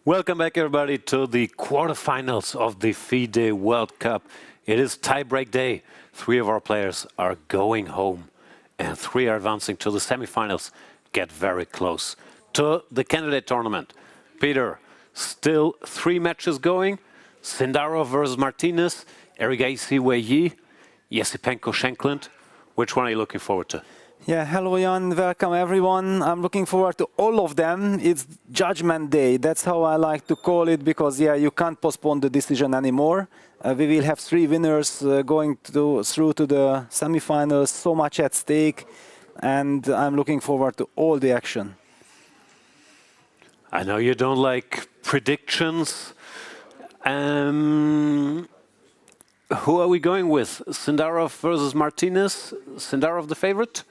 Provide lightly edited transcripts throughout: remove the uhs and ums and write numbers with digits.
Welcome back, everybody, to the quarterfinals of the FIDE World Cup. It is tiebreak day. 3 of our players are going home, and 3 are advancing to the semifinals. Get very close to the candidate tournament. Peter, still 3 matches going. Sindarov versus Martinez, Erigaisi-Wei Yi, Esipenko, Shankland. Which one are you looking forward to? Yeah, hello Jan, welcome everyone. I'm looking forward to all of them. It's Judgment Day, that's how I like to call it, because you can't postpone the decision anymore. We will have 3 winners going through to the semifinals, so much at stake, and I'm looking forward to all the action. I know you don't like predictions. Who are we going with? Sindarov versus Martinez? Sindarov the favorite?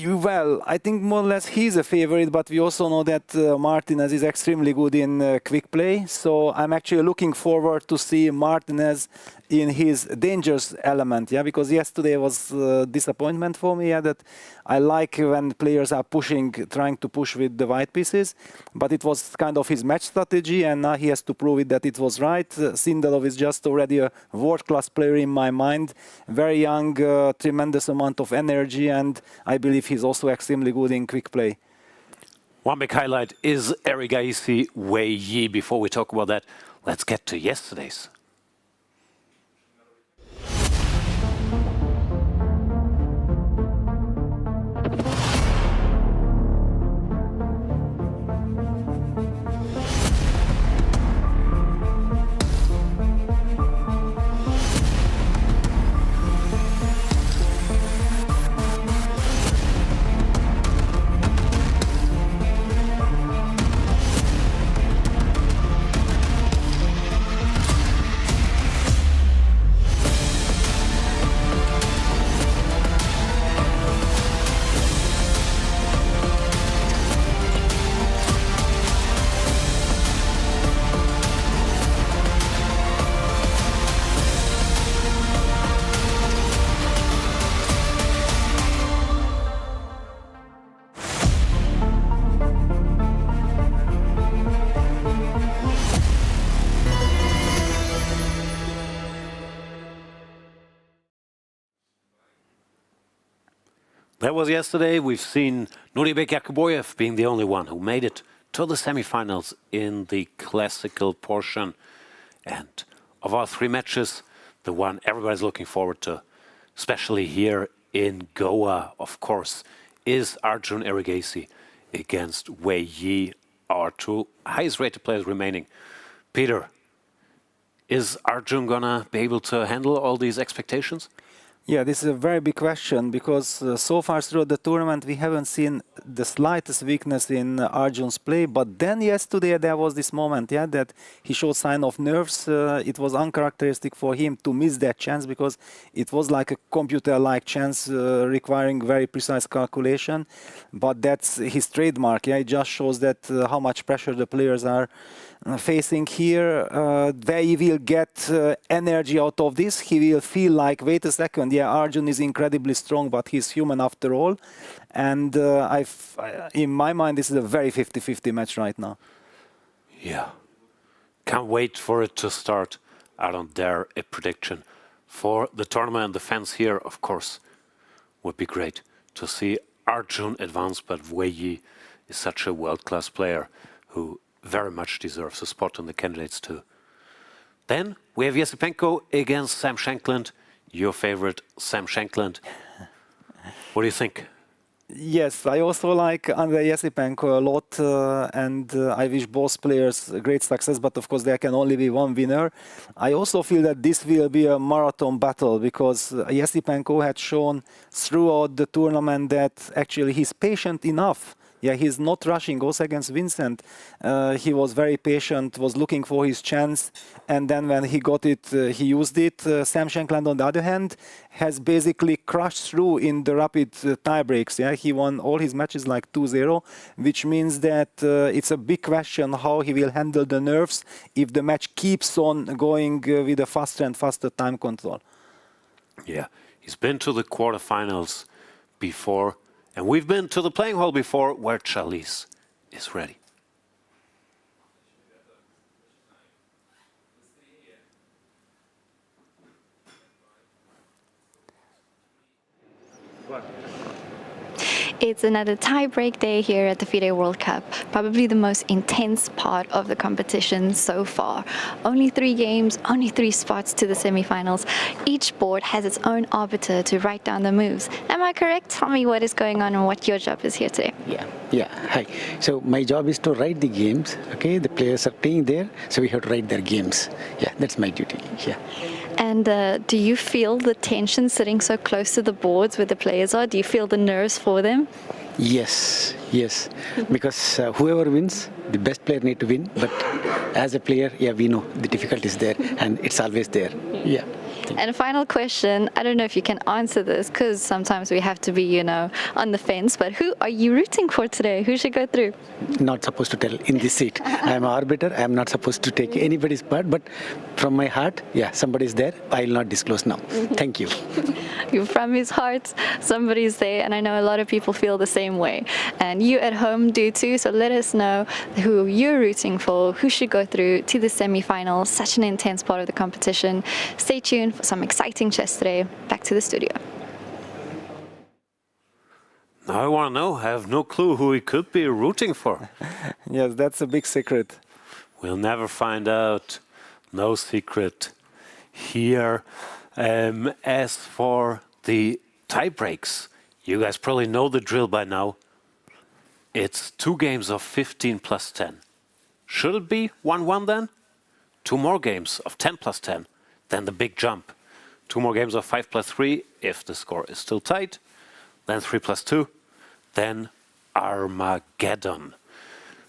Well, I think more or less he's a favorite, but we also know that Martinez is extremely good in quick play. So I'm actually looking forward to see Martinez in his dangerous element, because yesterday was a disappointment for me, that I like when players are trying to push with the white pieces, but it was kind of his match strategy, and now he has to prove it that it was right. Sindarov is just already a world-class player in my mind, very young, tremendous amount of energy, and I believe he's also extremely good in quick play. One big highlight is Erigaisi-Wei Yi. Before we talk about that, let's get to yesterday's. That was yesterday. We've seen Nuribek Yakuboyev being the only one who made it to the semifinals in the classical portion. And of our 3 matches, the one everybody's looking forward to, especially here in Goa, of course, is Arjun Erigaisi against Wei Yi, our 2 highest rated players remaining. Peter, is Arjun gonna be able to handle all these expectations? Yeah, this is a very big question, because so far throughout the tournament we haven't seen the slightest weakness in Arjun's play. But then yesterday there was this moment, that he showed sign of nerves. It was uncharacteristic for him to miss that chance, because it was like a computer-like chance requiring very precise calculation. But that's his trademark. It just shows that how much pressure the players are facing here. They will get energy out of this. He will feel like, wait a second, Arjun is incredibly strong, but he's human after all. And in my mind, this is a very 50-50 match right now. Yeah. Can't wait for it to start. I don't dare a prediction for the tournament, and the fans here, of course, would be great to see Arjun advance, but Wei Yi is such a world-class player who very much deserves a spot on the candidates too. Then we have Esipenko against Sam Shankland. Your favorite, Sam Shankland. What do you think? Yes, I also like Andrey Esipenko a lot, and I wish both players great success, but of course there can only be one winner. I also feel that this will be a marathon battle, because Esipenko had shown throughout the tournament that actually he's patient enough. He's not rushing. Also against Vincent, he was very patient, was looking for his chance, and then when he got it, he used it. Sam Shankland, on the other hand, has basically crashed through in the rapid tiebreaks. He won all his matches like 2-0, which means that it's a big question how he will handle the nerves if the match keeps on going with a faster and faster time control. Yeah, he's been to the quarterfinals before. And we've been to the playing hall before, where Chalice is ready. It's another tie-break day here at the FIDE World Cup, probably the most intense part of the competition so far. Only 3 games, only 3 spots to the semifinals. Each board has its own arbiter to write down the moves. Am I correct? Tell me what is going on and what your job is here today. Yeah. Hi. So my job is to write the games. Okay, the players are playing there, so we have to write their games. Yeah, that's my duty. Yeah. And do you feel the tension sitting so close to the boards where the players are? Do you feel the nerves for them? Yes. Because whoever wins, the best player need to win. But as a player, yeah, we know the difficulty is there, and it's always there. Yeah. And a final question, I don't know if you can answer this because sometimes we have to be, on the fence, but who are you rooting for today? Who should go through? Not supposed to tell in this seat. I'm an arbiter. I'm not supposed to take anybody's part, but from my heart, yeah, somebody's there. I'll not disclose now. Thank you. From his heart, somebody's there, and I know a lot of people feel the same way. And you at home do too, so let us know who you're rooting for, who should go through to the semi-finals, such an intense part of the competition. Stay tuned for some exciting chess today. Back to the studio. Now I want to know, I have no clue who he could be rooting for. Yes, that's a big secret. We'll never find out. No secret here. As for the tie breaks, you guys probably know the drill by now. It's 2 games of 15 plus 10. Should it be 1-1 then? 2 more games of 10 plus 10. Then the big jump. 2 more games of 5 plus 3 if the score is still tight. Then 3 plus 2. Then Armageddon.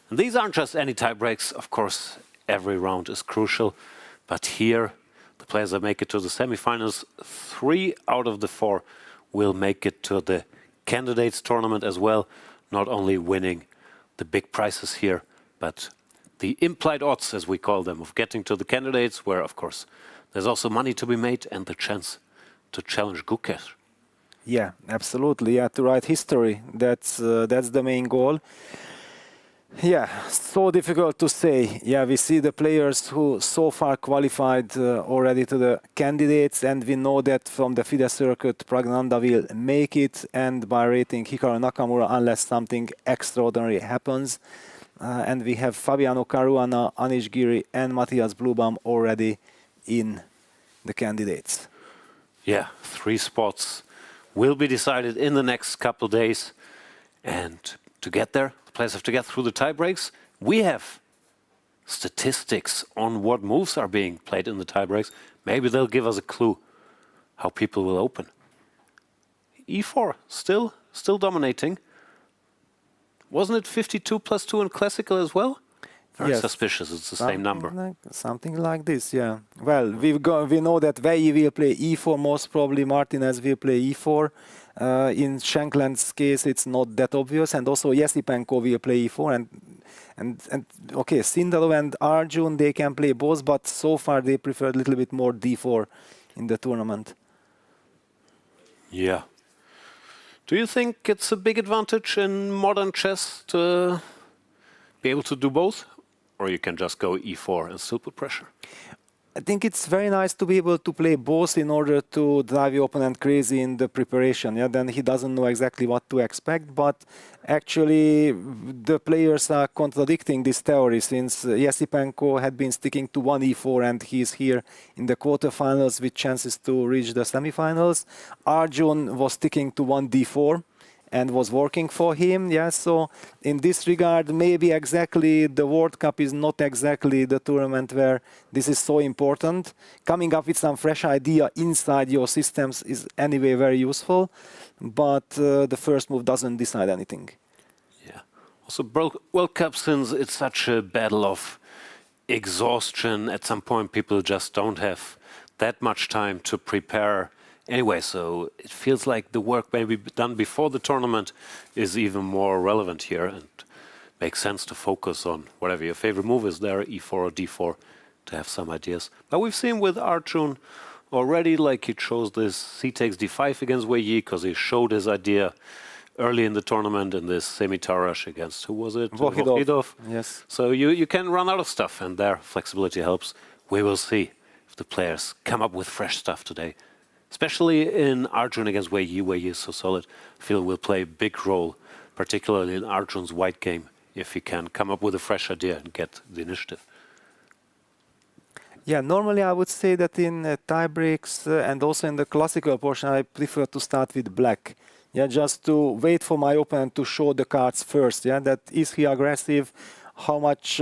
And these aren't just any tie breaks. Of course, every round is crucial. But here, the players that make it to the semifinals, 3 out of the 4 will make it to the candidates tournament as well. Not only winning the big prizes here, but the implied odds, as we call them, of getting to the candidates, where, of course, there's also money to be made and the chance to challenge Javokhir. Yeah, absolutely. Yeah, to write history. That's the main goal. Yeah, so difficult to say. Yeah, we see the players who so far qualified already to the candidates, and we know that from the FIDE circuit, Pragnanda will make it, and by rating Hikaru Nakamura, unless something extraordinary happens. And we have Fabiano Caruana, Anish Giri, and Matthias Blubam already in the candidates. Yeah, 3 spots will be decided in the next couple of days. And to get there, the players have to get through the tie breaks. We have statistics on what moves are being played in the tie breaks. Maybe they'll give us a clue how people will open. E4, still dominating. Wasn't it 52 plus 2 in classical as well? Very suspicious, it's the same number. Something like this, yeah. Well, we know that Wei Yi will play E4, most probably Martinez will play E4. In Shankland's case, it's not that obvious, and also Esipenko will play E4, and okay, Sindarov and Arjun, they can play both, but so far they prefer a little bit more D4 in the tournament. Yeah. Do you think it's a big advantage in modern chess to be able to do both? Or you can just go E4 and still put pressure? I think it's very nice to be able to play both in order to drive your opponent crazy in the preparation. Yeah, then he doesn't know exactly what to expect. But actually, the players are contradicting this theory, since Esipenko had been sticking to 1 E4 and he's here in the quarterfinals with chances to reach the semifinals. Arjun was sticking to 1 D4. And was working for him, yeah. So in this regard, maybe exactly the World Cup is not exactly the tournament where this is so important. Coming up with some fresh idea inside your systems is anyway very useful, but the first move doesn't decide anything. Yeah. Also, World Cup, since it's such a battle of exhaustion, at some point people just don't have that much time to prepare. Anyway, so it feels like the work maybe done before the tournament is even more relevant here, and makes sense to focus on whatever your favorite move is there, E4 or D4, to have some ideas. But we've seen with Arjun already, like he chose this C takes D5 against Wei Yi because he showed his idea early in the tournament in this semi-Tarash against, who was it? Vachier-Lagrave. Yes. So you can run out of stuff, and there flexibility helps. We will see if the players come up with fresh stuff today especially in Arjun against Wei Yi. Wei Yi is so solid. I feel will play a big role, particularly in Arjun's white game, if he can come up with a fresh idea and get the initiative. Yeah, normally I would say that in tie breaks and also in the classical portion, I prefer to start with black. Yeah, just to wait for my opponent to show the cards first. Yeah, that is he aggressive? How much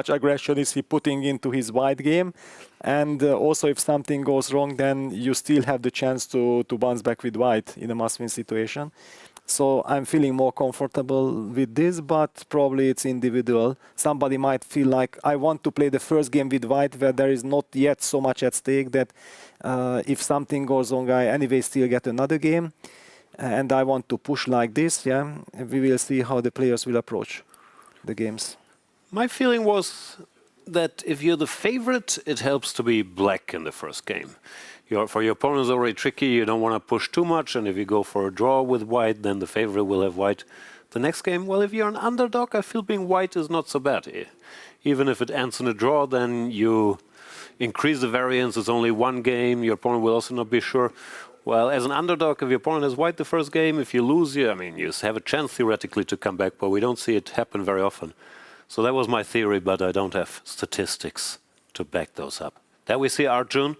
aggression is he putting into his white game? And also, if something goes wrong, then you still have the chance to bounce back with white in a must-win situation. So I'm feeling more comfortable with this, but probably it's individual. Somebody might feel like I want to play the first game with white where there is not yet so much at stake that if something goes wrong, I anyway still get another game. And I want to push like this, yeah. We will see how the players will approach the games. My feeling was that if you're the favorite, it helps to be black in the first game. For your opponent is already tricky, you don't want to push too much, and if you go for a draw with white, then the favorite will have white. The next game, well, if you're an underdog, I feel being white is not so bad. Even if it ends in a draw, then you increase the variance, it's only one game, your opponent will also not be sure. Well, as an underdog, if your opponent has white the first game, if you lose, you have a chance theoretically to come back, but we don't see it happen very often. So that was my theory, but I don't have statistics to back those up. There we see Arjun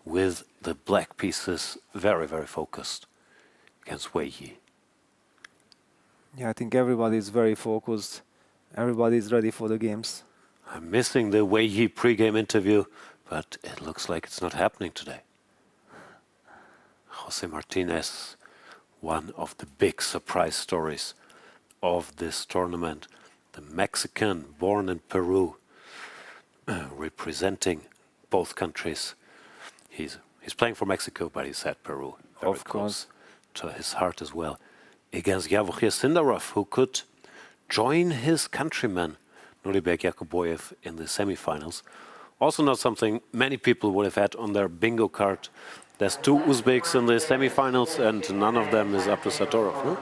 with the black pieces very, very focused against Wei Yi. Yeah, I think everybody is very focused. Everybody is ready for the games. I'm missing the Wei Yi pre-game interview, but it looks like it's not happening today. Jose Martinez, one of the big surprise stories of this tournament. The Mexican born in Peru, representing both countries. He's playing for Mexico, but he's at Peru. Very of course. To his heart as well. Against Javokhir-Sindarov, who could join his countryman, Nuribek Yakuboyev, in the semifinals. Also not something many people would have had on their bingo card. There's two Uzbeks in the semifinals, and none of them is Abdusattorov, no?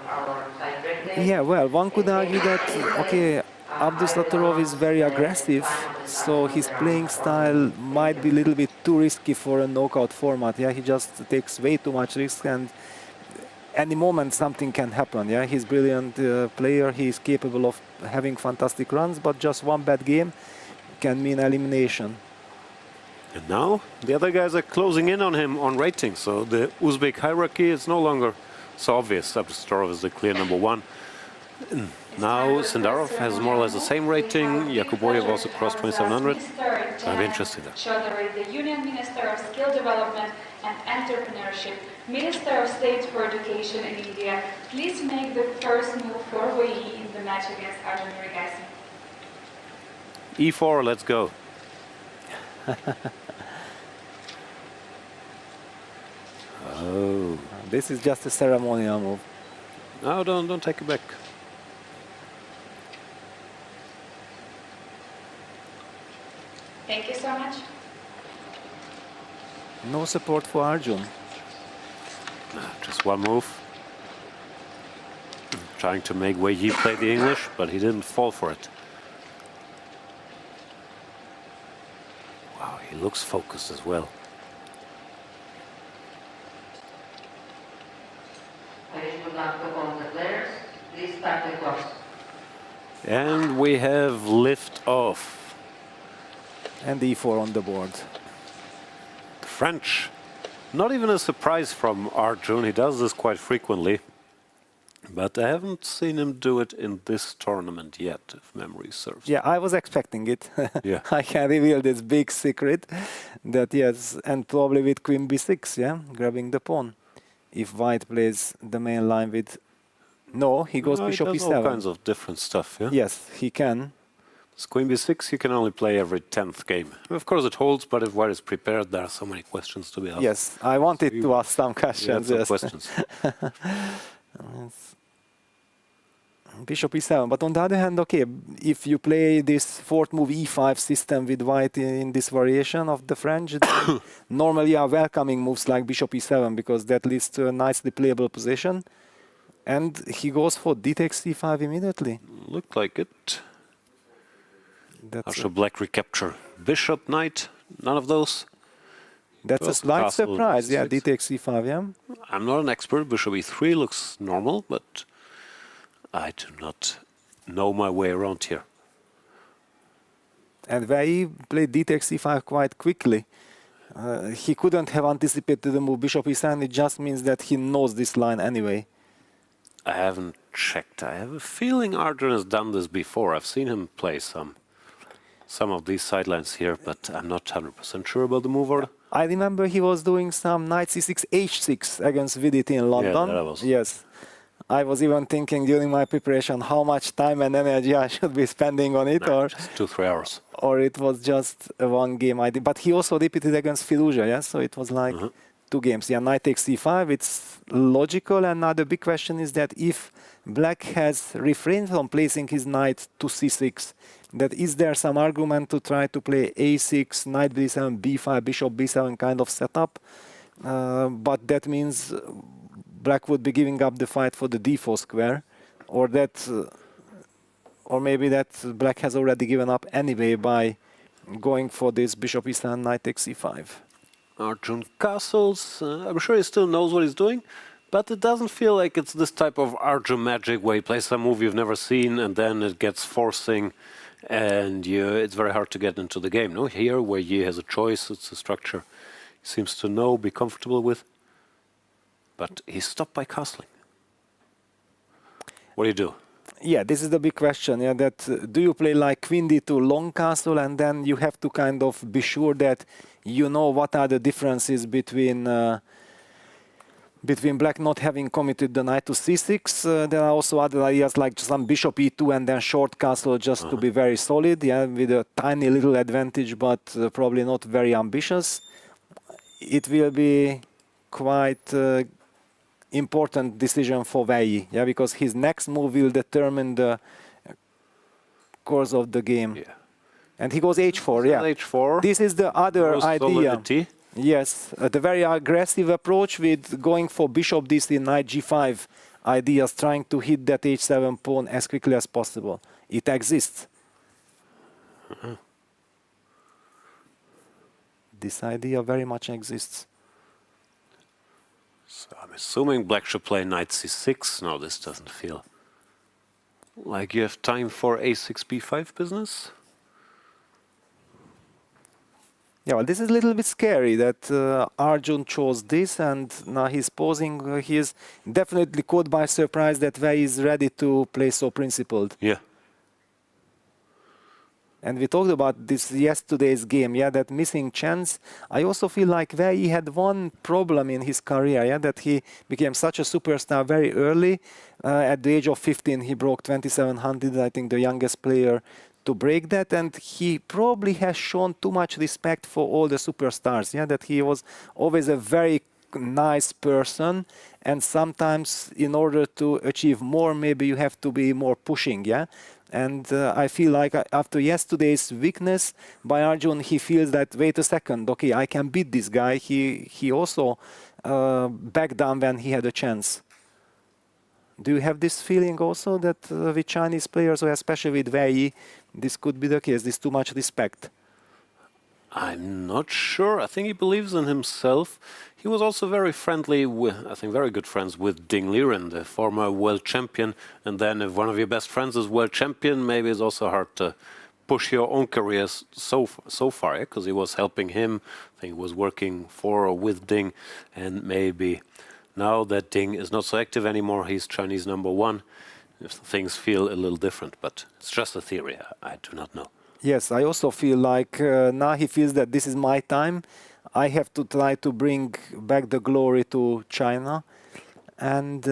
Yeah, well, one could argue that, okay, Abdusattorov is very aggressive, so his playing style might be a little bit too risky for a knockout format. Yeah, he just takes way too much risk, and any moment something can happen. Yeah, he's a brilliant player. He's capable of having fantastic runs, but just one bad game can mean elimination. And now the other guys are closing in on him on rating, so the Uzbek hierarchy is no longer so obvious. Abdusattorov is the clear number one. Now Sindarov has more or less the same rating. Yakuboyev also crossed 2700. I'm interested in Chaudhary, the Union Minister of Skill Development and Entrepreneurship, Minister of State for Education in India. Please make the first move for Wei Yi in the match against Arjun Erigaisi. E4, let's go. Oh. This is just a ceremonial move. No, don't take it back. Thank you so much. No support for Arjun. Just one move. Trying to make Wei Yi play the English, but he didn't fall for it. Wow, he looks focused as well. And we have lift off. And E4 on the board. The French, not even a surprise from Arjun. He does this quite frequently. But I haven't seen him do it in this tournament yet, if memory serves. Yeah, I was expecting it. Yeah. I can reveal this big secret that yes, and probably with Queen B6, yeah, grabbing the pawn. If White plays the main line with... No, he goes Bishop he does E7. all kinds of different stuff, yeah? Yes, he can. This Queen B6, you can only play every 10th game. Of course it holds, but if White is prepared, there are so many questions to be asked. Yes, I wanted to ask some questions. Some yes. questions. Bishop E7, but on the other hand, okay, if you play this fourth move E5 system with White in this variation of the French, then normally are welcoming moves like Bishop E7 because that leads to a nicely playable position. And he goes for D takes C5 immediately. Looked like it. That's How should Black recapture? Bishop, Knight, none of those. That's Well, a slight castle surprise. Yeah, c6. d takes c5, yeah. I'm not an expert. Bishop e3 looks normal, but I do not know my way around here. And Wei Yi played d takes c5 quite quickly. He couldn't have anticipated the move bishop e7. It just means that he knows this line anyway. I haven't checked. I have a feeling Arjun has done this before. I've seen him play some of these sidelines here, but I'm not 100% sure about the move order. I remember he was doing some knight c6, h6 against Vidit in London. Yeah, that was. Yes. I was even thinking during my preparation how much time and energy I should be spending on it, Nah, just 2-3 hours. or it was just a one game idea. But he also repeated against Filuja, yeah? So it was like 2 games. Yeah, knight takes c5, it's logical. And now the big question is that if black has refrained from placing his knight to c6, that is there some argument to try to play a6, knight b7, b5, bishop b7 kind of setup? But that means black would be giving up the fight for the d4 square, or that, or maybe that black has already given up anyway by going for this bishop e7, knight takes c5. Arjun castles. I'm sure he still knows what he's doing, but it doesn't feel like it's this type of Arjun magic where he plays some move you've never seen and then it gets forcing, and it's very hard to get into the game. No, here where Yi has a choice, it's a structure he seems to know, be comfortable with. But he's stopped by castling. What do you do? Yeah, this is the big question. Yeah, that do you play like queen d2 long castle, and then you have to kind of be sure that you know what are the differences between black not having committed the knight to c6. There are also other ideas like some bishop e2 and then short castle just to be very solid, yeah, with a tiny little advantage, but probably not very ambitious. It will be quite important decision for Wei Yi, yeah, because his next move will determine the course of the game. Yeah. And he goes h4, yeah. H4. This is the other idea. Solidity. Yes, the very aggressive approach with going for bishop d3, knight g5 ideas, trying to hit that h7 pawn as quickly as possible. It exists. This idea very much exists. So I'm assuming black should play knight c6. No, this doesn't feel like you have time for a6, b5 business. Yeah, well, this is a little bit scary that Arjun chose this, and now he's posing. He is definitely caught by surprise that Wei is ready to play so principled. Yeah. And we talked about this yesterday's game, yeah, that missing chance. I also feel like Wei Yi had one problem in his career, yeah, that he became such a superstar very early. At the age of 15, he broke 2700, I think the youngest player to break that, and he probably has shown too much respect for all the superstars, yeah, that he was always a very nice person, and sometimes in order to achieve more, maybe you have to be more pushing, yeah. And I feel like after yesterday's weakness by Arjun, he feels that, wait a second, okay, I can beat this guy. He also backed down when he had a chance. Do you have this feeling also that with Chinese players, or especially with Wei Yi, this could be the case, this too much respect? I'm not sure. I think he believes in himself. He was also very friendly with, I think, very good friends with Ding Liren, the former world champion. And then if one of your best friends is world champion, maybe it's also hard to push your own career so far, because he was helping him. I think he was working for or with Ding. And maybe now that Ding is not so active anymore, he's Chinese #1. Things feel a little different, but it's just a theory. I do not know. Yes, I also feel like now he feels that this is my time. I have to try to bring back the glory to China. And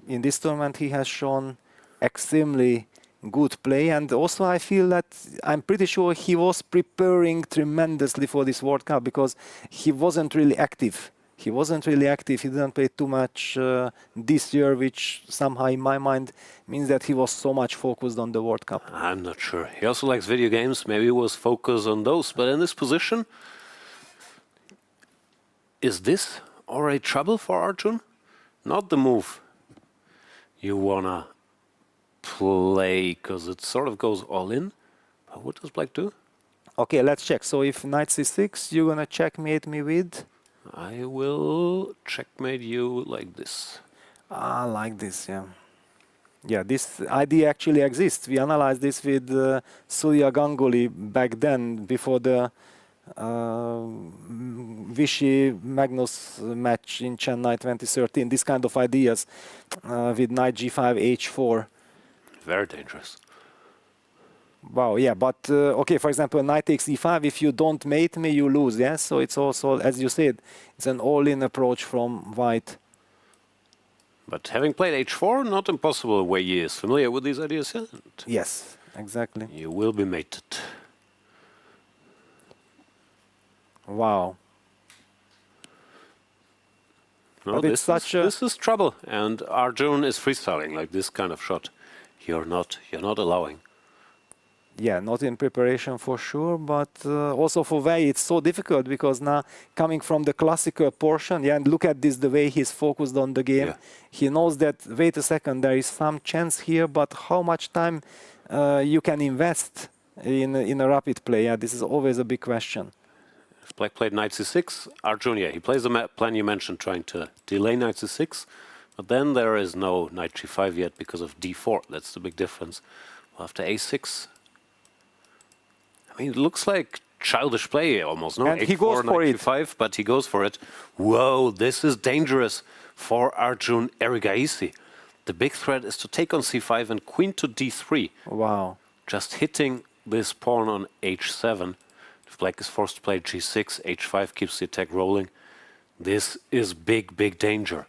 in this tournament, he has shown extremely good play. And also I feel that I'm pretty sure he was preparing tremendously for this World Cup, because he wasn't really active. He wasn't really active. He didn't play too much this year, which somehow in my mind means that he was so much focused on the World Cup. I'm not sure. He also likes video games. Maybe he was focused on those. But in this position, is this already trouble for Arjun? Not the move you wanna play, because it sort of goes all in. But what does black do? Okay, let's check. So if knight c6, you're gonna checkmate me with? I will checkmate you like this. Ah, like this, yeah. Yeah, this idea actually exists. We analyzed this with Surya Ganguly back then, before the Vichy-Magnus match in Chennai 2013. This kind of ideas with knight g5, h4. Very dangerous. Wow, yeah, but okay, for example, knight takes e5, if you don't mate me, you lose, yes? So it's also, as you said, it's an all-in approach from white. But having played h4, not impossible. Wei Yi is familiar with these ideas, yeah? And Yes, exactly. you will be mated. Wow. No, But it's this is trouble, and Arjun is freestyling like this kind of shot. You're not allowing. Yeah, not in preparation for sure, but also for Wei it's so difficult because now coming from the classical portion, yeah, and look at this, the way he's focused on the game. Yeah. He knows that, wait a second, there is some chance here, but how much time you can invest in a rapid play? Yeah, this is always a big question. If Black played knight c6, Arjun, yeah, he plays the plan you mentioned, trying to delay knight c6, but then there is no knight g5 yet because of d4. That's the big difference. Well, after a6, I mean, it looks like childish play almost, no? And he goes for it. G5, but he goes for it. Whoa, this is dangerous for Arjun Erigaisi. The big threat is to take on c5 and queen to d3. Wow. Just hitting this pawn on h7. If Black is forced to play g6, h5 keeps the attack rolling. This is big, big danger.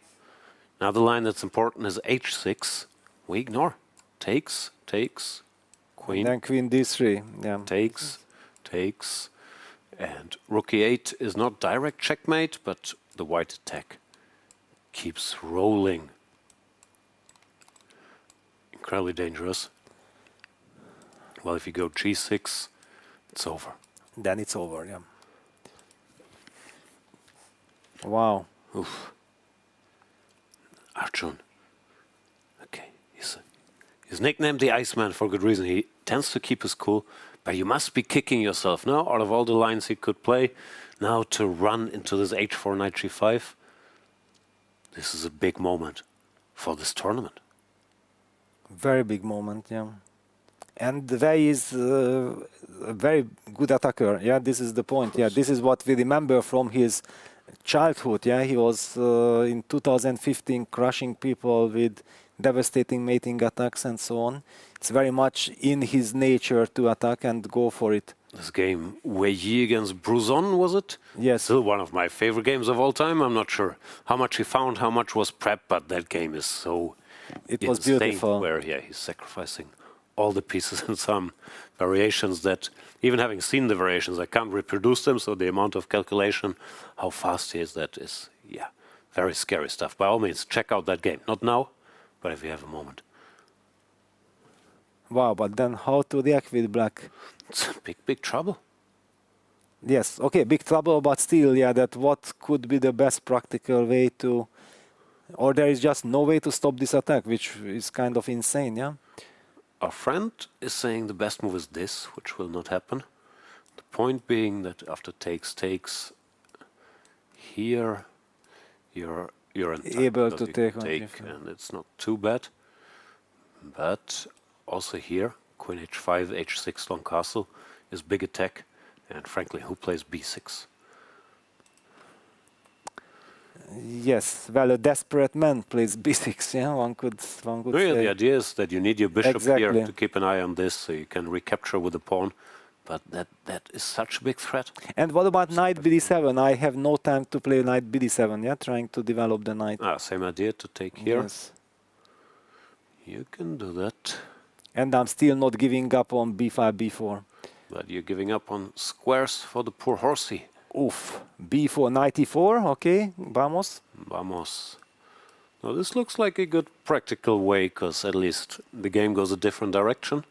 Now the line that's important is h6. We ignore. Takes, queen. Then queen d3, yeah. Takes, and rook e8 is not direct checkmate, but the white attack keeps rolling. Incredibly dangerous. Well, if you go g6, it's over. Then it's over, yeah. Wow. Oof. Arjun. Okay, he's nicknamed the Iceman for good reason. He tends to keep his cool, but you must be kicking yourself now out of all the lines he could play. Now to run into this h4 knight g5. This is a big moment for this tournament. Very big moment, yeah. And Wei is a very good attacker. Yeah, this is the point. Yeah, this is what we remember from his childhood. Yeah, he was in 2015 crushing people with devastating mating attacks and so on. It's very much in his nature to attack and go for it. This game, Wei Yi against Bruzon, was it? Yes. Still one of my favorite games of all time. I'm not sure how much he found, how much was prep, but that game is so It was insane, beautiful. where he's sacrificing all the pieces in some variations that, even having seen the variations, I can't reproduce them, so the amount of calculation, how fast he is, that is, yeah, very scary stuff. By all means, check out that game. Not now, but if you have a moment. Wow, but then how to react with Black? It's big, big trouble. Yes, okay, big trouble, but still, yeah, that what could be the best practical way to... Or there is just no way to stop this attack, which is kind of insane, yeah? Our friend is saying the best move is this, which will not happen. The point being that after takes, here you're able to take on take, and it's not too bad. But also here, queen h5, h6 long castle is big attack, and frankly, who plays b6? Yes, well, a desperate man plays b6, yeah, one could No, yeah, say. the idea is that you need your bishop here Exactly. to keep an eye on this, so you can recapture with the pawn. But that is such a big threat. And what about knight bd7? I have no time to play knight bd7, yeah, trying to develop the knight. Same idea to take here. Yes. You can do that, And I'm still not giving up on b5, b4. but you're giving up on squares for the poor horsey. Oof, b4, knight e4, okay, vamos. Vamos. Now this looks like a good practical way, because at least the game goes a different direction.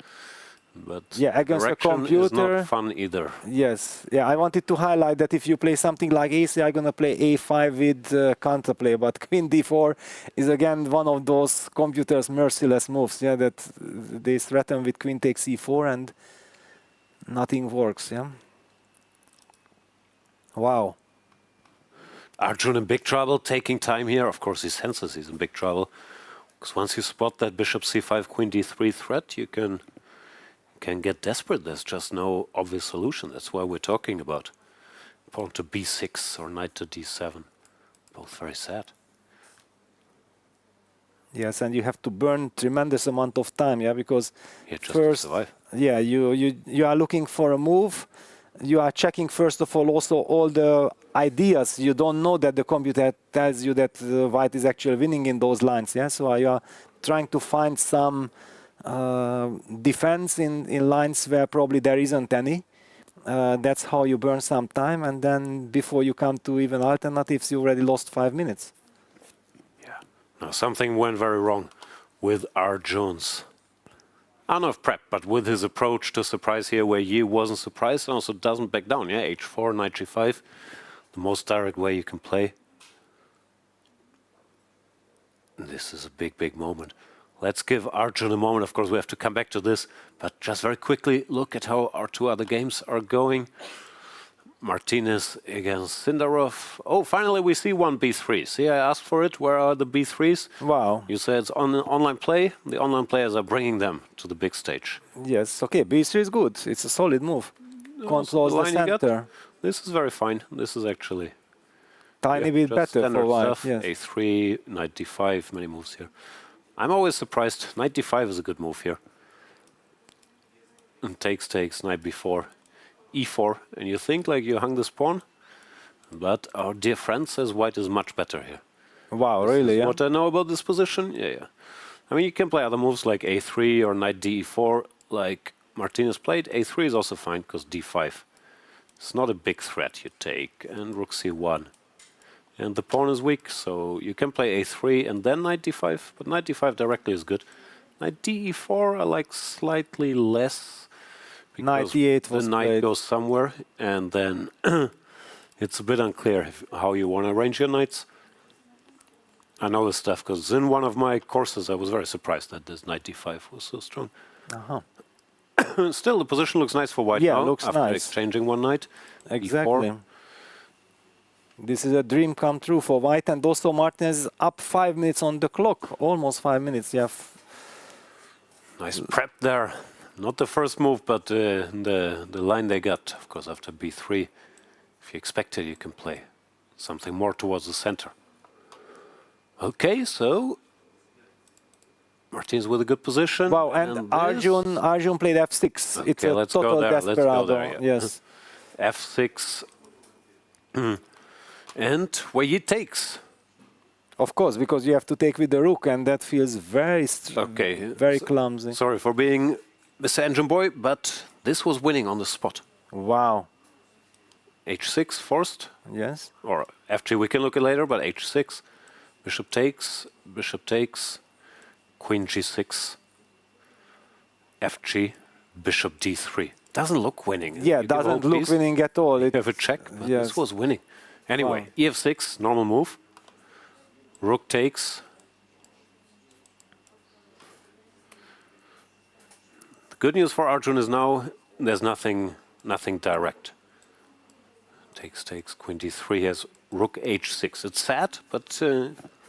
But Yeah, against a direction is computer. not fun either. Yes, yeah, I wanted to highlight that if you play something like AC, I'm gonna play a5 with counterplay, but queen d4 is again one of those computers' merciless moves, yeah, that they threaten with queen takes e4 and nothing works, yeah. Wow. Arjun in big trouble, taking time here. Of course, he senses he's in big trouble. Because once you spot that bishop c5, queen d3 threat, you can get desperate. There's just no obvious solution. That's why we're talking about pawn to b6 or knight to d7. Both very sad. Yes, and you have to burn tremendous amount of time, yeah, because Yeah, just to first, survive. yeah, you are looking for a move. You are checking first of all also all the ideas. You don't know that the computer tells you that white is actually winning in those lines. Yeah, so you are trying to find some defense in lines where probably there isn't any. That's how you burn some time, and then before you come to even alternatives, you already lost 5 minutes. Yeah. Now, something went very wrong with Arjun's. Not prep, but with his approach to surprise here, where Yi wasn't surprised and also doesn't back down. Yeah, h4, knight g5, the most direct way you can play. This is a big, big moment. Let's give Arjun a moment. Of course, we have to come back to this, but just very quickly look at how our two other games are going. Martinez against Sindarov. Oh, finally we see one b3. See, I asked for it. Where are the b3s? Wow. You said it's on online play. The online players are bringing them to the big stage. Yes, okay, b3 is good. It's a solid move. Controls the line you got? center. This is very fine. This is actually Tiny bit just better standard for white. stuff. Yes. A3, knight d5, many moves here. I'm always surprised. Knight d5 is a good move here. And takes, knight b4, e4, and you think like you hung this pawn, but our dear friend says white is much better here. Wow, This really? is Yeah. what I know about this position? Yeah. I mean, you can play other moves like a3 or knight d4, like Martinez played. a3 is also fine because d5. It's not a big threat you take, and rook c1. And the pawn is weak, so you can play a3 and then knight d5, but knight d5 directly is good. Knight de4 I like slightly less, Knight because e8 was the knight played. goes somewhere, and then it's a bit unclear how you want to arrange your knights. I know this stuff because in one of my courses I was very surprised that this knight d5 was so strong. Uh-huh. Still, the position looks nice for white Yeah, now, looks after nice. exchanging one knight. Exactly. e4. This is a dream come true for white, and also Martinez is up 5 minutes on the clock, almost 5 minutes. Yeah. Nice prep there. Not the first move, but the line they got, of course, after b3. If you expect it, you can play something more towards the center. Okay, so Martinez with a good position. Wow, and this- Arjun played f6. Okay, It's a let's go total there, let's go desperado. there, yeah. Yes. f6. And Wei Yi takes. Of course, because you have to take with the rook, and that feels very very clumsy. Sorry for being Mr. Engine Boy, but this was winning on the spot. Wow. h6 forced, Yes. or f3 we can look at later, but h6, bishop takes, queen g6, fg, bishop d3. Doesn't look winning. Yeah, You give doesn't home look piece, winning at all. You have a check, but yes. this was winning. Anyway, Wow. ef6, normal move. Rook takes. The good news for Arjun is now there's nothing direct. Takes, queen d3 has rook h6. It's sad, but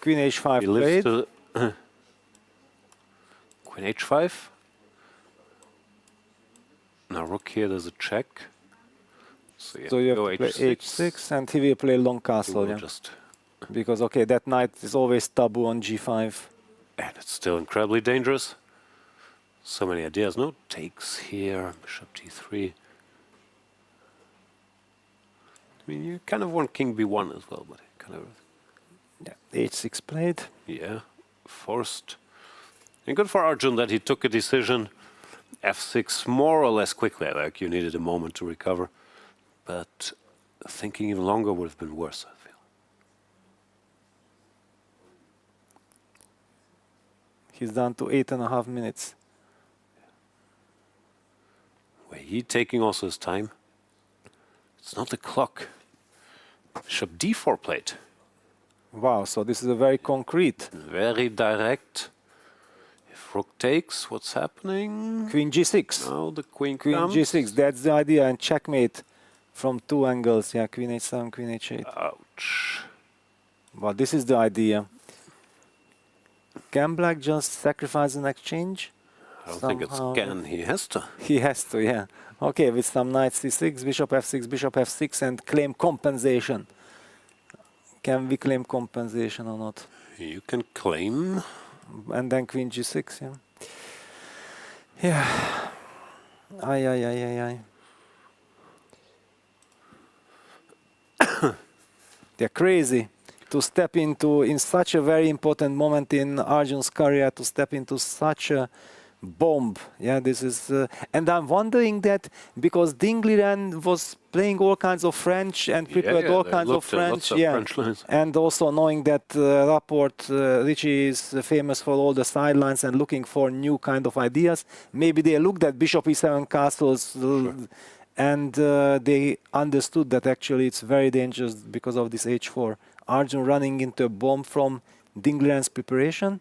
Queen h5 he lives played. to queen h5. Now rook here, there's a check. So So you go have to play h6, and he will play long He castle. will Yeah. just, Because, okay, that knight is always taboo on g5. and it's still incredibly dangerous. So many ideas. No, takes here, bishop d3. I mean, you kind of want king b1 as well, but kind of, Yeah. h6 played. yeah, forced. And good for Arjun that he took a decision, f6 more or less quickly. Like you needed a moment to recover, but thinking even longer would have been worse, I feel. He's down to 8.5 minutes. Wei Yi taking also his time. It's not the clock. Bishop d4 played. Wow, so this is a very concrete. Very direct. If rook takes, what's happening? Queen g6. Now the queen Queen comes. g6, that's the idea, and checkmate. from two angles. Yeah, queen h7, queen h8. Ouch. But this is the idea. Can black just sacrifice an exchange? I don't think it's can. He has to. He has to, yeah. Okay, with some knight c6, bishop f6, and claim compensation. Can we claim compensation or not? You can claim. And then queen g6, yeah. Yeah. Ay. They're crazy to step into, in such a very important moment in Arjun's career, to step into such a bomb. Yeah, this is, and I'm wondering that because Dingliren was playing all kinds of French and prepared all kinds of French, French and also knowing that Richie is famous for all the sidelines and looking for new kind of ideas. Maybe they looked at bishop e7 castles, and they understood that actually it's very dangerous because of this h4. Arjun running into a bomb from Dingliren's preparation.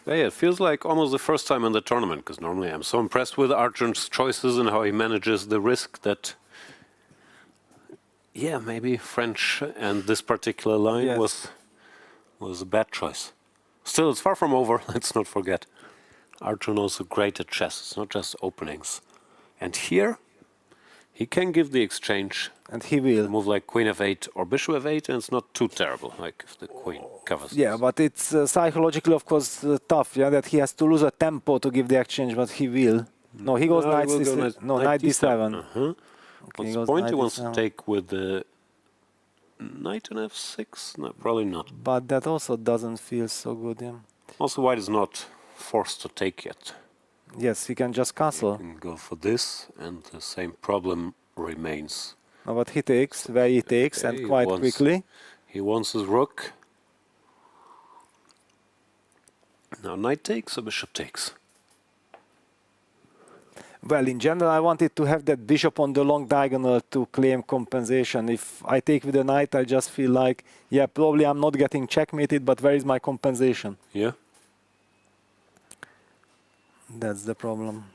Yeah, it feels like almost the first time in the tournament, because normally I'm so impressed with Arjun's choices and how he manages the risk that, yeah, maybe French and this particular line was a bad choice. Still, it's far from over, let's not forget. Arjun also great at chess, it's not just openings. And here, he can give the exchange. And he will. Move like queen f8 or bishop f8, and it's not too terrible, like if the queen covers. Yeah, but it's psychologically, of course, tough, yeah, that he has to lose a tempo to give the exchange, but he will. No, he goes knight c7. No, knight d7. Okay, what's the point he wants to take with the knight on f6? No, probably not. But that also doesn't feel so good, yeah. Also, white is not forced to take yet. Yes, he can just castle. He can go for this, and the same problem remains. No, but he takes, where he takes, and quite quickly. He wants his rook. Now knight takes or bishop takes? Well, in general, I wanted to have that bishop on the long diagonal to claim compensation. If I take with the knight, I just feel like, yeah, probably I'm not getting checkmated, but where is my compensation? Yeah. That's the problem.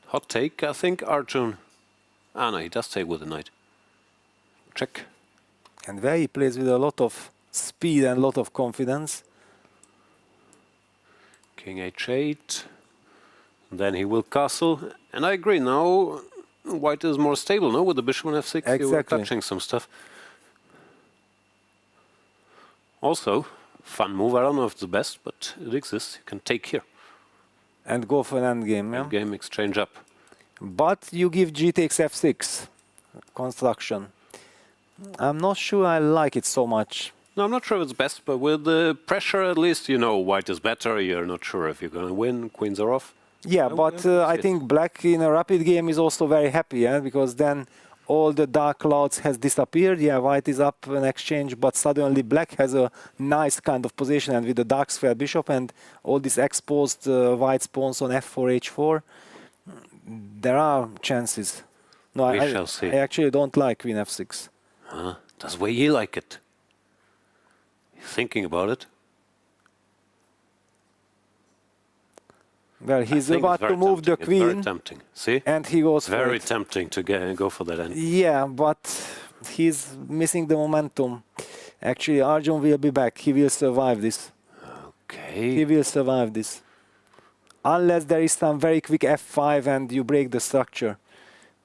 Hot take, I think, Arjun. Ah, no, he does take with the knight. Check. And where he plays with a lot of speed and a lot of confidence. King h8. And then he will castle. And I agree, now white is more stable, no? With the bishop on f6, exactly. You were touching some stuff. Also, fun move, I don't know if it's the best, but it exists. You can take here. And go for an endgame, yeah? Endgame, exchange up. But you give g takes f6 construction. I'm not sure I like it so much. No, I'm not sure it's best, but with the pressure, at least you know white is better. You're not sure if you're going to win. Queens are off. Yeah, but I think black in a rapid game is also very happy, yeah? Because then all the dark clouds has disappeared. Yeah, white is up an exchange, but suddenly black has a nice kind of position, and with the dark square bishop and all these exposed white pawns on f4, h4, there are chances. No, we shall see. I actually don't like queen f6. Huh? Does Wei Yi like it? He's thinking about it. Well, he's about to move the queen. It's very tempting. See? And he goes very for it. Tempting to go for that end. Yeah, but he's missing the momentum. Actually, Arjun will be back. He will survive this. Okay. He will survive this. Unless there is some very quick f5 and you break the structure.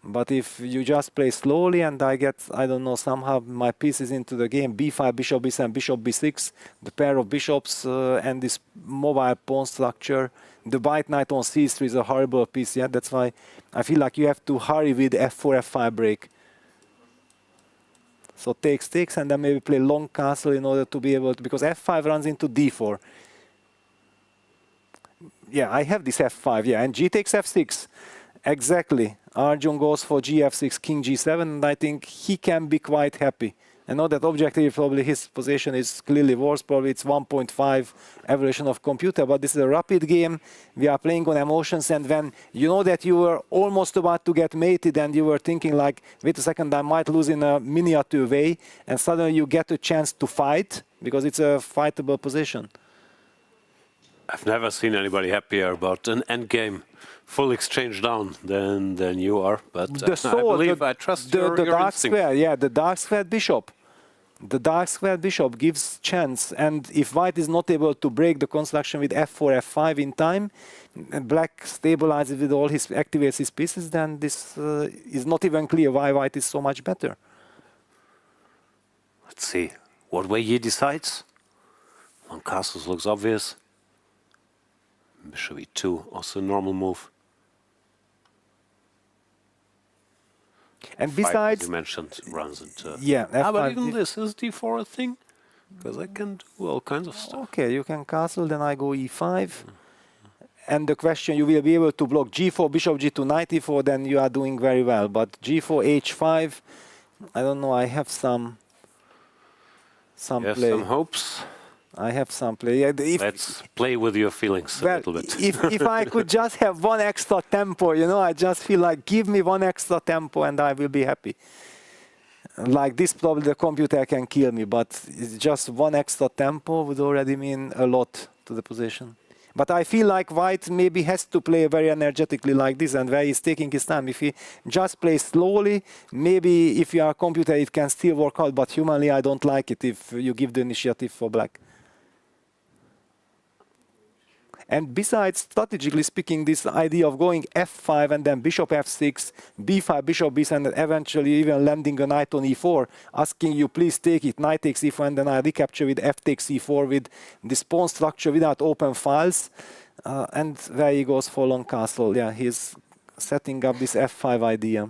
But if you just play slowly and I get, I don't know, somehow my pieces into the game, b5, bishop b7, bishop b6, the pair of bishops and this mobile pawn structure, the white knight on c3 is a horrible piece. Yeah, that's why I feel like you have to hurry with f4, f5 break. So takes, and then maybe play long castle in order to be able to, because f5 runs into d4. Yeah, I have this f5, yeah, and g takes f6. Exactly. Arjun goes for gf6, king g7, and I think he can be quite happy. I know that objectively probably his position is clearly worse, probably it's 1.5 evolution of computer, but this is a rapid game. We are playing on emotions, and when you know that you were almost about to get mated and you were thinking like, wait a second, I might lose in a miniature way, and suddenly you get a chance to fight, because it's a fightable position. I've never seen anybody happier about an endgame full exchange down than you are, but The I believe I trust your dark instinct. square, yeah, the dark squared bishop. The dark squared bishop gives chance, and if white is not able to break the construction with f4, f5 in time, black stabilizes with all his, activates his pieces, then this is not even clear why white is so much better. Let's see what Wei Yi decides. One castles looks obvious. Bishop e2, also a normal move. And F5, besides, as you mentioned, runs into. yeah, But f5 even this is d4 a thing, because I can do all kinds of stuff. Okay, you can castle, then I go e5. And the question, you will be able to block g4, bishop g2, knight e4, then you are doing very well. But g4, h5, I don't know, I have some You have play. some hopes. I have some play. Yeah, Let's play with your feelings a little bit. if I could just have one extra tempo, you know, I just feel like give me one extra tempo and I will be happy. Like this, probably the computer can kill me, but it's just one extra tempo would already mean a lot to the position. But I feel like white maybe has to play very energetically like this, and where he's taking his time. If he just plays slowly, maybe if you are a computer, it can still work out, but humanly, I don't like it if you give the initiative for black. And besides, strategically speaking, this idea of going f5 and then bishop f6, b5, bishop b7, and eventually even landing a knight on e4, asking you please take it, knight takes e4, and then I recapture with f takes e4 with this pawn structure without open files. And there he goes for long castle. Yeah, he's setting up this f5 idea.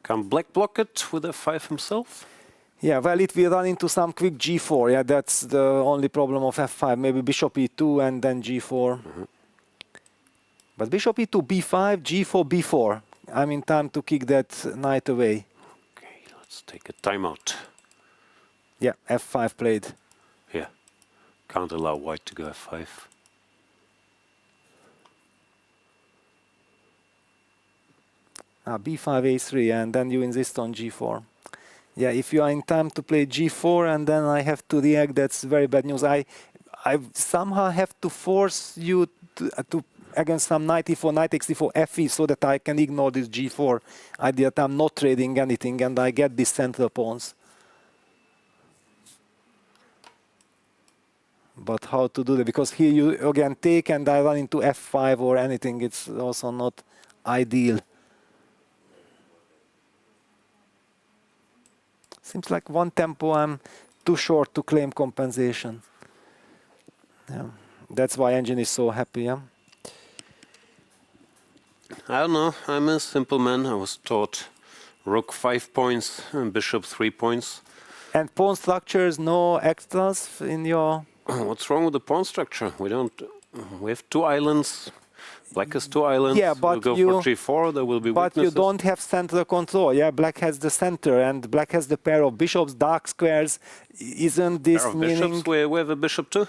Can black block it with f5 himself? Yeah, well, it will run into some quick g4. Yeah, that's the only problem of f5. Maybe bishop e2 and then g4. But bishop e2, b5, g4, b4. I'm in time to kick that knight away. Okay, let's take a timeout. Yeah, f5 played. Yeah, can't allow white to go f5. B5, a3, and then you insist on g4. Yeah, if you are in time to play g4 and then I have to react, that's very bad news. I somehow have to force you to against some knight e4, knight takes e4, fe, so that I can ignore this g4 idea that I'm not trading anything and I get these central pawns. But how to do that? Because here you again take and I run into f5 or anything. It's also not ideal. Seems like one tempo I'm too short to claim compensation. Yeah, that's why engine is so happy. Yeah. I don't know, I'm a simple man. I was taught rook 5 points and bishop 3 points. And pawn structures, no extras in your... What's wrong with the pawn structure? We have 2 islands. Black has 2 islands. Yeah, but we'll go for g4, there will be but weaknesses. you don't have central control. Yeah, black has the center and black has the pair of bishops, dark squares. Isn't this Pair of meaning... bishops, we have a bishop too.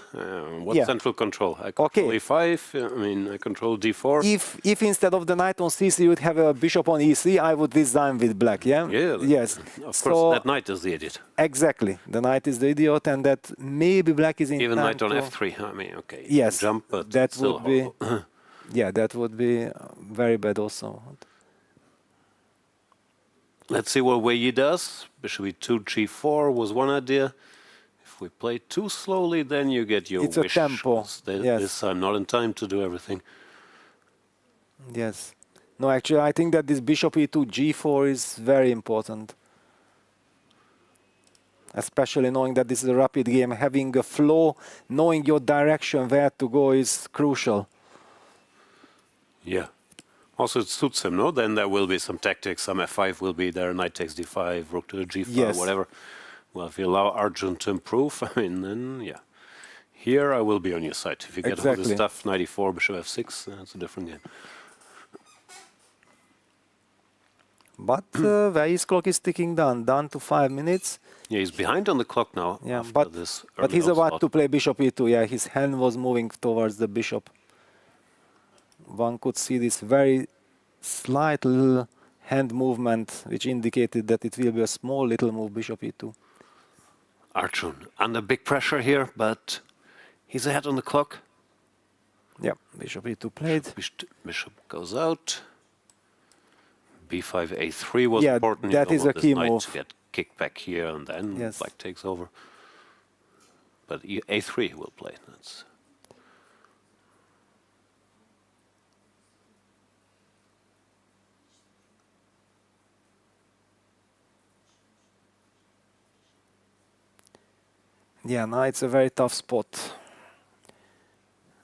What Yeah. central control? I control e5, I mean, I control d4. If instead of the knight on c3 you would have a bishop on e3, I would resign with black, yeah? Yeah, Yes. Of course, that knight is the idiot. Exactly. The knight is the idiot, and that maybe black is in Even time knight on to- f3, I mean, okay. Yes, Jump, but that still would be... horrible. Yeah, that would be very bad also. Let's see what Wei Yi does. Bishop e2, g4 was one idea. If we play too slowly, then you get your It's a wish. tempo, yes. This I'm not in time to do everything. Yes. No, actually, I think that this bishop e2, g4 is very important. Especially knowing that this is a rapid game, having a flow, knowing your direction, where to go is crucial. Yeah. Also, it suits him, no? Then there will be some tactics. Some f5 will be there. Knight takes d5, rook to g5, Yes. whatever. Well, if you allow Arjun to improve, I mean, then, yeah. Here I will be on your side. If you get all this Exactly. stuff, knight e4, bishop f6, that's a different game. But where his clock is ticking down to 5 minutes. Yeah, he's behind on the clock now. Yeah, after but this he's early about onslaught. to play bishop e2. Yeah, his hand was moving towards the bishop. One could see this very slight little hand movement, which indicated that it will be a small little move, bishop e2. Arjun under big pressure here, but He's ahead on the clock. Yeah, bishop e2 played. Bishop goes out. b5, a3 was Yeah, important. that is a key knight move. to get kicked back here, and then Yes. black takes over. But a3 will play. That's Yeah, now it's a very tough spot.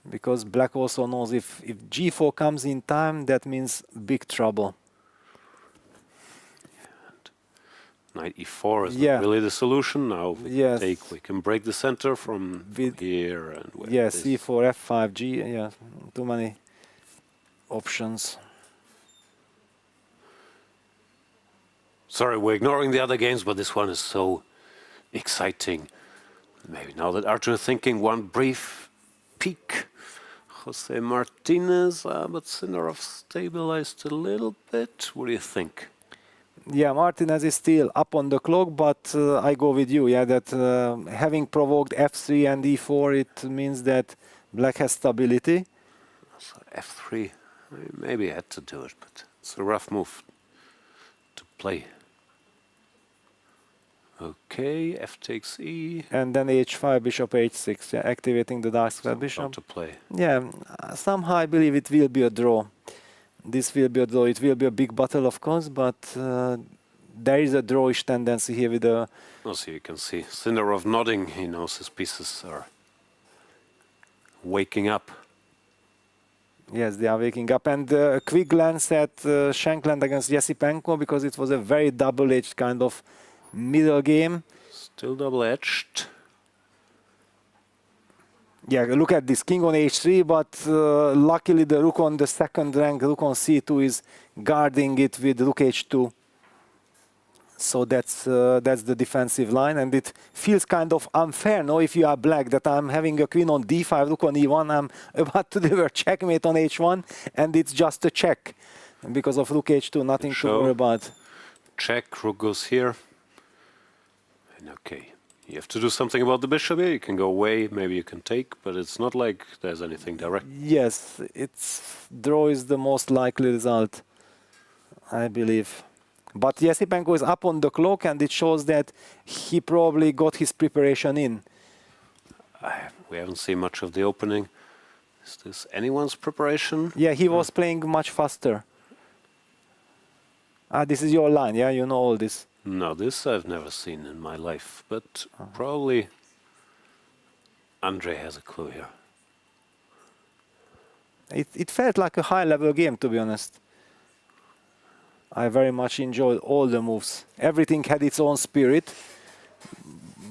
Because black also knows if g4 comes in time, that means big trouble. knight e4 is Yeah. not really the solution. Now if we Yes. we can break the center from With- here and where Yeah, this- c4, f5, g, yeah, too many options. Sorry, we're ignoring the other games, but this one is so exciting. Maybe now that Arjun is thinking one brief peek. Jose Martinez, but Sindarov stabilized a little bit. What do you think? Yeah, Martinez is still up on the clock, but I go with you. Yeah, that having provoked f3 and e4, it means that black has stability. So f3, maybe I had to do it, but it's a rough move to play. Okay, f takes e. And then h5, bishop h6, yeah, activating the dark square Not bishop. to play. Yeah, somehow I believe it will be a draw. This will be a draw. It will be a big battle, of course, but there is a drawish tendency here with the... Also, you can see Sindarov nodding. He knows his pieces are waking up. Yes, they are waking up. And a quick glance at Shankland against Esipenko, because it was a very double-edged kind of middle game. Still double-edged. Yeah, look at this, king on h3, but luckily the rook on the second rank, rook on c2 is guarding it with rook h2. So that's the defensive line, and it feels kind of unfair, no, if you are black, that I'm having a queen on d5, rook on e1, I'm about to deliver checkmate on h1, and it's just a check. And because of rook h2, nothing to worry about. Check, rook goes here. And okay. You have to do something about the bishop here. You can go away, maybe you can take, but it's not like there's anything direct. Yes, draw is the most likely result, I believe. But Esipenko is up on the clock, and it shows that he probably got his preparation in. We haven't seen much of the opening. Is this anyone's preparation? Yeah, he was playing much faster. Ah, this is your line, yeah? You know all this. No, this I've never seen in my life, but probably Andrey has a clue here. It felt like a high-level game, to be honest. I very much enjoyed all the moves. Everything had its own spirit.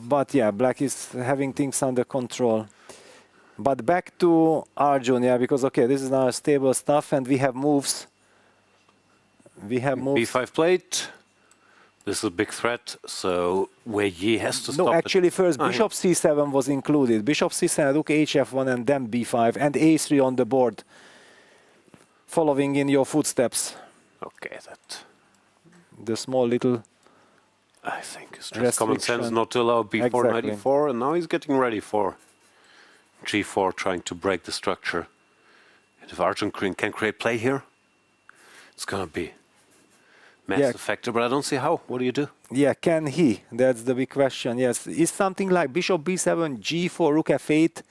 But yeah, black is having things under control. But back to Arjun, yeah, because, okay, this is now stable stuff, and we have moves. We have moves. b5 plate. This is a big threat, so Wei Yi has to stop No, it. actually, first bishop c7 was included. Bishop c7, rook hf1, and then b5, and a3 on the board, following in your footsteps. Okay, that The small little... I think it's just common sense restriction. not to allow b4, Exactly. knight e4, and now he's getting ready for g4, trying to break the structure. And if Arjun can create play here, it's going to be massive factor, but I don't see how. What do you do? Yeah, can he? That's the big question, yes. Is something like bishop b7, g4, rook f8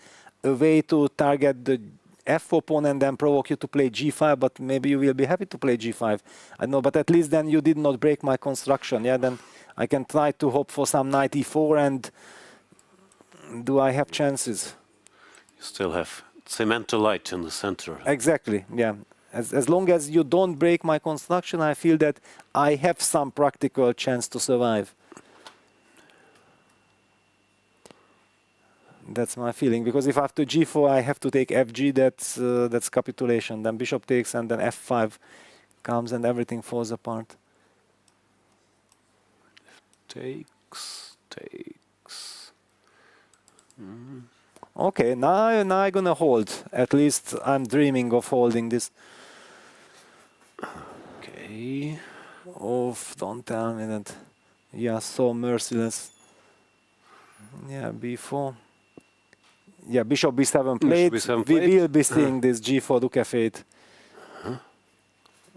a way to target the f4 pawn and then provoke you to play g5, but maybe you will be happy to play g5. I know, but at least then you did not break my construction, yeah? Then I can try to hope for some knight e4, and do I have chances? You still have cement light in the center. Exactly, yeah. As long as you don't break my construction, I feel that I have some practical chance to survive. That's my feeling, because if after g4 I have to take fg, that's capitulation. Then bishop takes, and then f5 comes, and everything falls apart. Takes. Okay, now I'm gonna hold. At least I'm dreaming of holding this. Okay. Oh, don't tell me that. You are so merciless. Yeah, b4. Yeah, bishop b7 played. b7 We played. will be seeing this g4 rook f8.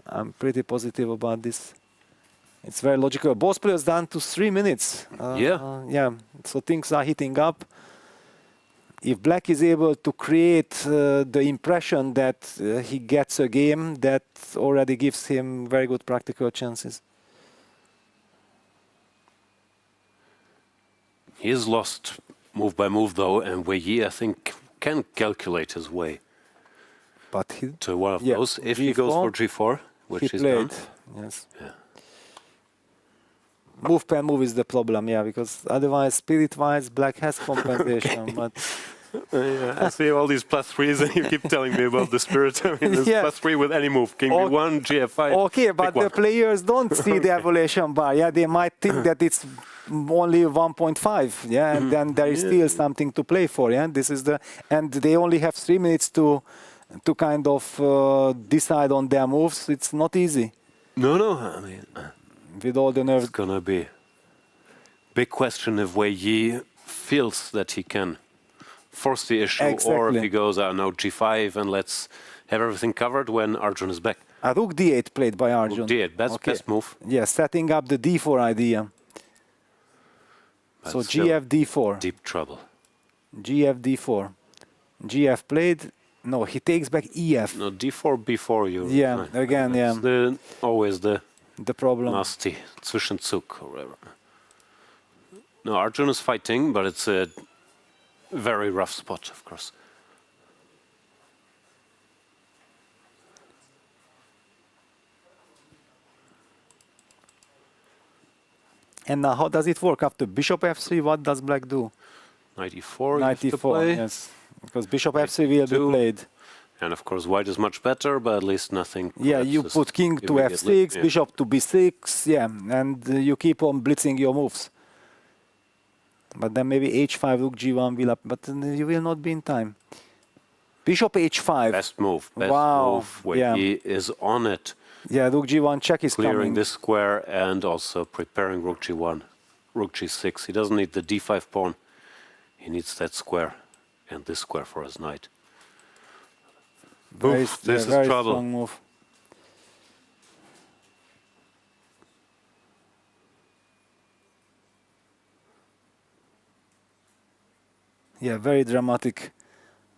I'm pretty positive about this. It's very logical. Both players down to 3 minutes. Yeah, so things are heating up. If Black is able to create the impression that he gets a game, that already gives him very good practical chances. He is lost move by move, though, and Wei Yi, I think, can calculate his way But he, to one of yeah, those. If he goes for g4, which he he's played. done. Yes. Yeah. Move per move is the problem, yeah, because otherwise, spirit-wise, Black has compensation. But I see all these +3s, and you keep telling me about the spirit. I mean, there's Yeah. +3 with any move. King b1, gf5. okay, but the players don't see the evaluation bar. Yeah, they might think that it's only 1.5. Yeah, and then there is still something to play for. Yeah, this is the, and they only have 3 minutes to kind of decide on their moves. It's not easy No, I mean, with all the nerves. it's gonna be big question if Wei Yi feels that he can force the issue, or if Exactly. he goes, no, g5, and let's have everything covered when Arjun is back. A rook d8 played by Arjun. Rook d8, that's best move. Yeah, setting up the d4 idea. But So still, gf d4. deep trouble. Gf d4. Gf played. No, he takes back ef. No, d4 before you. Yeah, again, That's always the The problem. nasty Zwischenzug or whatever. No, Arjun is fighting, but it's a very rough spot, of course. And now how does it work? After bishop f3, what does Black do? 94, you have to 94, play. yes. Because bishop f3 will be 92. played. And of course, white is much better, but at least nothing. Yeah, you collapses put king to immediately. f6, Yeah. bishop to b6, yeah, and you keep on blitzing your moves. But then maybe h5, rook g1 will up, but you will not be in time. Bishop h5. Best move. Best Wow, move. Wei yeah. Yi is on it, Yeah, rook g1 check is clearing coming. this square and also preparing rook g1, rook g6. He doesn't need the d5 pawn. He needs that square and this square for his knight. Very, Oof, this is very trouble. strong move. Yeah, very dramatic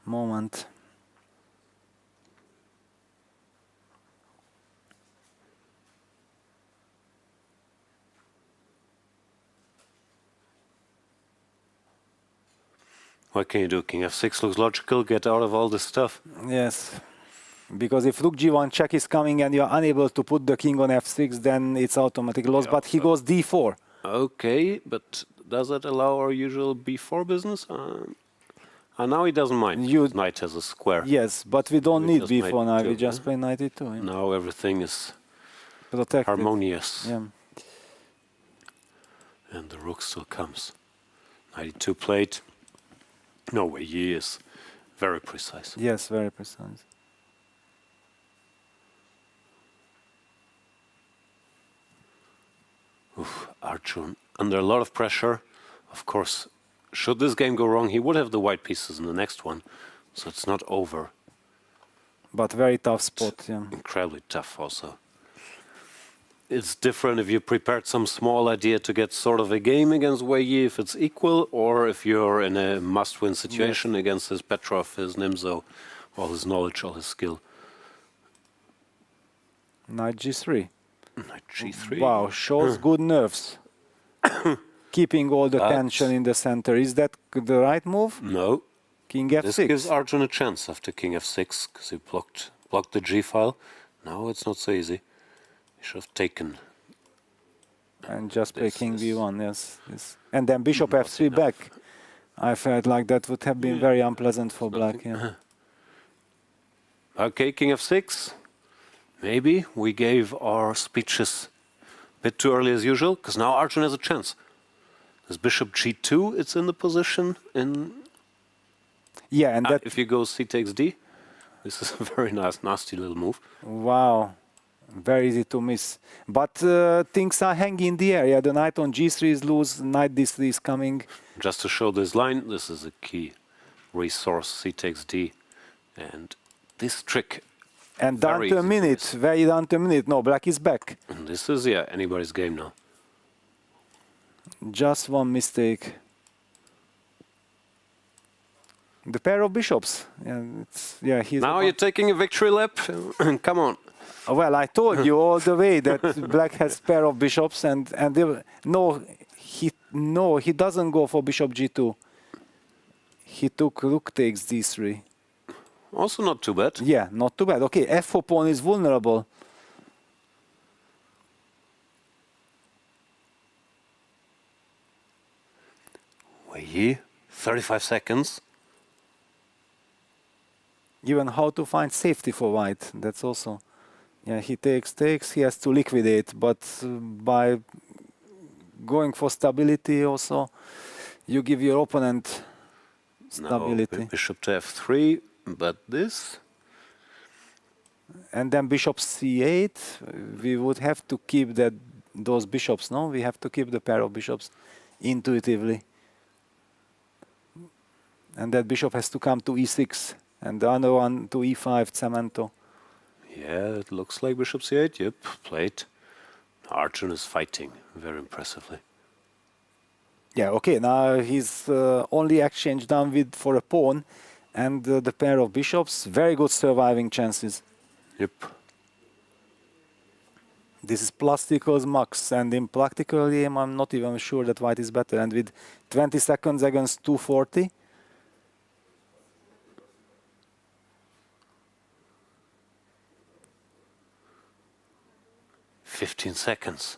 moment. What can you do? King f6 looks logical. Get out of all this stuff. Yes, because if rook g1 check is coming and you're unable to put the king on f6, then it's automatic loss. Yeah, But he so- goes d4. Okay, but does that allow our usual b4 business? Now he doesn't mind. You- Knight has a square. Yes, but we don't We need just b4 now. knight We two, just huh? play knight e2. Yeah. Now everything is Protected. harmonious. Yeah. And the rook still comes. 92 played. No way, he is very precise. Yes, very precise. Oof, Arjun, under a lot of pressure. Of course, should this game go wrong, he would have the white pieces in the next one. So it's not over. But very tough spot. Yeah. Incredibly tough also. It's different if you prepared some small idea to get sort of a game against Wei Yi if it's equal, or if you're in a must-win situation against his Petrov, his Nimzo, all his knowledge, all his skill. Knight g3. Knight g3. Wow, shows good nerves. Keeping all the But- tension in the center. Is that the right move? No. King This gives f6. Arjun a chance after King f6 because he blocked the g file. Now it's not so easy. He should have taken. And just play This king is b1, yes. And then bishop not f3 enough. back. I felt like that would have been very unpleasant for black. Yeah. Okay, King f6. Maybe we gave our speeches a bit too early as usual because now Arjun has a chance. This bishop g2, it's in the position in. Yeah, and that. If you go c takes d, this is a very nice, nasty little move. Wow. Very easy to miss. But things are hanging in the air. Yeah, the knight on g3 is loose, knight d3 is coming. Just to show this line, this is a key resource. C takes D. And this trick. And down very to a easy minute, choice. very down to a minute. No, black is back. And this is, yeah, anybody's game now. Just one mistake. The pair of bishops. Yeah, he's Now you're taking a victory lap. Come on. well, I told you all the way that black has pair of bishops, and no, he doesn't go for bishop g2. He took rook takes d3. Also not too bad. Yeah, not too bad. Okay, f4 pawn is vulnerable. Wei Yi, 35 seconds. Even how to find safety for white. That's also, yeah, he takes, he has to liquidate, but by going for stability also, you give your opponent stability. Now bishop to f3, but this. And then bishop c8, we would have to keep those bishops, no? We have to keep the pair of bishops intuitively. And that bishop has to come to e6, and the other one to e5, cemento. Yeah, it looks like bishop c8. Yep, played. Arjun is fighting very impressively. Yeah, okay, now he's only exchange done with for a pawn, and the pair of bishops, very good surviving chances. Yep. This is plus equals max, and in practical game, I'm not even sure that white is better. And with 20 seconds against 240, 15 seconds.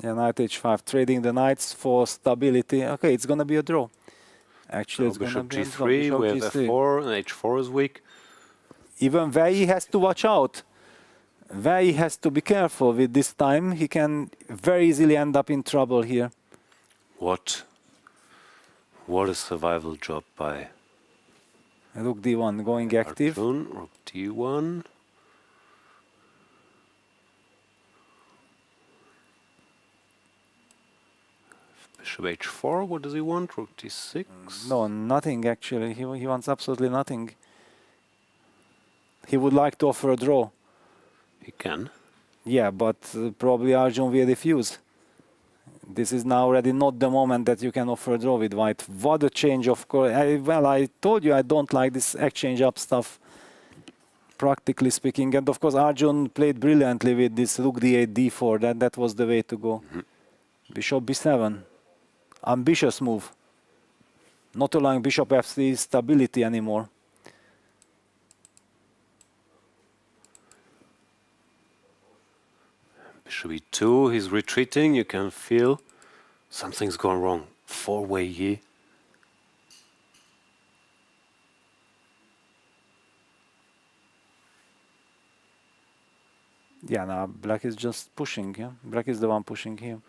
yeah, knight h5, trading the knights for stability. Okay, it's gonna be a draw. Actually, So it's gonna bishop be a draw. g3, Bishop we have g3. f4, and h4 is weak. Even Wei Yi has to watch out. Wei Yi has to be careful with this time. He can very easily end up in trouble here. What a survival job by Rook d1 going active. Arjun. Rook d1. Bishop h4, what does he want? Rook d6? No, nothing actually. He wants absolutely nothing. He would like to offer a draw. He can. Yeah, but probably Arjun will refuse. This is now already not the moment that you can offer a draw with white. What a change of course. Well, I told you I don't like this exchange up stuff, practically speaking. And of course, Arjun played brilliantly with this rook d8, d4. That was the way to go. Bishop b7. Ambitious move. Not allowing bishop f3 stability anymore. Bishop e2, he's retreating. You can feel something's gone wrong. For Wei Yi. Yeah, now black is just pushing. Yeah, black is the one pushing here.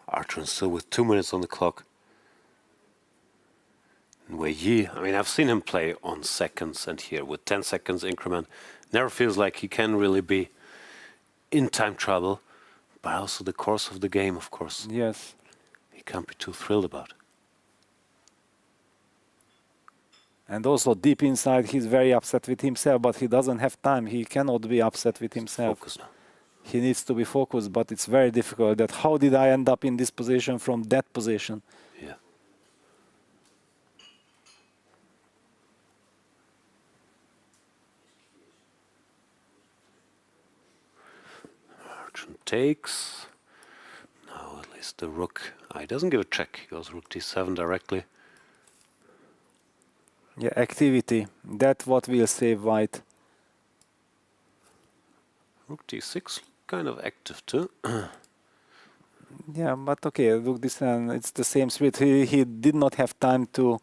Arjun still with 2 minutes on the clock. And Wei Yi, I mean, I've seen him play on seconds, and here with 10 seconds increment, never feels like he can really be in time trouble, but also the course of the game, of course, Yes. he can't be too thrilled about. And also deep inside, he's very upset with himself, but he doesn't have time. He cannot be upset with himself. Focus now. He needs to be focused, but it's very difficult. That how did I end up in this position from that position? Yeah. Arjun takes. Now at least the rook. He doesn't give a check. He goes rook d7 directly. Yeah, activity. That's what will save white. Rook d6, kind of active too. Yeah, but okay, look this one. It's the same spirit. He did not have time to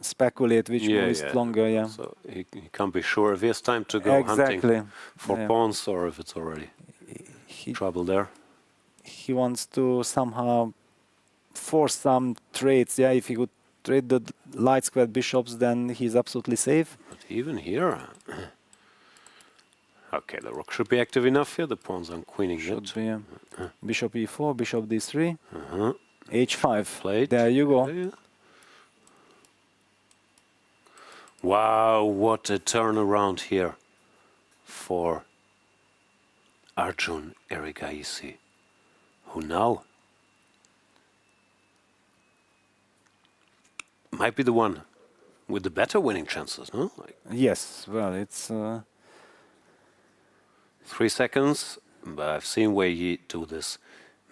speculate which move is stronger. Yeah. So he can't be sure if he has time to go Exactly. hunting for Yeah. pawns or if it's already trouble there. He wants to somehow force some trades. Yeah, if he could trade the light squared bishops, then he's absolutely safe. But even here, Okay, the rook should be active enough here. The pawn's unqueening Should it. be bishop e4, bishop d3, h5. Played. There you go. Yeah. Wow, what a turnaround here for Arjun Erigaisi, who now might be the one with the better winning chances, no? Like Yes, well, it's 3 seconds, but I've seen Wei Yi do this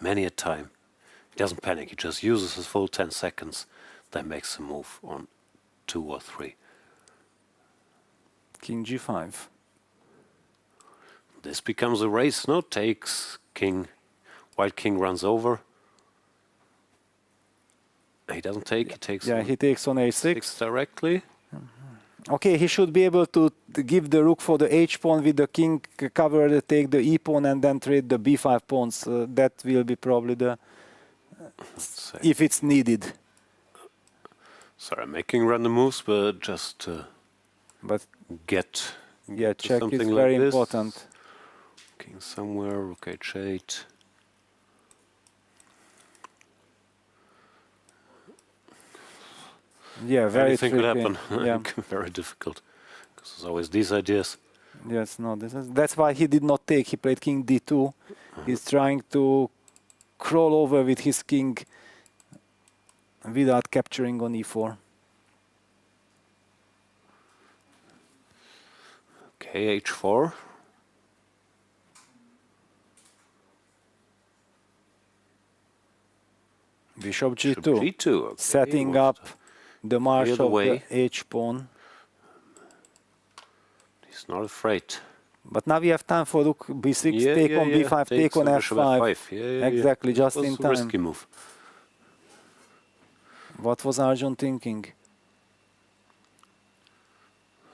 many a time. He doesn't panic, he just uses his full 10 seconds, then makes a move on 2 or 3. king g5. This becomes a race, no? Takes king, white king runs over. He doesn't take, he takes Yeah, on he takes on a6. 6 directly. Okay, he should be able to give the rook for the h pawn with the king covered, take the e pawn, and then trade the b5 pawns. That will be probably the if it's needed. Sorry, I'm making random moves, but just But get yeah, to check is something very like this. important. King somewhere, rook h8. Yeah, very Anything could tricky. happen. Yeah. Very difficult. Because there's always these ideas. Yes, no, that's why he did not take. He played king d2. He's trying to crawl over with his king without capturing on e4. Okay, h4. Bishop Bishop g2, g2. Okay. setting What's up the march the of way? the h pawn. He's not afraid. But now we have time for rook b6, Yeah, take yeah, on yeah. b5, take Takes on the bishop f5. f5. Yeah, yeah, Exactly, yeah. just It was in a time. risky move. What was Arjun thinking?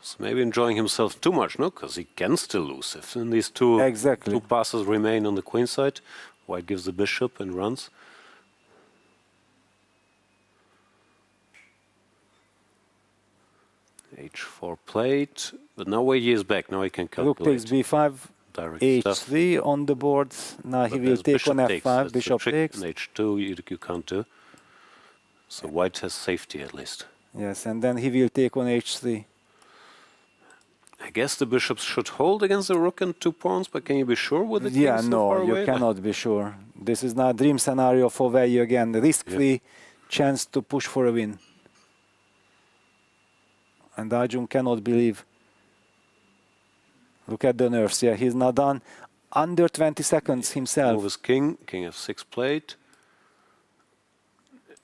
So maybe enjoying himself too much, no? Because he can still lose if these two Exactly. passes remain on the queen side. White gives the bishop and runs. h4 played, but now Wei Yi is back. Now he can Rook takes calculate b5, direct stuff. h3 on the board. Now he But will there's take on bishop takes. f5, That's the bishop trick takes. in h2 you can't do. So white has safety at least. Yes, and then he will take on h3. I guess the bishops should hold against the rook and 2 pawns, but can you be sure with the king Yeah, so no, far you away? cannot be sure. This is not a dream scenario for Wei Yi again. Risk-free chance to push for a win. And Arjun cannot believe. Look at the nerves. Yeah, he's not done. Under 20 seconds himself. Move his king, king f6 played.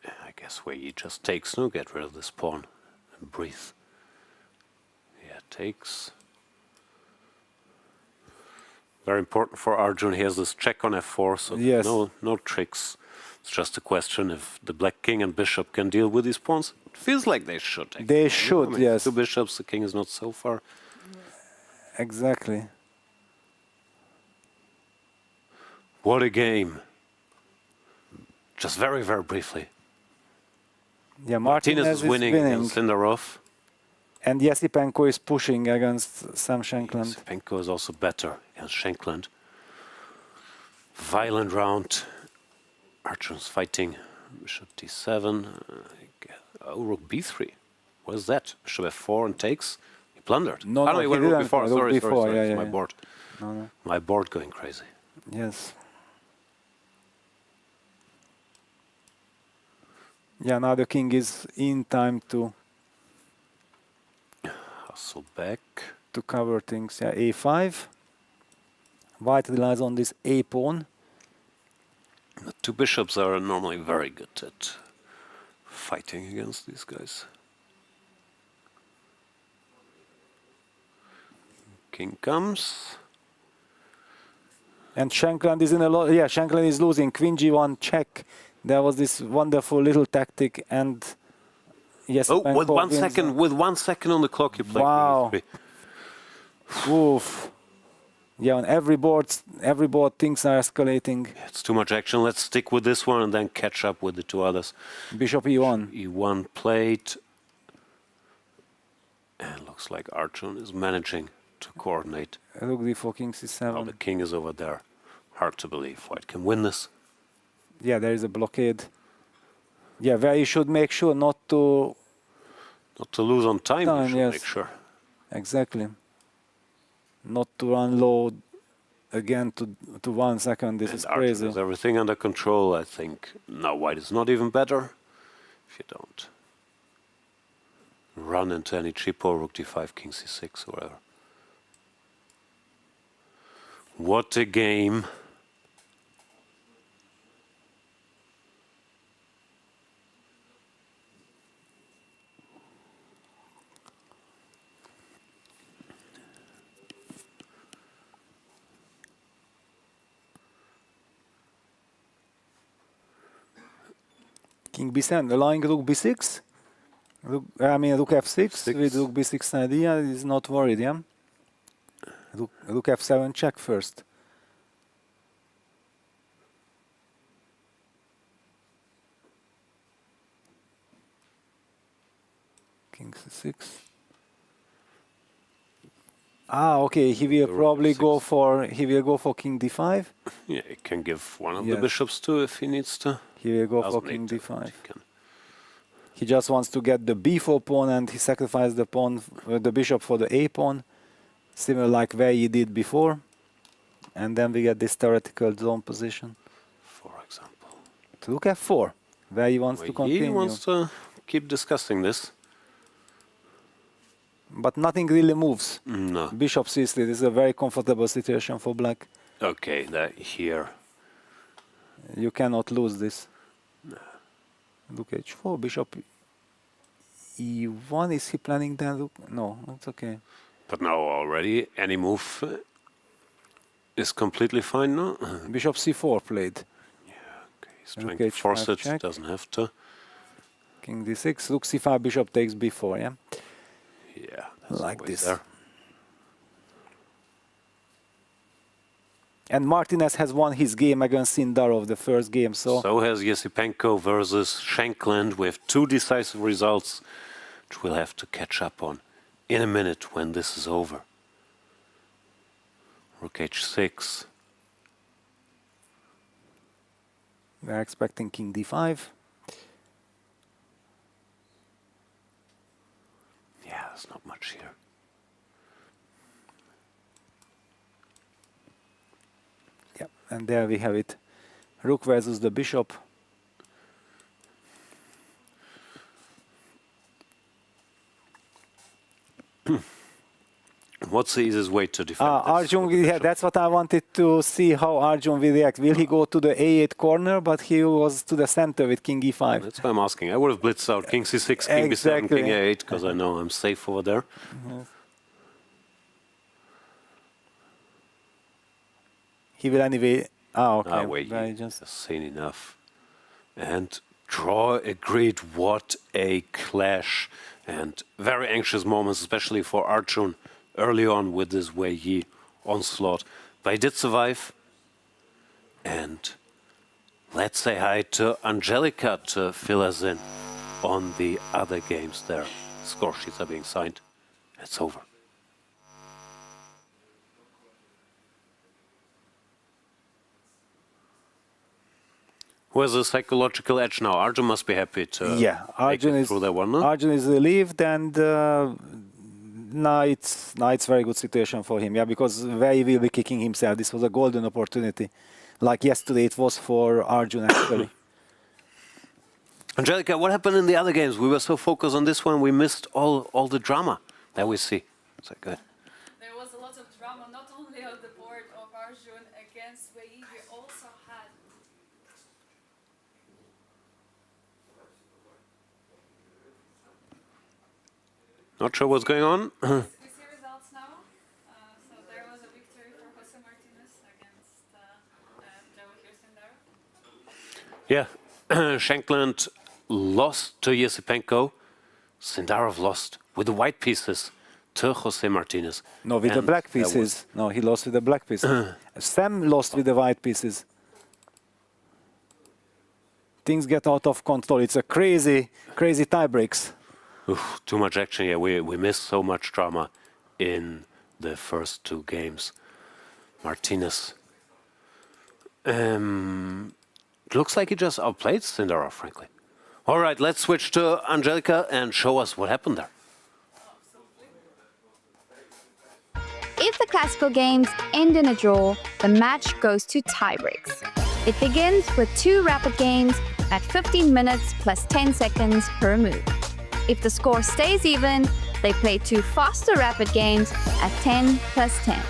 I guess Wei Yi just takes, no? Get rid of this pawn and breathe. Yeah, takes. Very important for Arjun. He has this check on f4, so Yes. no tricks. It's just a question if the black king and bishop can deal with these pawns. It feels like they should. Actually. They should, I mean, yes. 2 bishops, the king is not so far. Exactly. What a game. Just very, very briefly. Yeah, Martinez Martinez is winning against Sindarov. And Esipenko is pushing against Sam Shankland. Esipenko is also better against Shankland. Violent round. Arjun's fighting. Bishop d7. Oh, rook b3. What is that? Bishop f4 and takes. He blundered. No, oh, no, he he went rook didn't. before. Rook Sorry, before, sorry. yeah, It's yeah, my yeah. board. No. My board going crazy. Yes. Yeah, now the king is in time to Hustle back. cover things. Yeah, a5. White relies on this a pawn. The 2 bishops are normally very good at fighting against these guys. King comes. And Shankland is in a lot. Yeah, Shankland is losing. Queen g1 check. There was this wonderful little tactic, and yes. Oh, with 1 second, with 1 second on the clock, you play Wow. king e3. Oof. Yeah, on every board things are escalating. It's too much action. Let's stick with this one and then catch up with the 2 others. Bishop e1. E1 played. And looks like Arjun is managing to coordinate. Rook d4, king Oh, the c7. king is over there. Hard to believe White can win this. Yeah, there is a blockade. Yeah, where you should make sure not to... Not to lose on time, you should yes. make sure. Exactly. Not to run low again to 1 second. This is And Arjun crazy. has everything under control, I think. Now White is not even better if you don't run into any cheapo, rook d5, king c6, whatever. What a game. King b7, allowing rook b6. Rook f6 with rook b6 idea. Is not worried, yeah? Rook f7 check first. King c6. Ah, okay. He will probably go for king d5. Yeah, he can give one of Yes. the bishops too if he needs to. He will go for Doesn't king need to, d5. but he can. He just wants to get the b4 pawn, and he sacrificed the pawn, the bishop for the a pawn, similar like Wei Yi did before. And then we get this theoretical zone position. For example. To rook f4, where he wants to He continue. wants to keep discussing this. But nothing really moves. No. Bishop c3, this is a very comfortable situation for black. Okay, that here. You cannot lose this. Rook h4, bishop e1. Is he planning then? Rook? No, it's okay. But now already any move is completely fine now. Bishop c4 played. Okay, he's trying Rook to h5 force it, check. doesn't have to. King d6, rook c5, bishop takes b4, yeah? Yeah, that's Like always this. there. And Martinez has won his game against Sindarov, the first game, so has Esipenko versus Shankland with 2 decisive results, which we'll have to catch up on in a minute when this is over. Rook h6. we're expecting king d5. Yeah, there's not much here. Yep, and there we have it. Rook versus the bishop. What's the easiest way to defend this? Arjun, yeah, that's what I wanted to see how Arjun will react. Will he go to the a8 corner, but he was to the center with king e5. That's why I'm asking. I would have blitzed out king c6, king b7, Exactly. king a8, because I know I'm safe over there. He will anyway. Okay. Wei I Yi just has seen enough. And draw agreed. What a clash. And very anxious moments, especially for Arjun early on with this Wei Yi onslaught. But he did survive. And let's say hi to Angelica to fill us in on the other games there. Score sheets are being signed. It's over. Who has a psychological edge now? Arjun must be happy to Arjun make it is through that one, no? Arjun is relieved, and now it's very good situation for him. Yeah, because Wei will be kicking himself. This was a golden opportunity, like yesterday it was for Arjun actually. Angelica, what happened in the other games? We were so focused on this one, we missed all the drama that we see. Is that good? There was a lot of drama, not only on the board of Arjun against Wei Yi, we also had Not sure what's going on. we see results now. So there was a victory for Jose Martinez against Javokhir-Sindarov. Yeah, Shankland lost to Esipenko. Sindarov lost with the white pieces to Jose Martinez. No, with the And black that was- pieces. No, he lost with the black pieces. Sam lost with the white pieces. Things get out of control. It's a crazy tie breaks. Oof, too much action here. We missed so much drama in the first two games. Martinez. Looks like he just outplayed Sindarov, frankly. All right, let's switch to Angelica and show us what happened there. If the classical games end in a draw, the match goes to tiebreaks. It begins with 2 rapid games at 15 minutes plus 10 seconds per move. If the score stays even, they play 2 faster rapid games at 10 plus 10.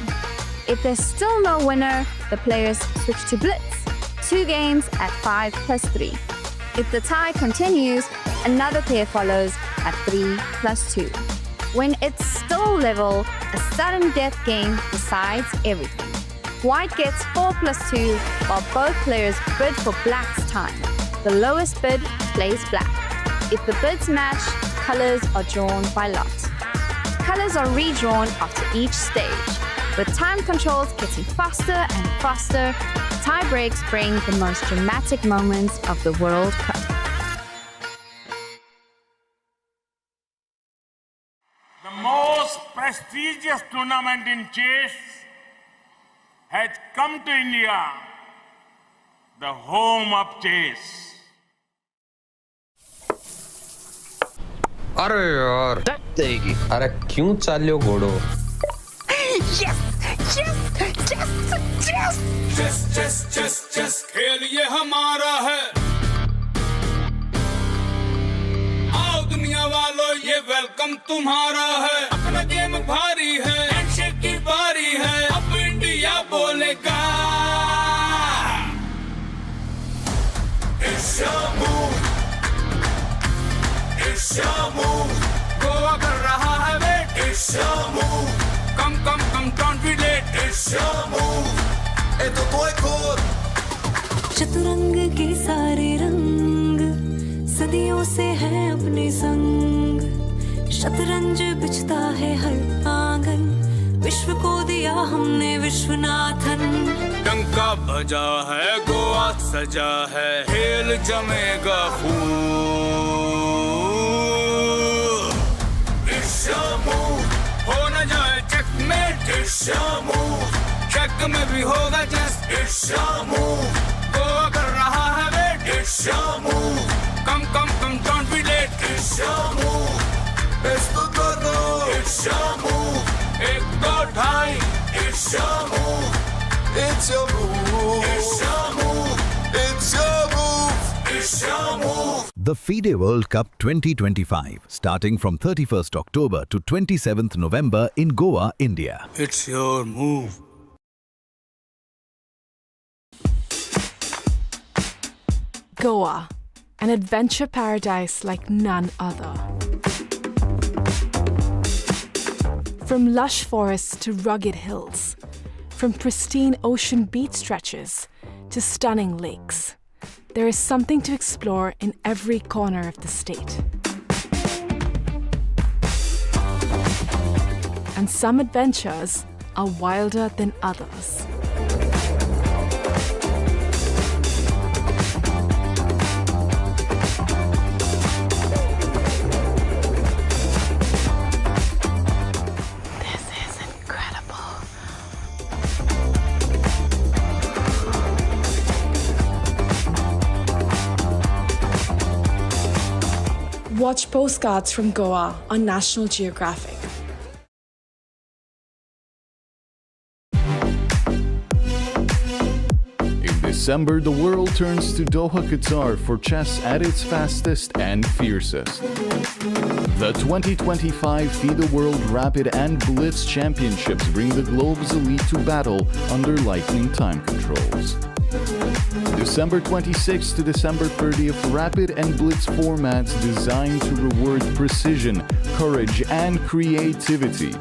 If there's still no winner, the players switch to blitz, 2 games at 5 plus 3. If the tie continues, another pair follows at 3 plus 2. When it's still level, a sudden death game decides everything. White gets 4 plus 2, while both players bid for black's time. The lowest bid plays black. If the bids match, colors are drawn by lot. Colors are redrawn after each stage. With time controls getting faster and faster, tie breaks bring the most dramatic moments of the World Cup. The most prestigious tournament in chess has come to India, the home of chess. अरे यार देगी अरे क्यों चालियो घोड़ो chess खेल ये हमारा है आओ दुनिया वालों ये वेलकम तुम्हारा है अपना गेम भारी है हैंडशेक की बारी है अब इंडिया बोलेगा It's your move It's your move Goa कर रहा है wait It's your move Come don't be late It's your move ए तो कोई खोल चतुरंग के सारे रंग सदियों से हैं अपने संग शतरंज बिछता है हर आंगन विश्व को दिया हमने विश्वनाथन डंका बजा है गोवा सजा है खेल जमेगा खूब It's your move हो न जाए checkmate It's your move check में भी होगा just It's your move Goa कर रहा है wait It's your move come don't be late It's your move इसको करो It's your move एक दो ढाई It's your move It's your move It's your move It's your move It's your move The FIDE World Cup 2025, starting from 31st October to 27th November in Goa, India. It's your move Goa, an adventure paradise like none other. From lush forests to rugged hills, from pristine ocean beach stretches to stunning lakes, there is something to explore in every corner of the state. And some adventures are wilder than others. Watch postcards from Goa on National Geographic. In December, the world turns to Doha, Qatar for chess at its fastest and fiercest. The 2025 FIDE World Rapid and Blitz Championships bring the globe's elite to battle under lightning time controls. December 26th to December 30th, rapid and blitz formats designed to reward precision, courage, and creativity.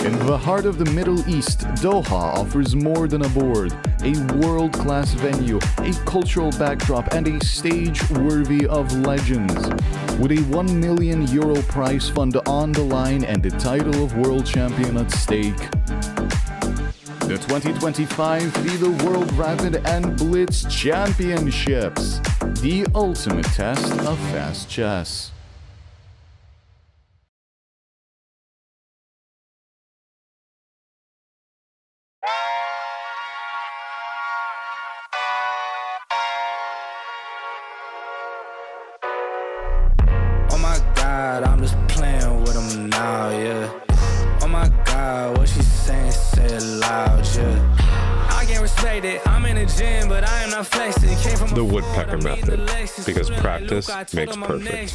In the heart of the Middle East, Doha offers more than a board, a world-class venue, a cultural backdrop, and a stage worthy of legends. With a €1 million prize fund on the line and the title of world champion at stake, the 2025 FIDE World Rapid and Blitz Championships, the ultimate test of fast chess. side, I'm just playing with them now, yeah. Oh my God, what she saying, say it loud, yeah. I can't respect it, I'm in the gym, but I am not flexing. Came from The woodpecker method, because practice makes perfect.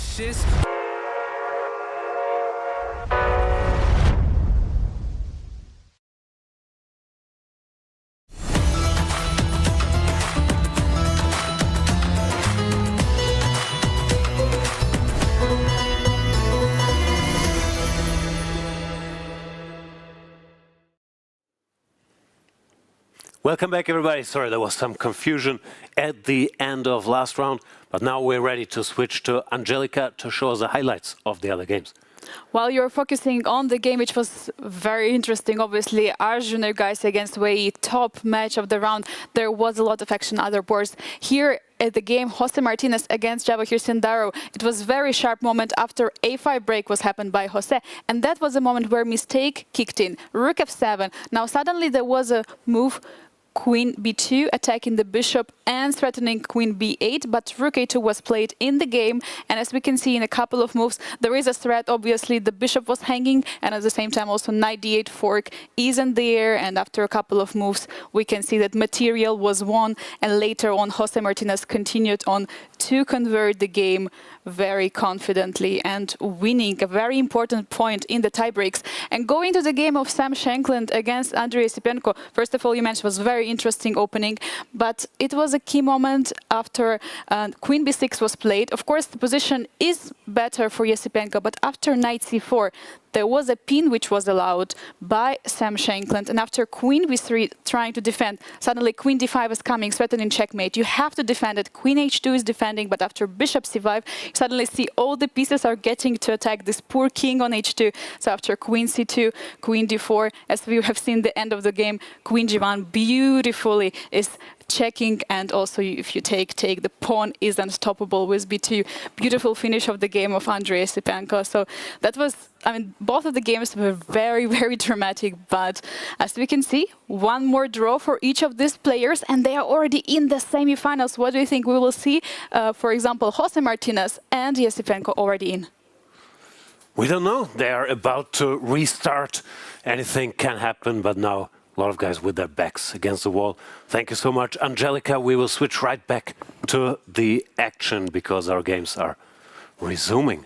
Welcome back, everybody. Sorry, there was some confusion at the end of last round, but now we're ready to switch to Angelica to show us the highlights of the other games. While you're focusing on the game, which was very interesting, obviously, Arjun Erigaisi against Wei Yi, top match of the round. There was a lot of action on other boards. Here at the game, Jose Martinez against Javokhir-Sindarov, it was a very sharp moment after a5 break was happened by Jose. And that was a moment where mistake kicked in. Rook f7. Now suddenly there was a move, Queen b2, attacking the bishop and threatening Queen b8, but Rook a2 was played in the game, and as we can see in a couple of moves, there is a threat. Obviously, the bishop was hanging, and at the same time also knight d8 fork is in the air, and after a couple of moves, we can see that material was won, and later on, Jose Martinez continued on to convert the game very confidently and winning a very important point in the tiebreaks. And going to the game of Sam Shankland against Andrey-Esipenko, first of all, you mentioned was very interesting opening, but it was a key moment after Queen b6 was played. Of course, the position is better for Esipenko, but after knight c4, there was a pin which was allowed by Sam Shankland, and after Queen b3 trying to defend, suddenly Queen d5 is coming, threatening checkmate. You have to defend it. Queen h2 is defending, but after Bishop c5, you suddenly see all the pieces are getting to attack this poor king on h2. So after Queen c2, Queen d4, as we have seen the end of the game, Queen g1 beautifully is checking, and also if you take, the pawn is unstoppable with b2. Beautiful finish of the game of Andrey-Esipenko. So that was, I mean, both of the games were very, very dramatic, but as we can see, one more draw for each of these players, and they are already in the semi-finals. What do you think we will see, for example, Jose Martinez and Esipenko already in? We don't know. They are about to restart. Anything can happen, but now a lot of guys with their backs against the wall. Thank you so much, Angelica. We will switch right back to the action because our games are resuming.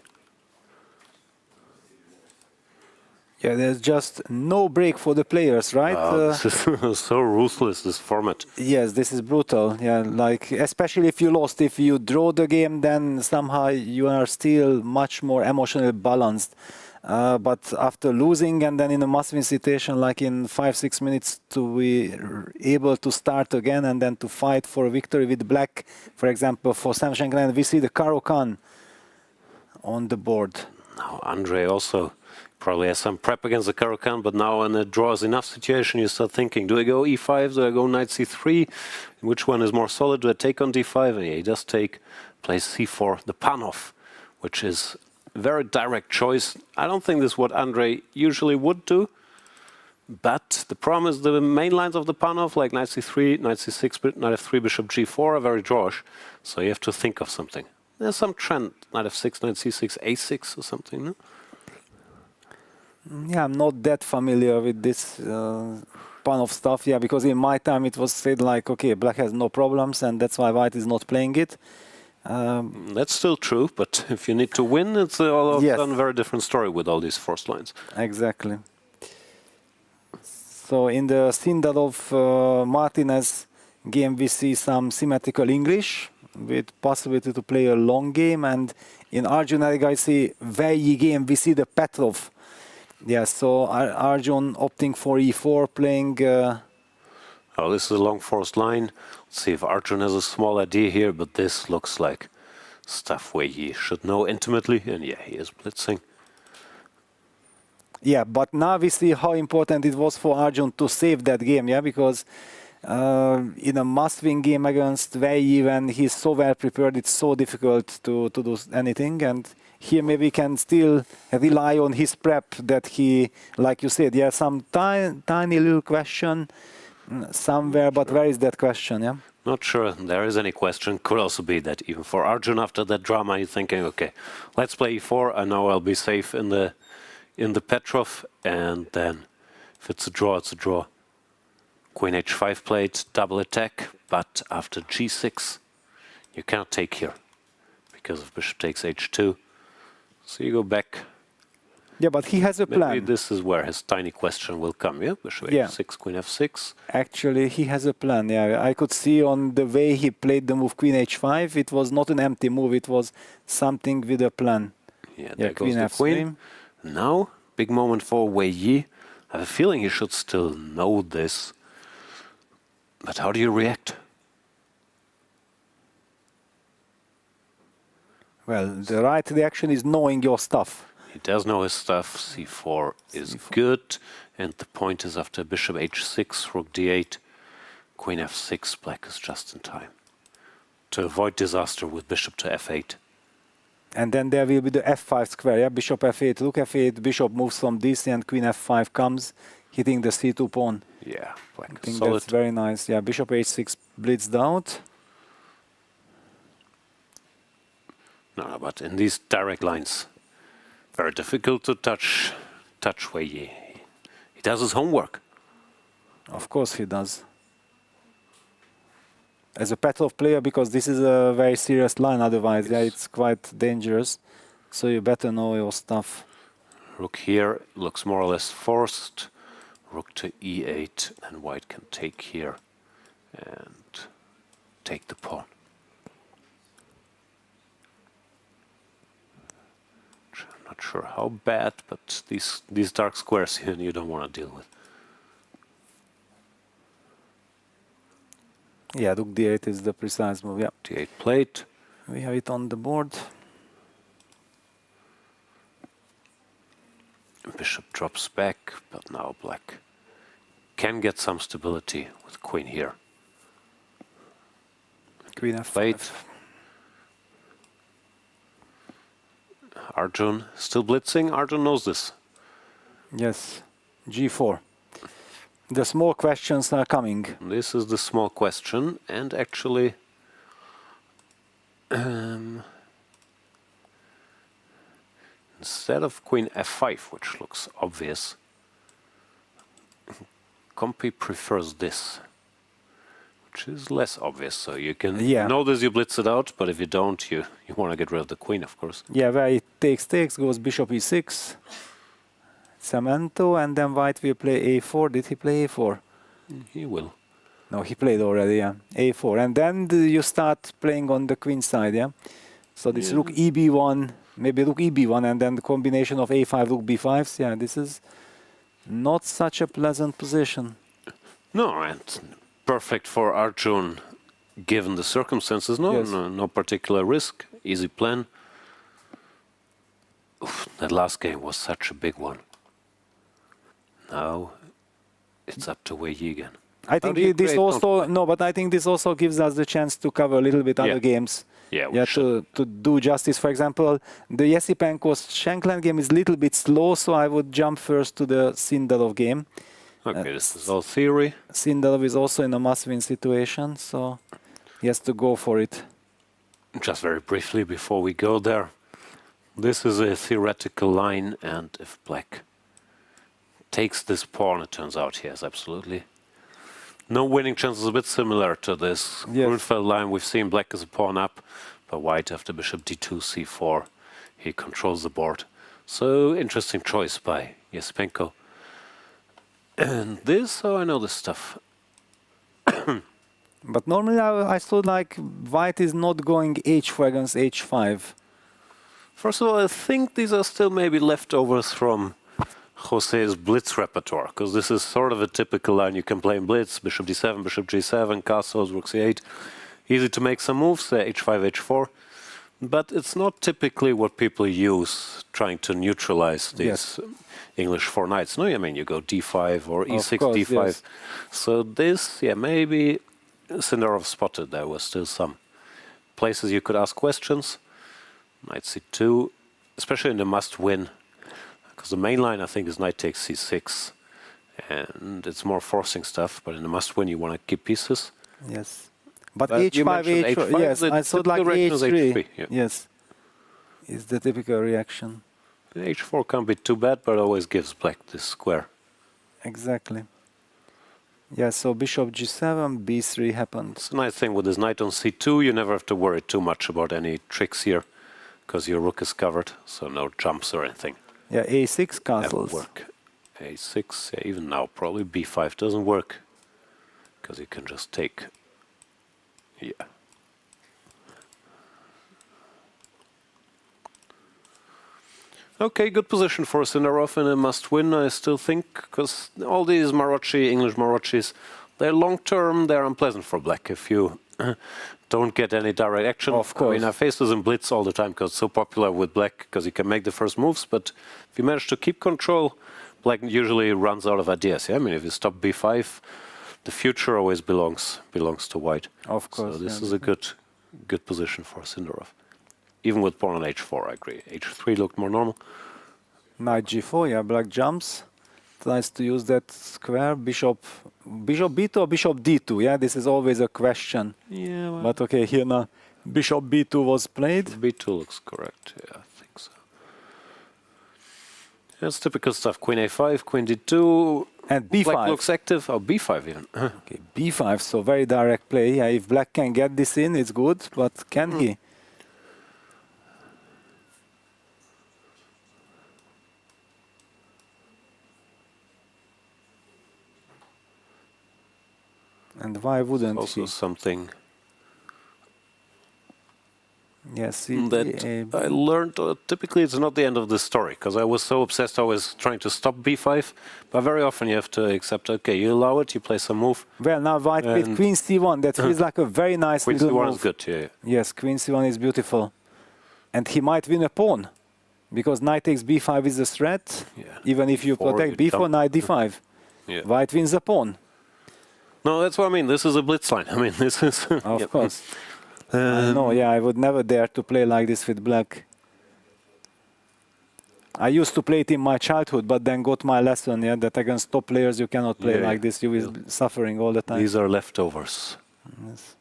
Yeah, there's just no break for the players, right? This is so ruthless, this format. Yes, this is brutal. Yeah, like especially if you lost, if you draw the game, then somehow you are still much more emotionally balanced. But after losing and then in a must-win situation, like in 5-6 minutes, to be able to start again and then to fight for a victory with black, for example, for Sam Shankland, we see the Caro-Kann on the board. Now, Andrey also probably has some prep against the Caro-Kann, but now in a draws enough situation, you start thinking, do I go e5, do I go knight c3? Which one is more solid? Do I take on d5? And yeah, he does take, plays c4, the Panov, which is very direct choice. I don't think this is what Andrey usually would do, but the problem is the main lines of the Panov, like knight c3, knight c6, knight f3, bishop g4, are very drawish, so you have to think of something. There's some trend, knight f6, knight c6, a6 or something, no? Yeah, I'm not that familiar with this Panov stuff, yeah, because in my time it was said like, okay, black has no problems and that's why white is not playing it. That's still true, but if you need to win, it's a very different story with all these forced lines. Exactly. So in the Sindarov-Martinez game, we see some symmetrical English with possibility to play a long game, and in Arjun Erigaisi-Wei Yi game, we see the Petrov. Yeah, so Arjun opting for e4, playing. Oh, this is a long forced line. Let's see if Arjun has a small idea here, but this looks like stuff Wei Yi should know intimately, and yeah, he is blitzing. Yeah, but now we see how important it was for Arjun to save that game, yeah, because in a must-win game against Wei Yi, when he's so well prepared, it's so difficult to do anything, and here maybe can still rely on his prep that he, like you said, yeah, some tiny little question somewhere, but where is that question, yeah? Not sure there is any question. Could also be that even for Arjun after that drama, you're thinking, okay, let's play e4. I know I'll be safe in the Petrov, and then if it's a draw, it's a draw. Queen h5 played, double attack, but after g6, you cannot take here because if bishop takes h2. So you go back. Yeah, but he has a plan. Maybe this is where his tiny question will come, yeah? Bishop h6, queen f6. Actually, he has a plan, yeah. I could see on the way he played the move queen h5, it was not an empty move, it was something with a plan. Yeah, there goes the queen. Now, big moment for Wei Yi. I have a feeling he should still know this. But how do you react? Well, the right reaction is knowing your stuff. He does know his stuff. c4 is good. And the point is after bishop h6, rook d8, queen f6, black is just in time to avoid disaster with bishop to f8. And then there will be the f5 square, yeah? Bishop f8, rook f8, bishop moves from DC and queen f5 comes, hitting the c2 pawn. Yeah, black I think solid. that's very nice. Yeah, bishop h6 blitzed out. No, but in these direct lines, very difficult to touch Wei Yi. He does his homework. Of course he does. As a Petrov player, because this is a very serious line, otherwise, yeah, it's quite dangerous. So you better know your stuff. Rook here looks more or less forced. Rook to e8, and white can take here and take the pawn. I'm not sure how bad, but these dark squares here you don't want to deal with. Yeah, rook d8 is the precise move, yeah. d8 played. We have it on the board. Bishop drops back, but now black can get some stability with queen here. Queen f5. Played. Arjun still blitzing. Arjun knows this. Yes, g4. The small questions are coming. This is the small question, and actually instead of queen f5, which looks obvious, Compi prefers this, which is less obvious. So you can know this, you blitz it out, but if you don't, you want to get rid of the queen, of course. Yeah, where it takes, goes bishop e6. Cemento, and then white will play a4. Did he play a4? He will. No, he played already, yeah. a4. And then you start playing on the queen side, yeah? So this rook eb1, maybe rook eb1, and then the combination of a5, rook b5. Yeah, this is not such a pleasant position. No, and perfect for Arjun, given the circumstances. No particular risk, easy plan. Oof, that last game was such a big one. Now it's up to Wei Yi again. I think this also but I think this also gives us the chance to cover a little bit other games. Yeah, to do justice. For example, the Esipenko's Shankland game is a little bit slow, so I would jump first to the Sindarov game. Okay, this is all theory. Sindarov is also in a must-win situation, so he has to go for it. Just very briefly before we go there, this is a theoretical line, and if black takes this pawn, it turns out he has absolutely no winning chances. A bit similar to this Grunfeld line. We've seen black as a pawn up, but white after bishop d2, c4, he controls the board. So interesting choice by Esipenko. And this, I know this stuff. But normally I thought like white is not going h4 against h5. First of all, I think these are still maybe leftovers from Jose's blitz repertoire, because this is sort of a typical line you can play in blitz. Bishop d7, bishop g7, castles, rook c8. Easy to make some moves, h5, h4. But it's not typically what people use trying to neutralize these English four knights. No, I mean, you go d5 or e6, d5. Yes. So this, maybe Sindarov spotted there was still some places you could ask questions. Knight c2, especially in the must-win. Because the main line, I think, is knight takes c6. And it's more forcing stuff, but in the must-win, you want to keep pieces. Yes. But you H5, mentioned H4, H5, yes, the I thought like typical reaction is H3. H3, yeah. Yes, is the typical reaction. The H4 can't be too bad, but always gives black this square. Exactly. Yeah, so bishop G7, B3 happened. It's a nice thing with this knight on C2, you never have to worry too much about any tricks here, because your rook is covered, so no jumps or anything. Yeah, A6 That will castles. work. A6, yeah, even now, probably B5 doesn't work, because you can just take, yeah. Okay, good position for Sindarov and a must-win, I still think, because all these English Marochis, they're long-term, they're unpleasant for black if you don't get any direct action. Of course. I mean, I face this in Blitz all the time because it's so popular with black, because you can make the first moves, but if you manage to keep control, black usually runs out of ideas. Yeah? I mean, if you stop B5, the future always belongs to white. Of course. So this is a good position for Sindarov. Even with pawn on H4, I agree. H3 looked more normal. Knight G4, yeah, black jumps. Tries to use that square. Bishop B2 or bishop D2, yeah, this is always a question. Yeah, well, but okay, here now, bishop B2 was played. B2 looks correct, yeah, I think so. That's typical stuff. Queen A5, Queen D2. And B5. Black looks active. Oh, B5 even. Okay, B5, so very direct play. Yeah, if black can get this in, it's good, but can he? And why wouldn't also he? something Yes, that I learned. Typically, it's not the end of the story, because I was so obsessed. I was trying to stop B5, but very often you have to accept. Okay, you allow it, you play some move. Well, now white played Queen C1. That feels like a very nice Queen little C1 move. is good. Yeah. Yes, Queen C1 is beautiful, and he might win a pawn, because knight takes B5 is a threat. Yeah. Even if you protect B4, knight D5. Yeah. White wins a pawn. No, that's what I mean. This is a blitz line. I mean, this is Of course. No, yeah, I would never dare to play like this with black. I used to play it in my childhood, but then got my lesson, yeah, that against top players you cannot play like this. You will be suffering all the time. These are leftovers. Yes.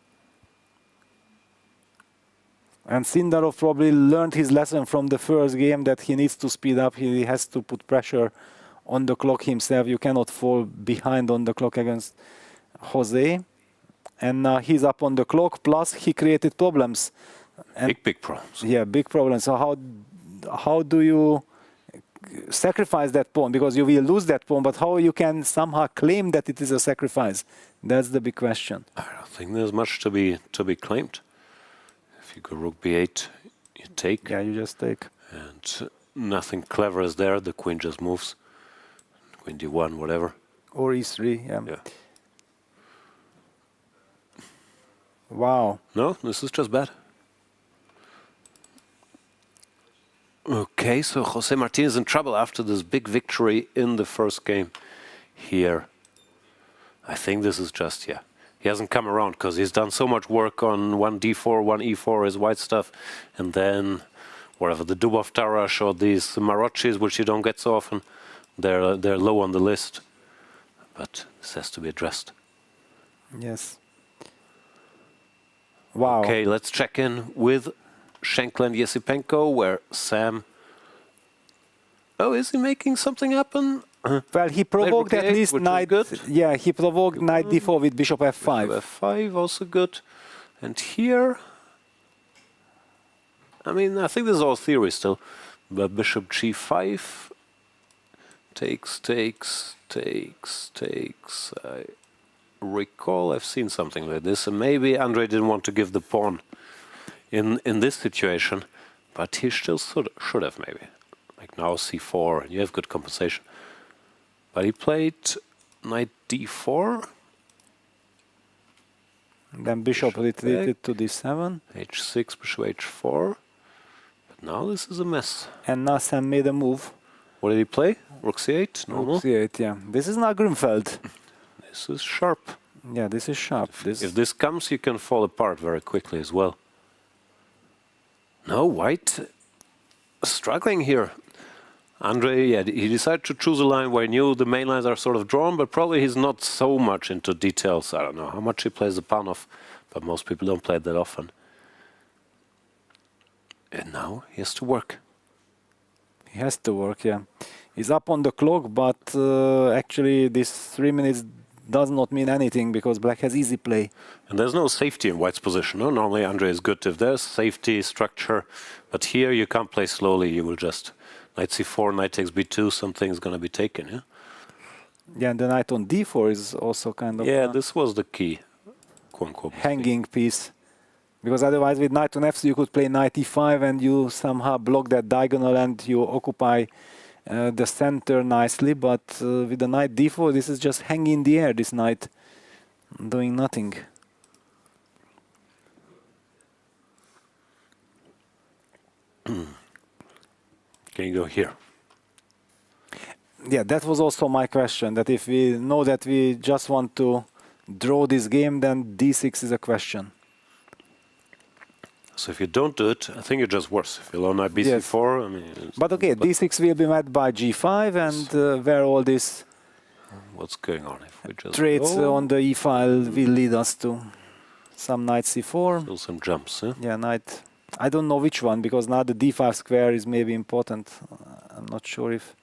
And Sindarov probably learned his lesson from the first game that he needs to speed up. He has to put pressure on the clock himself. You cannot fall behind on the clock against Jose. And he's up on the clock, plus he created problems. And big problems. Yeah, big problems. So how do you sacrifice that pawn? Because you will lose that pawn, but how you can somehow claim that it is a sacrifice? That's the big question. I don't think there's much to be claimed. If you go rook b8, you take. Yeah, you just take. And nothing clever is there. The queen just moves. Queen d1, whatever. Or e3, yeah. Yeah. Wow. No, this is just bad. Okay, so Jose Martinez is in trouble after this big victory in the first game here. I think this is just, yeah. He hasn't come around because he's done so much work on 1d4, 1e4, his white stuff. And then, whatever, the Dubov Tara showed these Marochis, which you don't get so often. They're low on the list. But this has to be addressed. Yes. Wow. Okay, let's check in with Shankland-Esipenko, where Sam... Oh, is he making something happen? Well, he provoked at least knight... Yeah, he provoked knight d4 with bishop f5. Bishop f5, also good. And here... I mean, I think this is all theory still. But bishop g5... Takes. I recall I've seen something like this, and maybe Andrey didn't want to give the pawn in this situation, but he still should have maybe. Like now c4, and you have good compensation. But he played knight d4. And then bishop retreated to d7. h6, bishop h4. But now this is a mess. And now Sam made a move. What did he play? Rook c8? Normal? Rook c8, yeah. This is not Grünfeld. This is sharp. Yeah, this is sharp. If this comes, you can fall apart very quickly as well. No, white struggling here. Andrey, yeah, he decided to choose a line where he knew the main lines are sort of drawn, but probably he's not so much into details. I don't know how much he plays the pawn off but most people don't play it that often. And now he has to work. He has to work, yeah. He's up on the clock, but actually this 3 minutes does not mean anything because black has easy play. And there's no safety in white's position. No? Normally Andrey is good if there's safety, structure, but here you can't play slowly. You will just knight c4, knight takes b2, something's going to be taken, yeah? Yeah, and the knight on d4 is also kind of yeah, this was the key. hanging piece. Because otherwise with knight on f6 you could play knight e5 and you somehow block that diagonal and you occupy the center nicely, but with the knight d4 this is just hanging in the air, this knight, doing nothing. Can you go here? Yeah, that was also my question, that if we know that we just want to draw this game, then d6 is a question. So if you don't do it, I think it's just worse. If you allow knight bc4, yes. I mean... But okay, d6 will be met by g5 and where all this what's going on if we just traits on the e file will lead us to some knight c4. Still some jumps, eh? Yeah, knight. I don't know which one, because now the d5 square is maybe important. I'm not sure if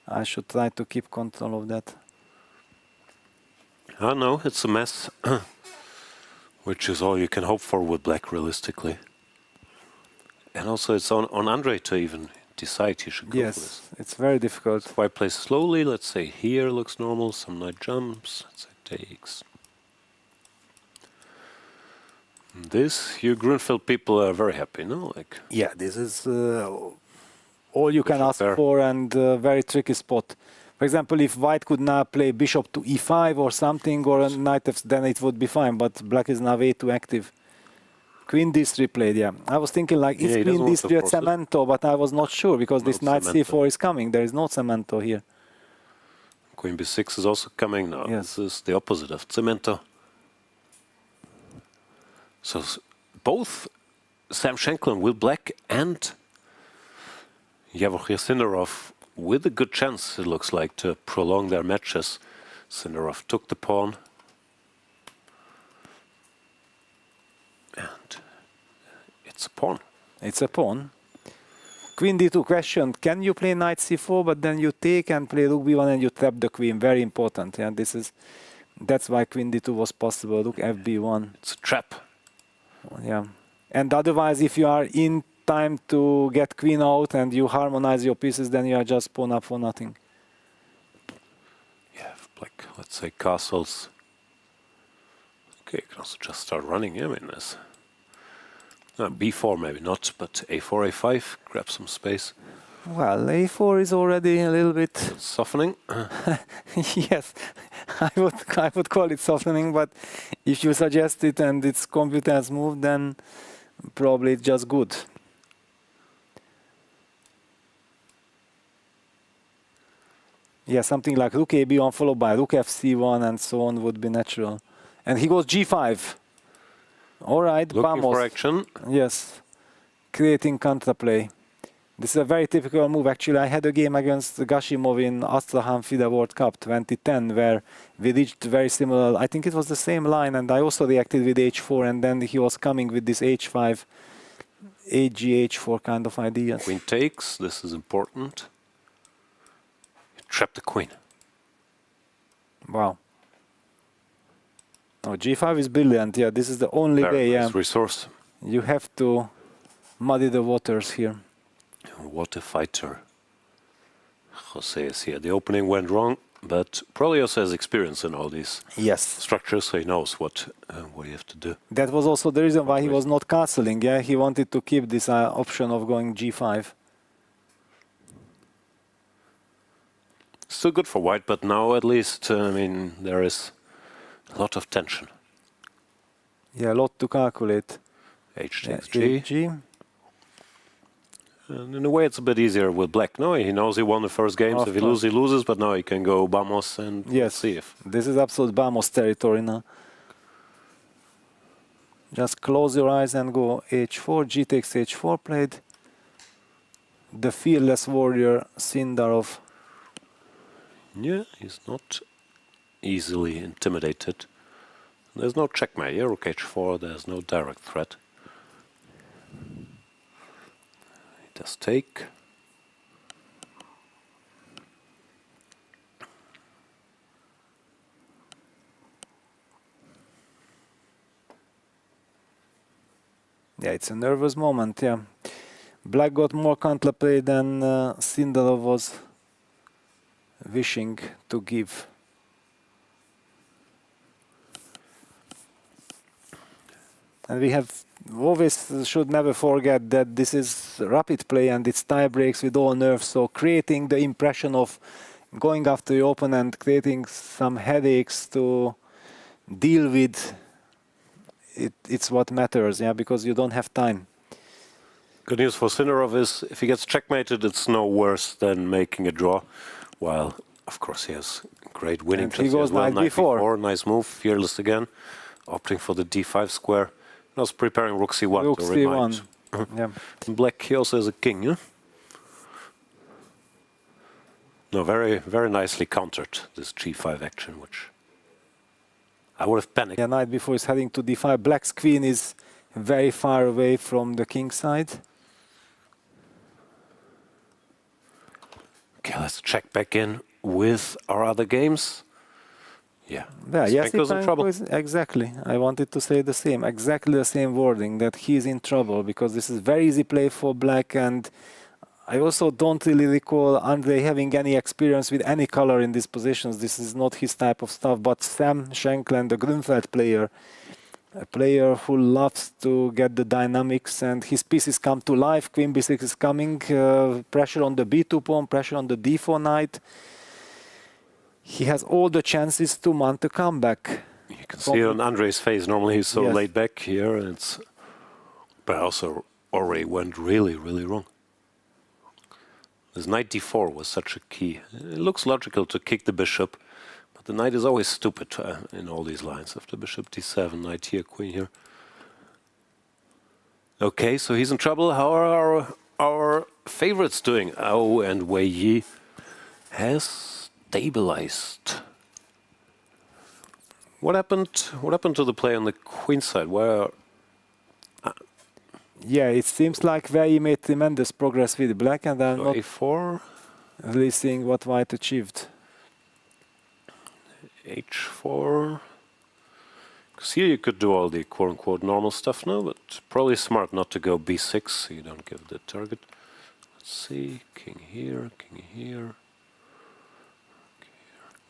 I should try to keep control of that. I know, it's a mess. Which is all you can hope for with black, realistically. And also it's on Andrey to even decide he should go for this. Yes, it's very difficult. White plays slowly, let's say here looks normal, some knight jumps, let's say takes. This, you Grunfeld people are very happy, no? Like, yeah, this is all you can ask for and very tricky spot. For example, if white could now play bishop to e5 or something, or a knight f, then it would be fine, but black is now way too active. Queen d3 played, yeah. I was thinking like, is queen d3 at cemento, but I was not sure, because this knight c4 is coming. There is no cemento here. Queen b6 is also coming now. Yes. This is the opposite of cemento. So both Sam Shankland with black and Javokhir-Sindarov with a good chance, it looks like, to prolong their matches. Sindarov took the pawn. And it's a pawn. It's a pawn. Queen d2 question, can you play knight c4, but then you take and play rook b1 and you trap the queen? Very important. Yeah, that's why queen d2 was possible. Rook fb1. It's a trap. Yeah. And otherwise, if you are in time to get queen out and you harmonize your pieces, then you are just pawn up for nothing. Yeah, like, let's say castles. Okay, you can also just start running. Yeah, I mean, there's b4 maybe not, but a4, a5, grab some space. Well, a4 is already a little bit softening. Yes, I would call it softening, but if you suggest it and it's computer's move, then probably it's just good. Yeah, something like rook ab1 followed by rook fc1 and so on would be natural. And he goes g5. All right, looking vamos. for action. Yes, creating counterplay. This is a very typical move. Actually, I had a game against Gashimov in Astrahan FIDE World Cup 2010 where we reached very similar. I think it was the same line, and I also reacted with h4, and then he was coming with this h5, hg, h4 kind of ideas. Queen takes. This is important. Trap the queen. Wow. Oh, g5 is brilliant. Yeah, this is the only way. Nice resource. You have to muddy the waters here. What a fighter. Jose is here. The opening went wrong, but probably also has experience in all these structures, so he knows what you have to do. That was also the reason why he was not castling. Yeah, he wanted to keep this option of going g5. Still good for white, but now at least, I mean, there is a lot of tension. Yeah, a lot to calculate. H takes G. And in a way, it's a bit easier with black. No, he knows he won the first game, so if he loses, he loses. But now he can go vamos and see if. This is absolute vamos territory now. Just close your eyes and go h4. G takes h4 played. The fearless warrior Sindarov. Yeah, he's not easily intimidated. There's no checkmate here. Rook h4, there's no direct threat. He does take. Yeah, it's a nervous moment, yeah. Black got more counterplay than Sindarov was wishing to give. And we have always should never forget that this is rapid play and it's tie breaks with all nerves. So creating the impression of going after your opponent, creating some headaches to deal with, it's what matters, yeah, because you don't have time. Good news for Sindarov is if he gets checkmated, it's no worse than making a draw. While, of course, he has great winning And chance. he goes well. knight b4. Nice move, fearless again, opting for the d5 square. I was preparing rook c1 Rook to remind. c1. Yeah. Black he also has a king, yeah? No, very, very nicely countered this g5 action, which I would have panicked. Yeah, knight before is heading to d5. Black's queen is very far away from the king side. Okay, let's check back in with our other games. Yeah, Yes, Esipenko's in trouble. Exactly. I wanted to say the same, exactly the same wording, that he's in trouble because this is very easy play for Black, and I also don't really recall Andrey having any experience with any color in these positions. This is not his type of stuff, but Sam Shankland, the Grunfeld player, a player who loves to get the dynamics, and his pieces come to life. Queen b6 is coming, pressure on the b2 pawn, pressure on the d4 knight. He has all the chances to mount a comeback. You can see it on Andrey's face. Normally he's so Yes. laid back here, and it's, but also already went really, really wrong. This knight d4 was such a key. It looks logical to kick the bishop, but the knight is always stupid in all these lines. After bishop d7, knight here, queen here. Okay, so he's in trouble. How are our favorites doing? Oh, and Wei Yi has stabilized. What happened to the play on the queen side? Where? Yeah, it seems like Wei Yi made tremendous progress with Black, and I'm not a4, really seeing what White achieved. h4. Because here you could do all the quote-unquote normal stuff now, but probably smart not to go b6, so you don't give the target. Let's see, king here, king here.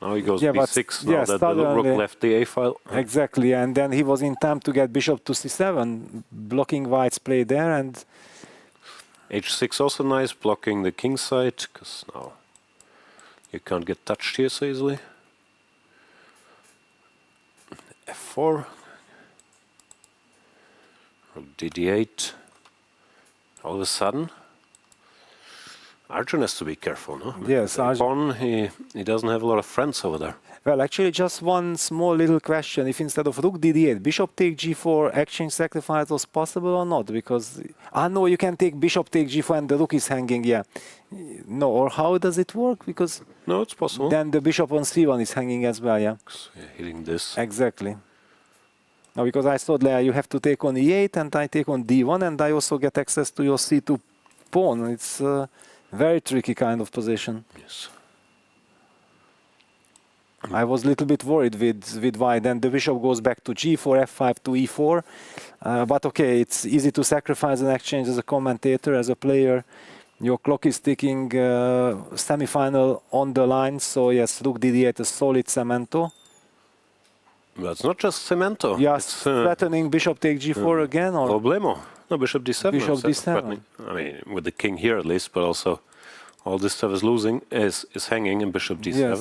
Now he goes b6, now that the rook left the a file. Exactly, and then he was in time to get bishop to c7, blocking White's play there, and h6 also nice, blocking the king side, because now you can't get touched here so easily. f4, rook dd8. All of a sudden, Arjun has to be careful, no? Yes, Arjun. He doesn't have a lot of friends over there. Well, actually, just one small little question. If instead of rook dd8, bishop take g4, exchange sacrifice was possible or not? Because, no, you can take bishop take g4 and the rook is hanging, yeah. No, or how does it work? Because no, it's possible. Then the bishop on c1 is hanging as well, yeah. Hitting this. Exactly. No, because I thought you have to take on e8 and I take on d1 and I also get access to your c2 pawn. It's very tricky kind of position. Yes. I was a little bit worried with White. Then the bishop goes back to g4, f5 to e4. But okay, it's easy to sacrifice an exchange as a commentator, as a player. Your clock is ticking, semi-final on the line. So yes, rook dd8 is solid cemento. That's not just cemento. Yes, threatening bishop take g4 again, or problemo. No, bishop d7. Bishop d7. I mean, with the king here at least, but also all this stuff is losing, is hanging, and bishop d7. Yes.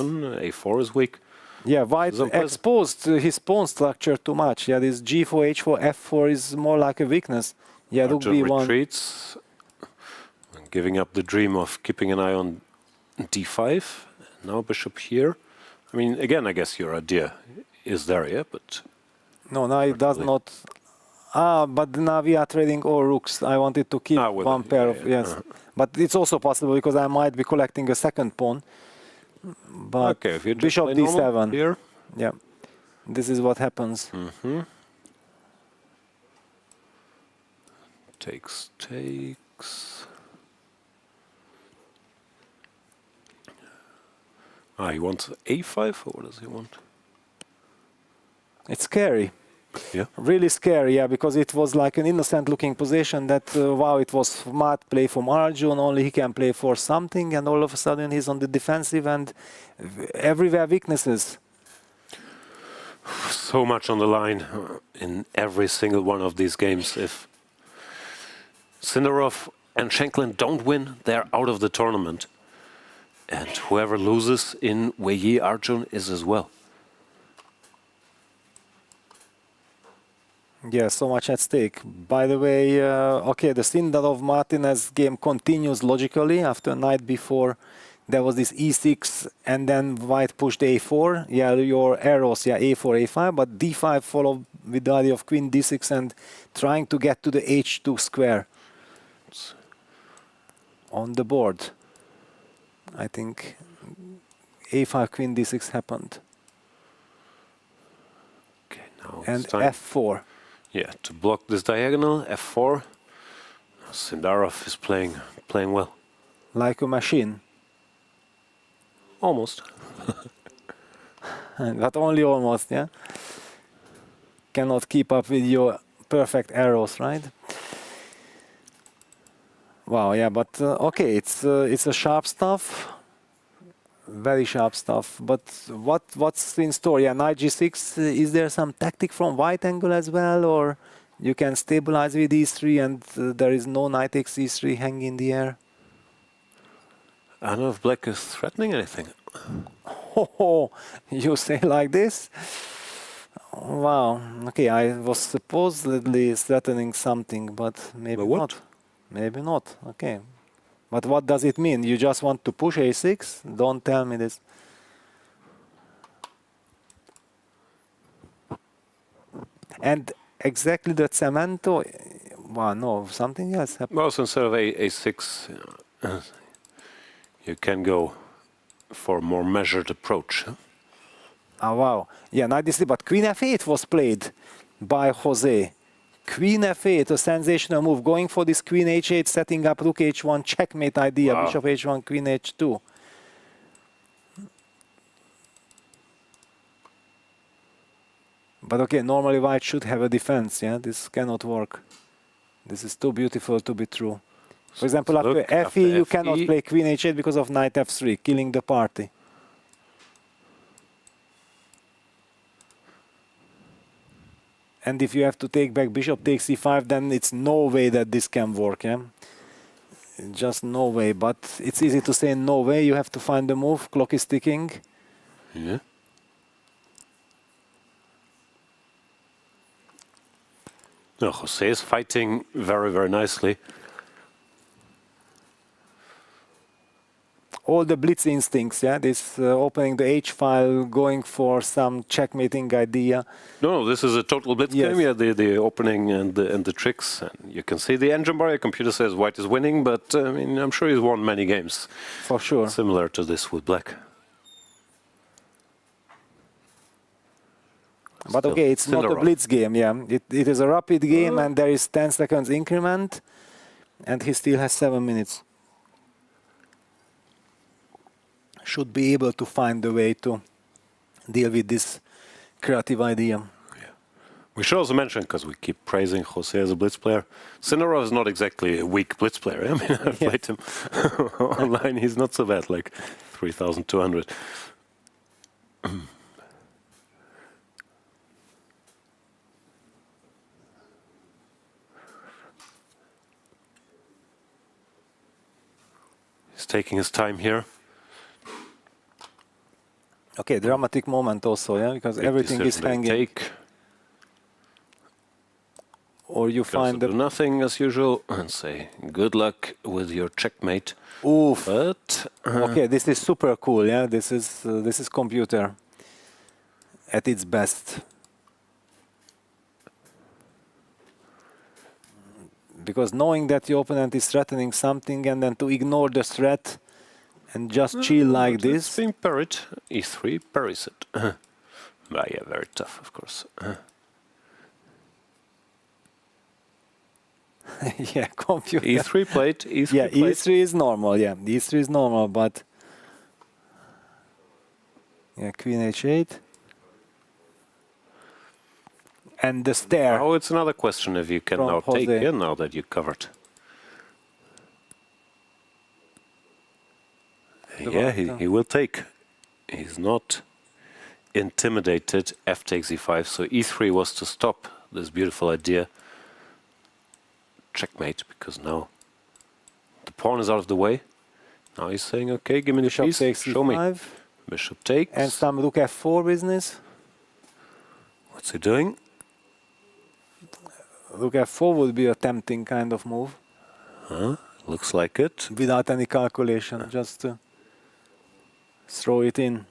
A4 is weak. Yeah, White exposed his pawn structure too much. Yeah, this g4, h4, f4 is more like a weakness. Yeah, rook b1. Retreats, giving up the dream of keeping an eye on d5. Now bishop here. I mean, again, I guess your idea is there, yeah, but no, now it does not. But now we are trading all rooks. I wanted to keep one pair of, yes. But it's also possible because I might be collecting a second pawn. But okay, if you bishop d7 here. Yeah. This is what happens. Takes. He wants a5, or what does he want? It's scary. Yeah. Really scary, yeah, because it was like an innocent looking position that, wow, it was smart play from Arjun, only he can play for something, and all of a sudden he's on the defensive and everywhere weaknesses. So much on the line in every single one of these games. If Sindarov and Shankland don't win, they're out of the tournament. And whoever loses in Wei Yi, Arjun is as well. Yeah, so much at stake. By the way, okay, the Sindarov-Martinez game continues logically. After night before, there was this e6, and then white pushed a4. Yeah, your arrows, yeah, a4, a5, but d5 followed with the idea of queen d6 and trying to get to the h2 square on the board. I think a5, queen d6 happened. Okay, now and it's time. f4. Yeah, to block this diagonal, f4. Sindarov is playing well. Like a machine. Almost. But only almost, yeah? Cannot keep up with your perfect arrows, right? Wow, yeah, but okay, it's a sharp stuff. Very sharp stuff. But what's in store? Yeah, knight g6. Is there some tactic from white angle as well, or you can stabilize with e3 and there is no knight takes e3 hanging in the air? I don't know if black is threatening anything. Oh, you say like this? Wow. Okay, I was supposedly threatening something, but maybe not. Maybe not. Okay. But what does it mean? You just want to push a6? Don't tell me this. And exactly the cemento. Wow, no, something else happened. Well, so instead of a6, you can go for a more measured approach. Oh, wow. Yeah, knight d3, but queen f8 was played by Jose. Queen f8, a sensational move, going for this queen h8, setting up rook h1, checkmate idea, wow. Bishop h1, queen h2. But okay, normally white should have a defense, yeah? This cannot work. This is too beautiful to be true. For example, after fe, you cannot play queen h8 because of knight f3, killing the party. And if you have to take back bishop takes e5, then it's no way that this can work, yeah? Just no way, but it's easy to say no way. You have to find the move. Clock is ticking. Yeah. No, Jose is fighting very, very nicely. All the blitz instincts, yeah? This opening the H file, going for some checkmating idea. No, this is a total blitz game. Yeah, the opening and the tricks. And you can see the engine bar. Your computer says white is winning, but I mean, I'm sure he's won many games. For sure. Similar to this with black. But okay, it's not a blitz game, yeah. It is a rapid game and there is 10 seconds increment and he still has 7 minutes. Should be able to find a way to deal with this creative idea. Yeah. We should also mention, because we keep praising Jose as a blitz player, Sindarov is not exactly a weak blitz player. I mean, I've played him online. He's not so bad, like 3,200. He's taking his time here. Okay, dramatic moment also, yeah, because everything is hanging. Or you find do nothing as usual and say good luck with your checkmate. Oof. But okay, this is super cool, yeah. This is computer at its best. Because knowing that your opponent is threatening something and then to ignore the threat and just chill like this. It's being parried. E3 parries it. Yeah, very tough, of course. Yeah, computer. E3 played. E3 yeah, played. E3 is normal. Yeah, E3 is normal, but yeah, Queen H8. And the stair. Oh, it's another question if you can From now Jose. take in now that you covered. Yeah, he will take. He's not intimidated. F takes E5, so E3 was to stop this beautiful idea. Checkmate, because now the pawn is out of the way. Now he's saying, okay, give me the piece, takes show me. E5. Bishop takes. And some rook F4 business. What's he doing? Rook F4 would be a tempting kind of move. Looks like it. Without any calculation, just to throw it in.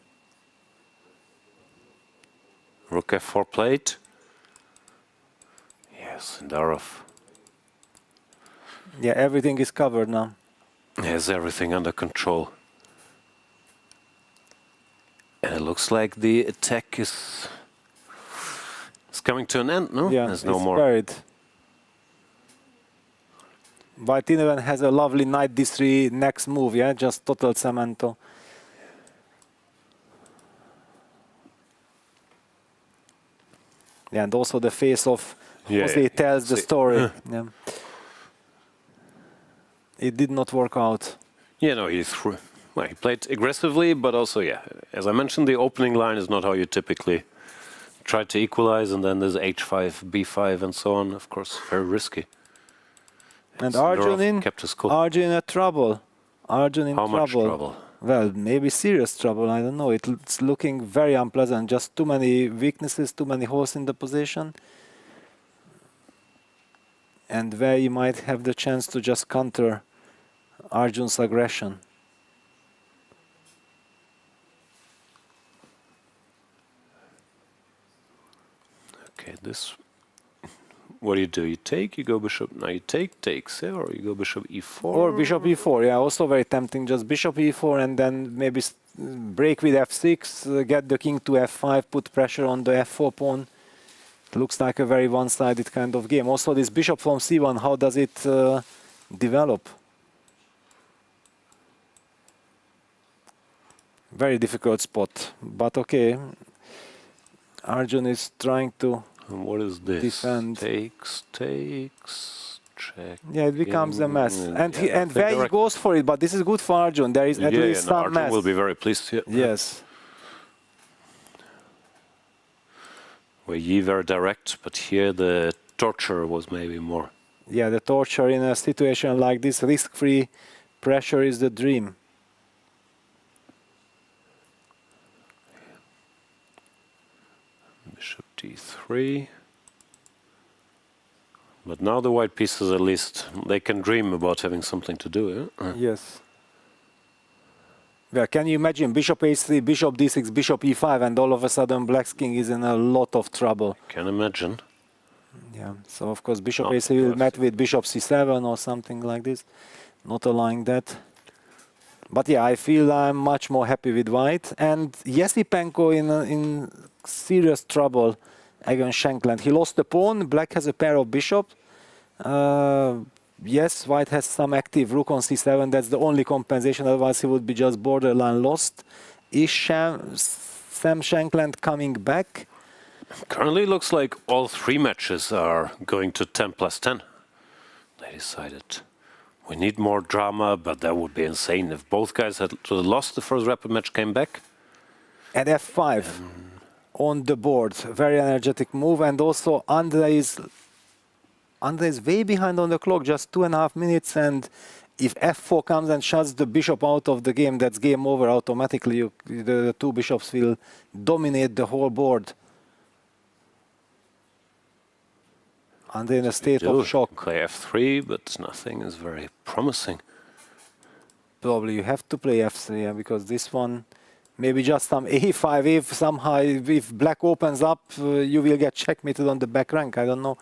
Rook F4 played. Yes, Sindarov. Yeah, everything is covered now. He has everything under control. And it looks like the attack is coming to an end, no? Yeah, There's no it's more. buried. Vachier-Lagrave has a lovely knight d3 next move, yeah, just total cemento. Yeah, and also the face of Jose tells the story. Yeah. It did not work out. Yeah, no, he played aggressively, but also, yeah, as I mentioned, the opening line is not how you typically try to equalize, and then there's H5, B5, and so on. Of course, very risky. And Arjun in trouble. Arjun in How much trouble? Well, maybe serious trouble. I don't know. It's looking very unpleasant. Just too many weaknesses, too many holes in the position. And where you might have the chance to just counter Arjun's aggression. Okay, this. What do? You take, you go bishop. Now you take, takes, yeah, or you go bishop e4. Or bishop e4, yeah, also very tempting. Just bishop e4 and then maybe break with f6, get the king to f5, put pressure on the f4 pawn. Looks like a very one-sided kind of game. Also, this bishop from c1, how does it develop? Very difficult spot, but okay. Arjun is trying to what is this? defend. Takes, check. Yeah, it becomes a mess. And Wei Yi goes for it, but this is good for Arjun. There is at least some Arjun mess. will be very pleased here. Yes. Wei Yi very direct, but here the torture was maybe more. Yeah, the torture in a situation like this, risk-free pressure is the dream. Bishop d3. But now the white pieces, at least, they can dream about having something to do. Yeah? Yes. Yeah, can you imagine bishop h3, bishop d6, bishop e5, and all of a sudden black's king is in a lot of trouble. Can imagine. Yeah, so of course bishop h3 will met with bishop c7 or something like this. Not allowing that. But yeah, I feel I'm much more happy with white. And Esipenko in serious trouble against Shankland. He lost the pawn, black has a pair of bishops. Yes, white has some active rook on c7, that's the only compensation, otherwise he would be just borderline lost. Is Sam Shankland coming back? Currently looks like all three matches are going to 10+10. They decided we need more drama, but that would be insane if both guys had lost the first rapid match, came back. At f5 on the board, very energetic move, and also Andrey is way behind on the clock, just 2.5 minutes, and if f4 comes and shuts the bishop out of the game, that's game over automatically. The two bishops will dominate the whole board. Andrey in a state of shock. Play f3, but nothing is very promising. Probably you have to play f3, yeah, because this one, maybe just some a5, if somehow, if black opens up, you will get checkmated on the back rank. I don't know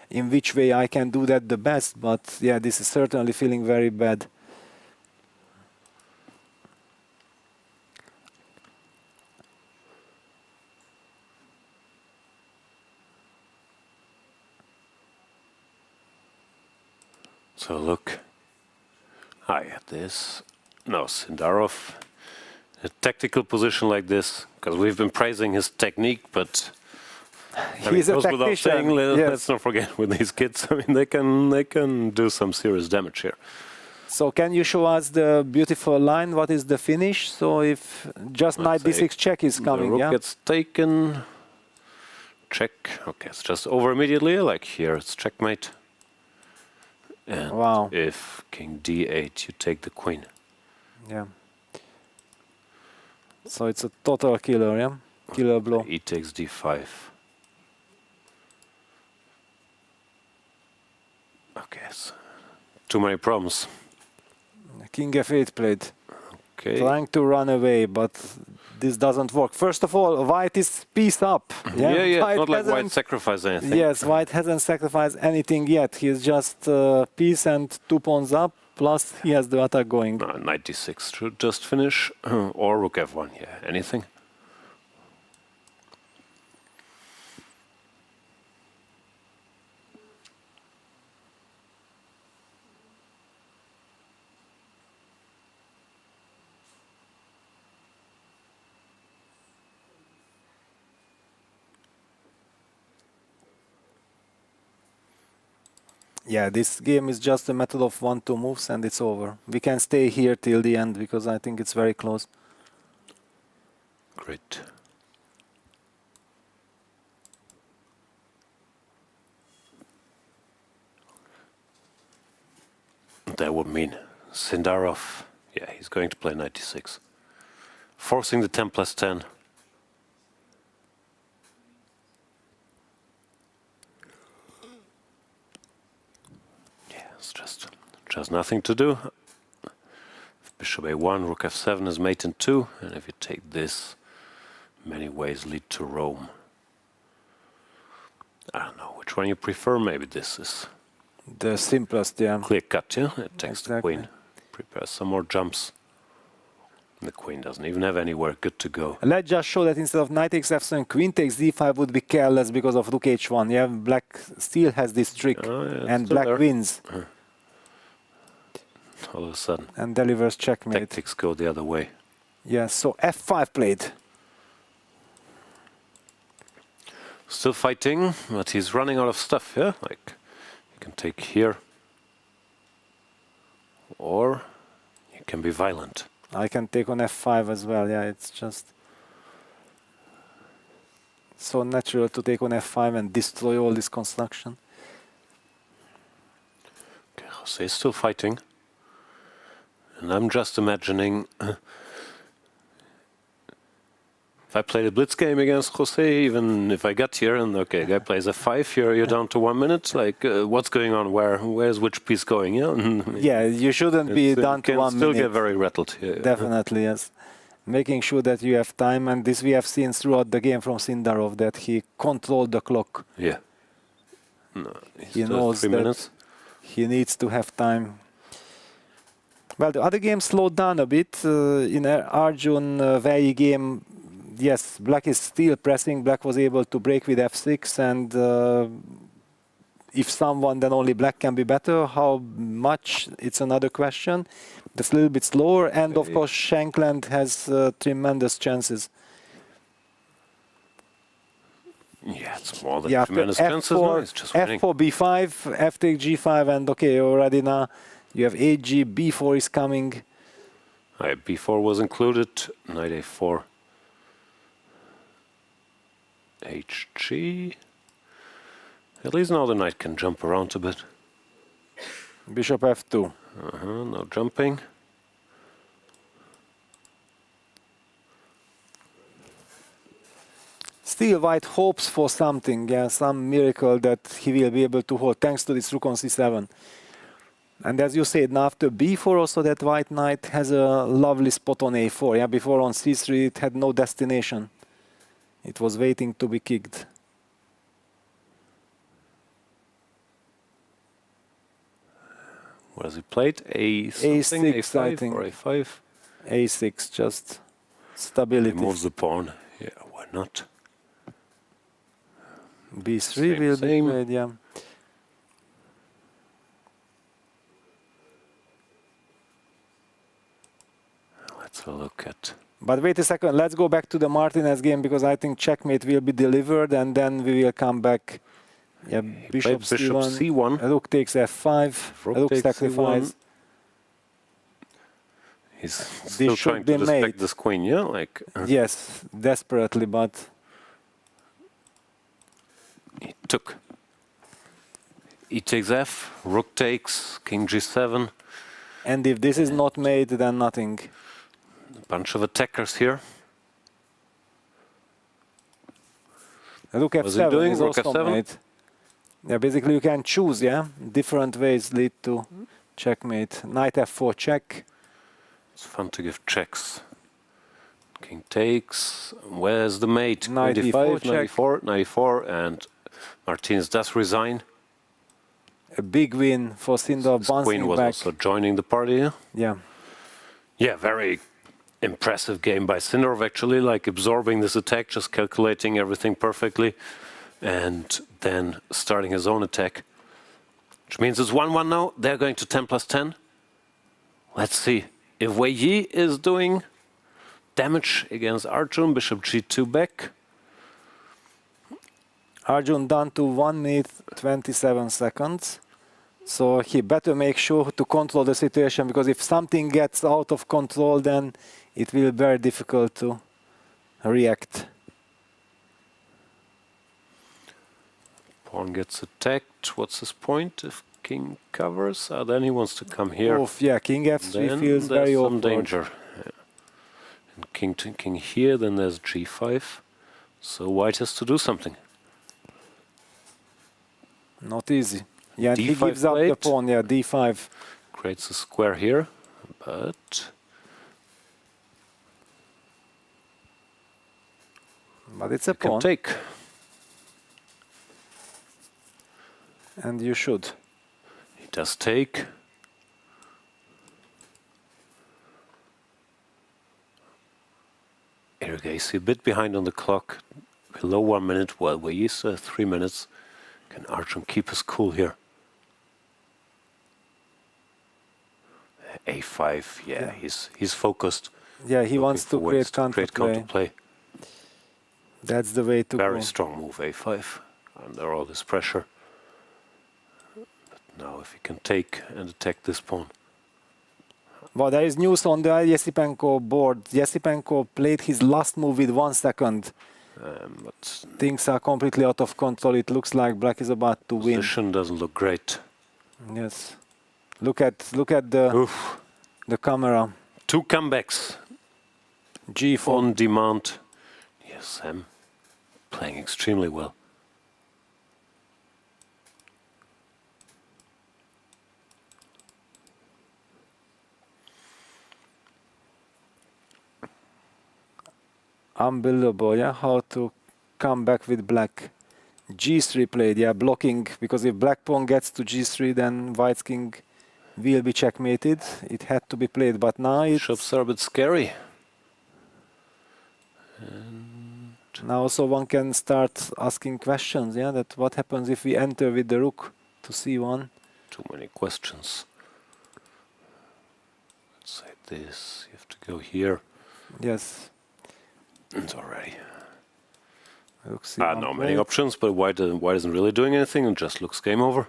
in which way I can do that the best, but yeah, this is certainly feeling very bad. have a look. I had this. No, Sindarov. A tactical position like this, because we've been praising his technique, but I mean, He's a goes without saying, tactician. Yes. let's not forget with these kids. I mean, they can do some serious damage here. So can you show us the beautiful line? What is the finish? So if just knight d6 check is coming, the rook yeah? gets taken. Check. Okay, it's just over immediately. Like here, it's checkmate. And Wow. if king d8, you take the queen. Yeah. So it's a total killer, yeah? Killer blow. E takes d5. Okay, so too many problems. King f8 played. Okay. Trying to run away, but this doesn't work. First of all, white is piece up. Yeah, White it's not like white hasn't- sacrificed anything. Yes, white hasn't sacrificed anything yet. He's just piece and 2 pawns up, plus he has the attack going. Knight d6 should just finish, or rook f1, yeah, anything. Yeah, this game is just a method of 1-2 moves and it's over. We can stay here till the end because I think it's very close. Great. That would mean Sindarov, yeah, he's going to play knight d6. Forcing the 10 plus 10. Yeah, it's just nothing to do. If bishop a1, rook f7 is mate in 2, and if you take this, many ways lead to Rome. I don't know which one you prefer. Maybe this is the simplest, yeah. Clear cut, yeah? It takes the Exactly. queen. Prepares some more jumps. The queen doesn't even have anywhere good to go. Let's just show that instead of knight takes f7, queen takes d5 would be careless because of rook h1. Yeah, black still has this trick and still black there. wins All of a sudden, and delivers checkmate. tactics go the other way. Yeah, so f5 played. Still fighting, but he's running out of stuff, yeah? Like, you can take here. Or you can be violent. I can take on f5 as well, yeah, it's just so natural to take on f5 and destroy all this construction. Okay, Jose is still fighting. And I'm just imagining if I played a blitz game against Jose, even if I got here and okay, guy plays f5, you're down to 1 minute. Like, what's going on? Where's which piece going? Yeah, Yeah, you shouldn't be down to 1 Still minute. get very rattled. Yeah. Definitely, yes. Making sure that you have time, and this we have seen throughout the game from Sindarov that he controlled the clock. Yeah. No, He knows 3 that minutes. he needs to have time. Well, the other game slowed down a bit. In Arjun Wei Yi game, yes, black is still pressing. Black was able to break with f6, and if someone, then only black can be better. How much? It's another question. That's a little bit slower, and of course, Shankland has tremendous chances. Yeah, it's more than Yeah, tremendous chances. No, it's just winning. f4, b5, f take g5, and okay, already now you have a-g, b4 is coming. b4 was included. Knight a4. hg. At least now the knight can jump around a bit. Bishop f2. No jumping. Still, white hopes for something, yeah, some miracle that he will be able to hold, thanks to this rook on c7. And as you said, now after b4 also that white knight has a lovely spot on a4. Yeah, before on c3 it had no destination. It was waiting to be kicked. What has he played? A6, A6, I A5 think. or A5? A6, just stability. He moves the pawn. Yeah, why not? b3 Same, will same. be played, yeah. So look at... But wait a second, let's go back to the Martinez game because I think checkmate will be delivered and then we will come back. Yeah, bishop C1. Rook takes f5. Rook sacrifice. He's still trying to respect this queen, yeah? Like, yes, desperately, but... He took. E takes f, rook takes, king g7. And if this is not made, then nothing. A bunch of attackers here. Rook f7 is also made. Yeah, basically you can choose, yeah? Different ways lead to checkmate. Knight f4 check. It's fun to give checks. King takes. Where's the mate? 95, 94, 94, and Martinez does resign. A big win for Sindarov, bouncing Queen was back. also joining the party. Yeah. Yeah, very impressive game by Sindarov, actually, like absorbing this attack, just calculating everything perfectly, and then starting his own attack. Which means it's 1-1 now. They're going to 10 plus 10. Let's see if Wei Yi is doing damage against Arjun. Bishop g2 back. Arjun down to 1 minute 27 seconds. So he better make sure to control the situation, because if something gets out of control, then it will be very difficult to react. Pawn gets attacked. What's his point? If king covers, then he wants to come here. Oof, yeah, king f3 then feels very some awkward. danger. Yeah. And king to king here, then there's g5. So white has to do something. Not easy. Yeah, he D5 gives up the played. pawn. Yeah, d5. Creates a square here, but it's a you can pawn. take. And you should. He does take. Erigaisi a bit behind on the clock, below 1 minute, while Wei Yi is 3 minutes. Can Arjun keep his cool here? A5, yeah, he's focused. Yeah, he wants to create counterplay. That's the way to go. Very strong move, A5, under all this pressure. But now if he can take and attack this pawn. Well, there is news on the Erigaisi-Penko board. Esipenko played his last move with 1 second. But things are completely out of control. It looks like black is about to win. Position doesn't look great. Yes. Look at the camera. 2 comebacks. G4 on demand. Yes, Sam playing extremely well. Unbelievable, yeah, how to come back with black. G3 played, yeah, blocking, because if black pawn gets to G3, then white's king will be checkmated. It had to be played, but now it's... Bishops are a bit scary. Now also one can start asking questions, yeah, that what happens if we enter with the rook to C1? Too many questions. Let's say this, you have to go here. Yes. It's already. C1 no, many options, but white isn't really doing anything and just looks game over.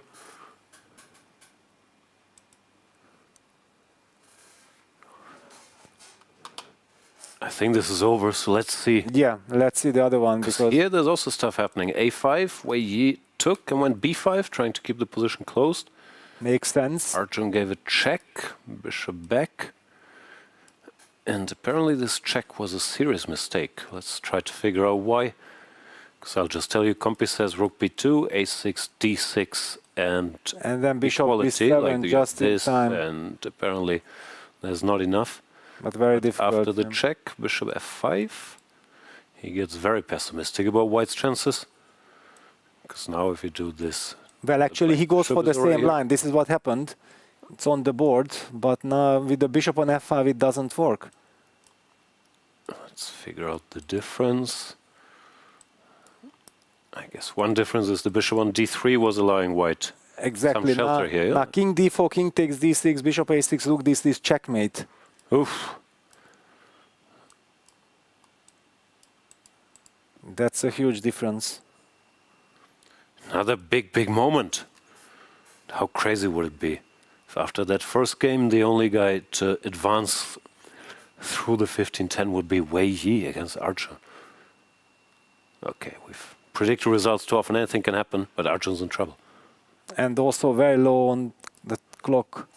I think this is over, so let's see. Yeah, let's see the other one. Because here there's also stuff happening. A5, Wei Yi took and went B5, trying to keep the position closed. Makes sense. Arjun gave a check, bishop back. And apparently this check was a serious mistake. Let's try to figure out why. Because I'll just tell you, Compi says rook b2, a6, d6, and then bishop equality, b7 like just in this, time. and apparently there's not enough. But very difficult. After the check, bishop f5, he gets very pessimistic about white's chances. Because now if you do this... Well, actually he goes for the same line. This is what happened. It's on the board, but now with the bishop on f5 it doesn't work. Let's figure out the difference. I guess one difference is the bishop on d3 was allowing white exactly some shelter here. Now king d4, king takes d6, bishop a6, rook d6, checkmate. Oof. That's a huge difference. Another big moment. How crazy would it be if after that first game, the only guy to advance through the 15-10 would be Wei Yi against Arjun. Okay, we've predicted results too often. Anything can happen, but Arjun's in trouble. And also very low on the clock.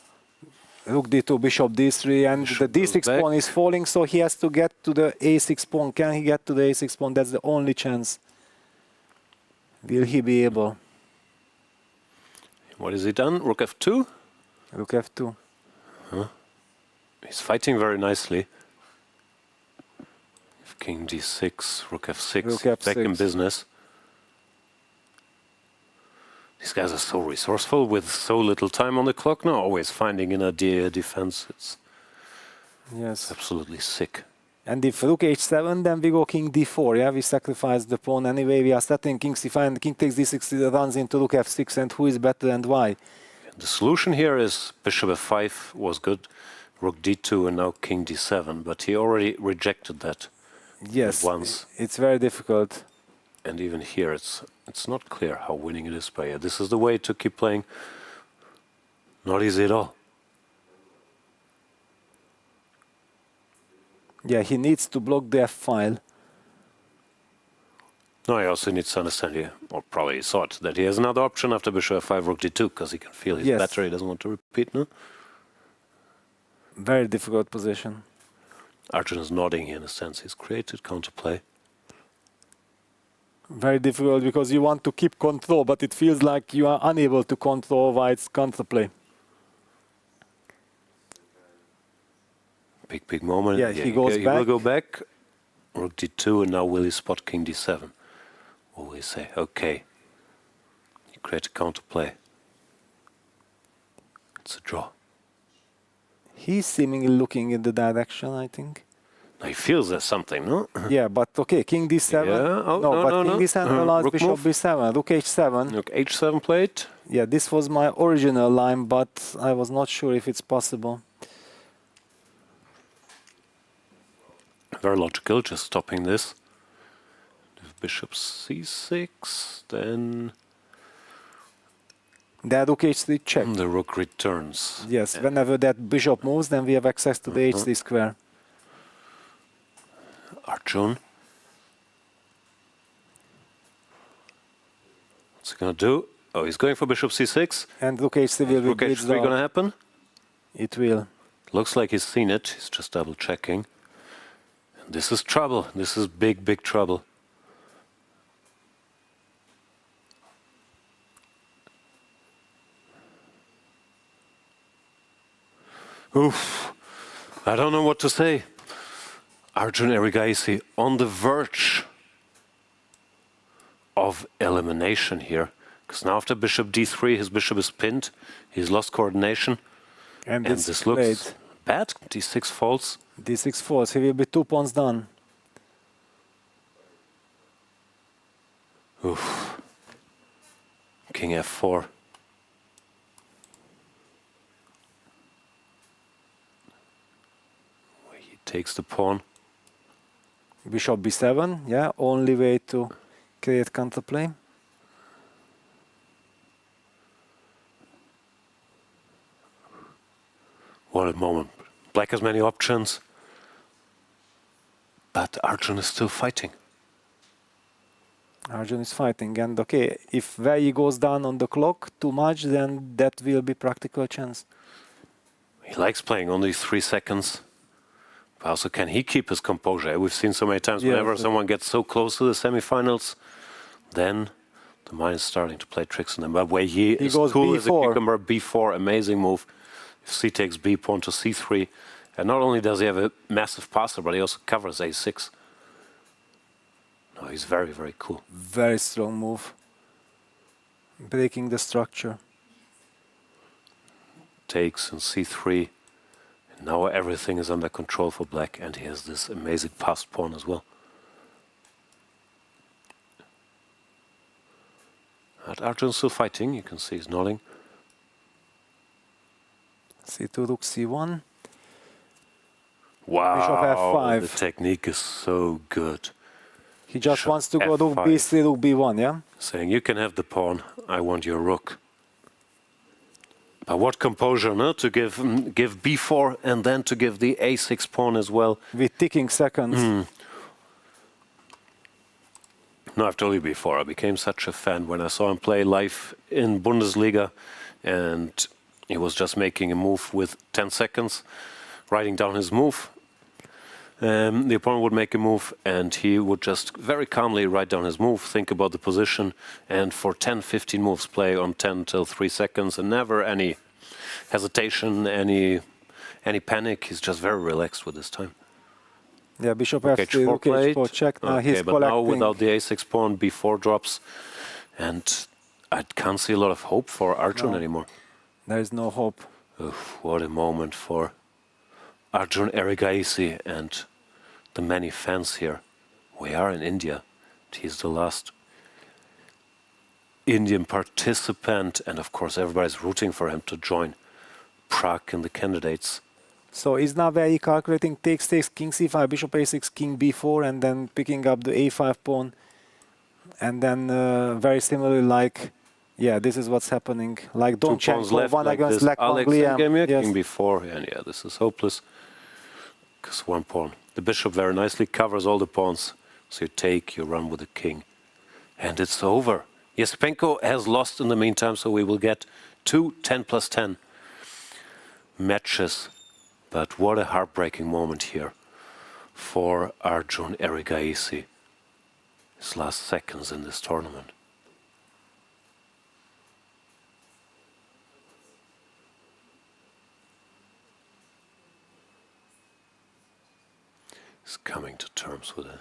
Rook d2, bishop d3, and the d6 pawn is falling, so he has to get to the a6 pawn. Can he get to the a6 pawn? That's the only chance. Will he be able? What has he done? Rook f2? Rook f2. Huh? He's fighting very nicely. King d6, rook f6, Rook f6. back in business. These guys are so resourceful with so little time on the clock now, always finding an idea defense. It's absolutely sick. And if rook h7, then we go king d4, yeah? We sacrifice the pawn anyway. We are starting king c5, and king takes d6, runs into rook f6, and who is better and why? The solution here is bishop f5 was good, rook d2, and now king d7, but he already rejected that. Yes, once. It's very difficult. And even here, it's not clear how winning it is. But yeah, this is the way to keep playing. Not easy at all. Yeah, he needs to block the f-file. No, he also needs to understand here, or probably he thought, that he has another option after bishop f5, rook d2, because he can feel his battery. He doesn't want to repeat, no? Very difficult position. Arjun is nodding here in a sense. He's created counterplay. Very difficult because you want to keep control, but it feels like you are unable to control White's counterplay. Big moment. Yeah, he goes back. He will go back. Rook d2, and now will he spot king d7? What will he say? Okay. He created counterplay. It's a draw. He's seemingly looking in the direction, I think. He feels there's something, no? Yeah, but okay, king d7. Yeah. Oh, no, king d7 allows rook bishop move. b7, rook h7. Rook h7 played. Yeah, this was my original line, but I was not sure if it's possible. Very logical, just stopping this. If bishop c6, then rook h3 check. The rook returns. Yes, whenever that bishop moves, then we have access to the h3 square. Arjun. What's he going to do? Oh, he's going for bishop c6. And rook h3 will be rook h3 going to happen? It will. Looks like he's seen it. He's just double checking. And this is trouble. This is big trouble. Oof. I don't know what to say. Arjun Erigaisi on the verge of elimination here. Because now after bishop d3, his bishop is pinned. He's lost coordination. And this looks bad. d6 falls. d6 falls. He will be 2 pawns down. Oof. King f4. He takes the pawn. Bishop b7, yeah, only way to create counterplay. What a moment. Black has many options, but Arjun is still fighting. Arjun is fighting, and okay, if Wei Yi goes down on the clock too much, then that will be practical chance. He likes playing only 3 seconds. But also, can he keep his composure? We've seen so many times whenever someone gets so close to the semifinals, then the mind is starting to play tricks on them. But Wei Yi is cool as a cucumber. b4, amazing move. If c takes b, pawn to c3. And not only does he have a massive passer, but he also covers a6. No, he's very cool. Very strong move. Breaking the structure. Takes and c3. And now everything is under control for black, and he has this amazing passed pawn as well. But Arjun's still fighting. You can see he's nodding. c2, rook c1. Wow, Bishop f5. the technique is so good. He just wants to go rook b3, rook b1, yeah? Saying, you can have the pawn, I want your rook. But what composure, no? To give b4 and then to give the a6 pawn as well. With ticking seconds. No, I've told you before, I became such a fan when I saw him play live in Bundesliga, and he was just making a move with 10 seconds, writing down his move. The opponent would make a move, and he would just very calmly write down his move, think about the position, and for 10, 15 moves play on 10 till 3 seconds, and never any hesitation, any panic. He's just very relaxed with his time. Yeah, bishop f3, rook h4 check. Now he's but collecting. now without the a6 pawn, b4 drops, and I can't see a lot of hope for Arjun anymore. There is no hope. Oof, what a moment for Arjun Erigaisi and the many fans here. We are in India. He's the last Indian participant, and of course everybody's rooting for him to join Prague in the candidates. So is now Wei Yi calculating takes, king c5, bishop a6, king b4, and then picking up the a5 pawn. And then very similarly, like, yeah, this is what's happening. Like don't check one like against this. Alex King b4, and yeah, this is hopeless. Because one pawn. The bishop very nicely covers all the pawns. So you take, you run with the king. And it's over. Esipenko has lost in the meantime, so we will get 2 10+10 matches. But what a heartbreaking moment here for Arjun Erigaisi. His last seconds in this tournament. He's coming to terms with it.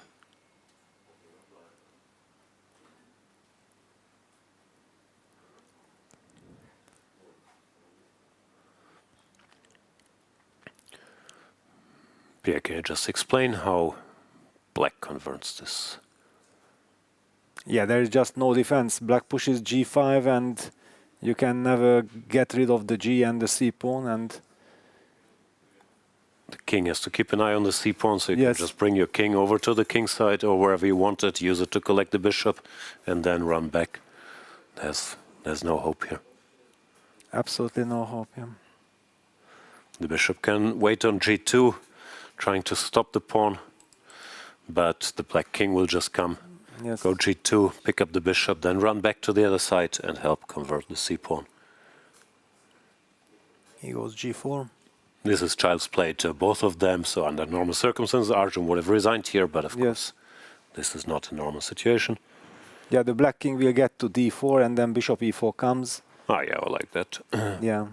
Pierre, can you just explain how Black converts this? Yeah, there is just no defense. Black pushes g5, and you can never get rid of the g and the c pawn. And the king has to keep an eye on the c pawn, so you can just bring your king over to the king side or wherever you want it, use it to collect the bishop, and then run back. There's no hope here. Absolutely no hope. Yeah. The bishop can wait on g2, trying to stop the pawn, but the black king will just come. Yes. Go g2, pick up the bishop, then run back to the other side and help convert the c pawn. He goes g4. This is child's play to both of them, so under normal circumstances Arjun would have resigned here, but of course this is not a normal situation. Yeah, the black king will get to d4, and then bishop e4 comes. Ah, yeah, I like that. Yeah.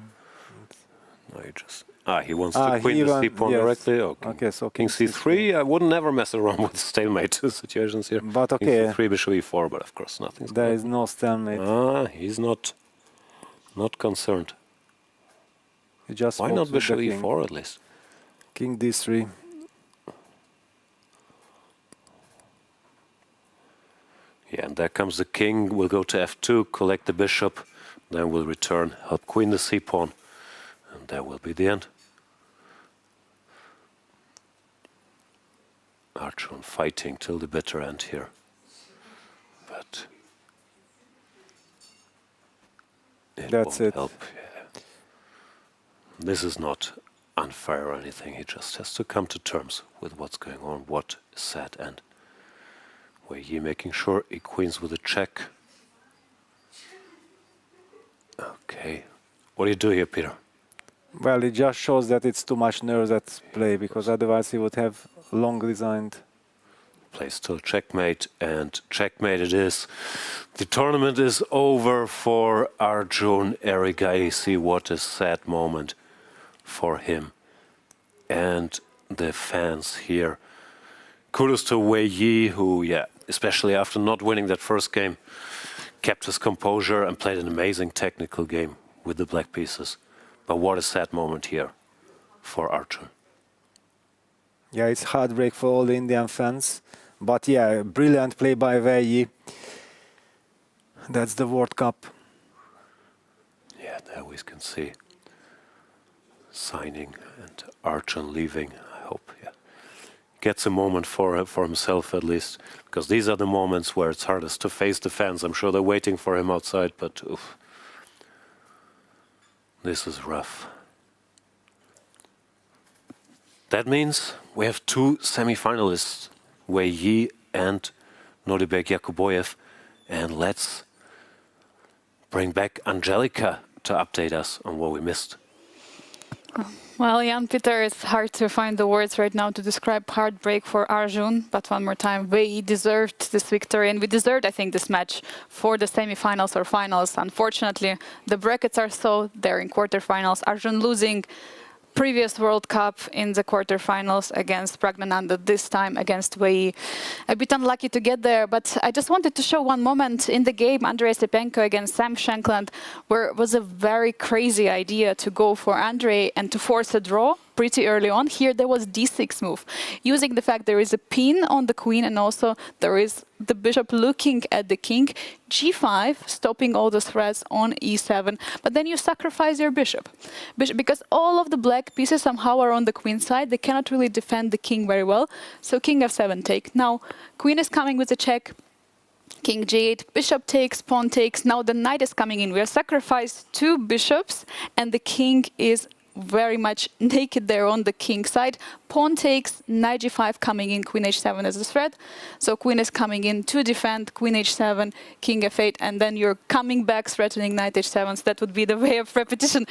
No, you just... he wants to queen the c pawn directly. Okay, so king c3. I wouldn't never mess around with stalemate situations here. But okay. King c3, bishop e4, but of course nothing's there is no stalemate. He's not concerned. He just why not bishop e4 at least? King d3. Yeah, and there comes the king. We'll go to f2, collect the bishop, then we'll return, help queen the c pawn, and that will be the end. Arjun fighting till the bitter end here. But that's it. Help. Yeah. This is not unfair or anything. He just has to come to terms with what's going on, what is said, and Wei Yi making sure he queens with a check. Okay. What do you do here, Peter? Well, it just shows that it's too much nerves at play, because otherwise he would have long resigned. Plays still checkmate, and checkmate it is. The tournament is over for Arjun Erigaisi. What a sad moment for him and the fans here. Kudos to Wei Yi, who, yeah, especially after not winning that first game, kept his composure and played an amazing technical game with the black pieces. But what a sad moment here for Arjun. Yeah, it's heartbreak for all the Indian fans. But yeah, brilliant play by Wei Yi. That's the World Cup. Yeah, there we can see signing and Arjun leaving. I hope, yeah, gets a moment for himself at least, because these are the moments where it's hardest to face the fans. I'm sure they're waiting for him outside, but oof, this is rough. That means we have two semi-finalists, Wei Yi and Nuribek Yakuboyev, and let's bring back Angelika to update us on what we missed. Well, Jan-Peter, it's hard to find the words right now to describe heartbreak for Arjun, but one more time, Wei Yi deserved this victory, and we deserved, I think, this match for the semi-finals or finals. Unfortunately, the brackets are so, they're in quarterfinals. Arjun losing previous World Cup in the quarterfinals against Pragnananda, this time against Wei Yi. A bit unlucky to get there, but I just wanted to show one moment in the game, Andrey-Esipenko against Sam Shankland, where it was a very crazy idea to go for Andrey and to force a draw pretty early on. Here there was d6 move, using the fact there is a pin on the queen and also there is the bishop looking at the king, g5, stopping all the threats on e7, but then you sacrifice your bishop because all of the black pieces somehow are on the queen side. They cannot really defend the king very well, so king f7 take. Now queen is coming with a check, king g8, bishop takes, pawn takes. Now the knight is coming in. We have sacrificed two bishops and the king is very much naked there on the king side. Pawn takes, knight g5 coming in, queen h7 as a threat. So queen is coming in to defend, queen h7, king f8, and then you're coming back threatening knight h7. So that would be the way of repetition.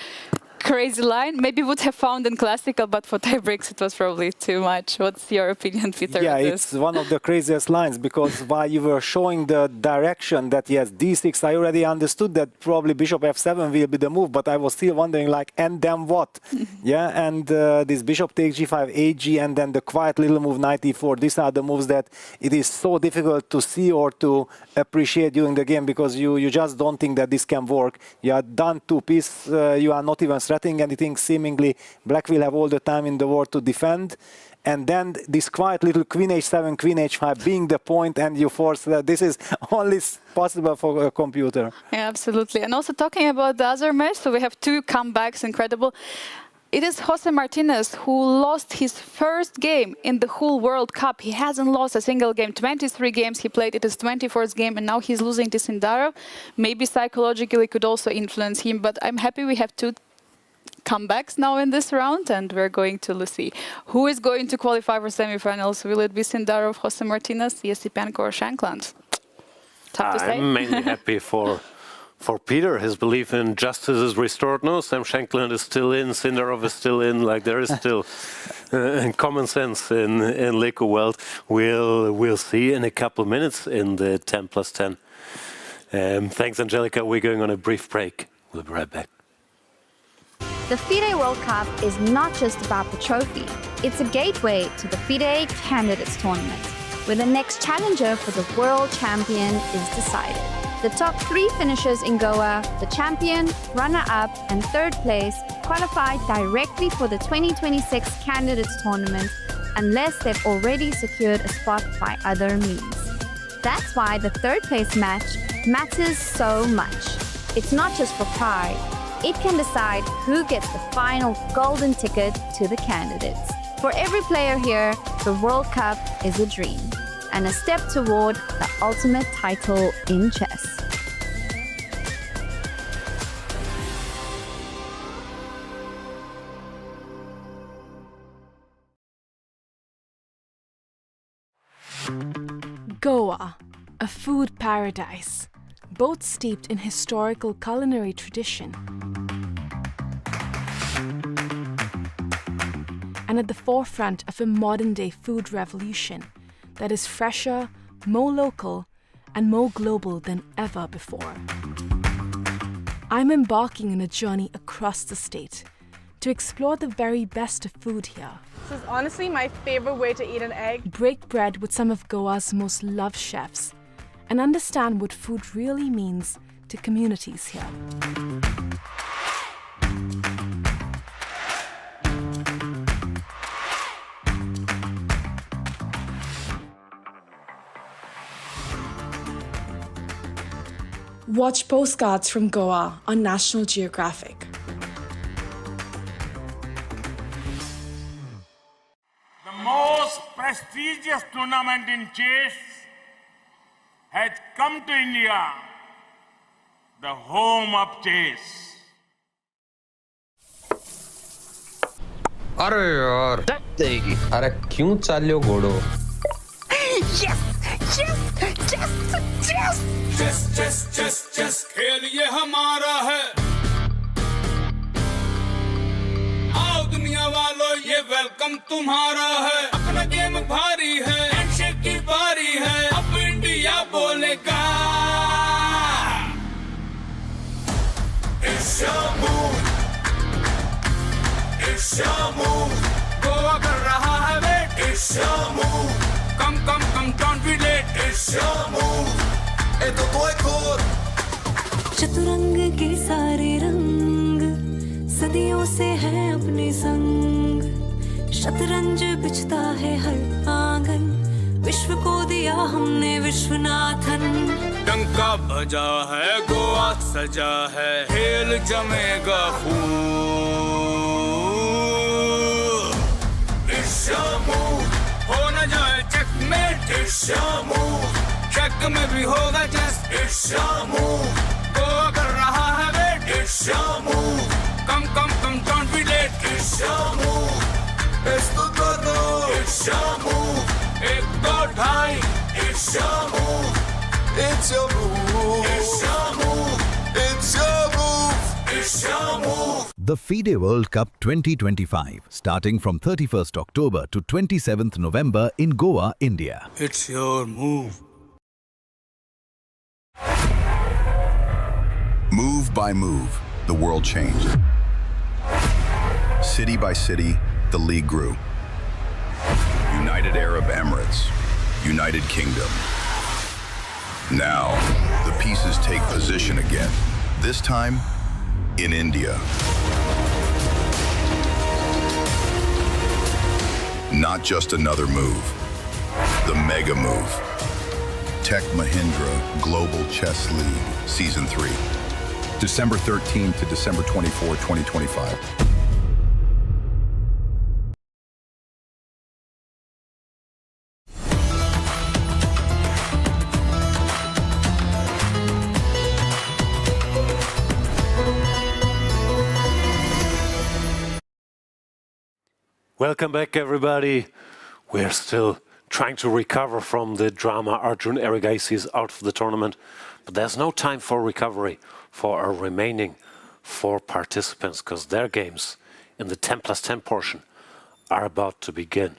Crazy line. Maybe would have found in classical, but for tiebreaks it was probably too much. What's your opinion, Peter? Yeah, it's one of the craziest lines, because while you were showing the direction that yes, d6, I already understood that probably bishop f7 will be the move, but I was still wondering like, and then what? Yeah, and this bishop takes g5, ag, and then the quiet little move knight e4. These are the moves that it is so difficult to see or to appreciate during the game, because you just don't think that this can work. You are done two piece, you are not even threatening anything. Seemingly black will have all the time in the world to defend, and then this quiet little queen h7, queen h5 being the point, and you force that. This is only possible for a computer. Yeah, absolutely. And also talking about the other match, so we have two comebacks, incredible. It is Jose Martinez who lost his first game in the whole World Cup. He hasn't lost a single game. 23 games he played. It is 24th game, and now he's losing to Sindarov. Maybe psychologically could also influence him, but I'm happy we have two comebacks now in this round, and we're going to see who is going to qualify for semifinals. Will it be Sindarov, Jose Martinez, Esipenko, or Shankland? Tough to say. I'm mainly happy for Peter. His belief in justice is restored now. Sam Shankland is still in, Sindarov is still in. Like there is still common sense in Leko world. We'll see in a couple minutes in the 10+10. Thanks, Angelika. We're going on a brief break. We'll be right back. The FIDE World Cup is not just about the trophy. It's a gateway to the FIDE Candidates Tournament, where the next challenger for the world champion is decided. The top 3 finishers in Goa, the champion, runner-up, and 3rd place, qualify directly for the 2026 Candidates Tournament unless they've already secured a spot by other means. That's why the 3rd place match matters so much. It's not just for pride. It can decide who gets the final golden ticket to the candidates. For every player here, the World Cup is a dream and a step toward the ultimate title in chess. Goa, a food paradise, both steeped in historical culinary tradition and at the forefront of a modern-day food revolution that is fresher, more local, and more global than ever before. I'm embarking on a journey across the state to explore the very best of food here. This is honestly my favorite way to eat an egg. Break bread with some of Goa's most loved chefs and understand what food really means to communities here. Watch postcards from Goa on National Geographic. The most most prestigious tournament in chess has come to India, the home of chess. अरे यार देगी अरे क्यों चाल्यो घोड़ो chess खेल ये हमारा है आओ दुनिया वालों ये वेलकम तुम्हारा है अपना गेम भारी है हैंडशेक की बारी है अब इंडिया बोलेगा It's your move It's your move Goa कर रहा है wait It's your move Come don't be late It's your move ए तो कोई खोर चतुरंग के सारे रंग सदियों से हैं अपने संग शतरंज बिछता है हर आंगन विश्व को दिया हमने विश्वनाथन डंका बजा है गोवा सजा है खेल जमेगा खूब It's your move हो न जाए checkmate It's your move check में भी होगा just It's your move Goa कर रहा है wait It's your move Come don't be late It's your move Esto todo It's your move एक दो ढाई It's your move It's your move It's your move It's your move It's your move The FIDE World Cup 2025, starting from 31st October to 27th November in Goa, India. It's your move Move by move, the world changed. City by city, the league grew. United Arab Emirates, United Kingdom. Now, the pieces take position again, this time in India. Not just another move, the mega move. Tech Mahindra Global Chess League, Season 3. December 13 to December 24, 2025. Welcome back, everybody. We're still trying to recover from the drama. Arjun Erigaisi is out of the tournament, but there's no time for recovery for our remaining 4 participants because their games in the 10+10 portion are about to begin.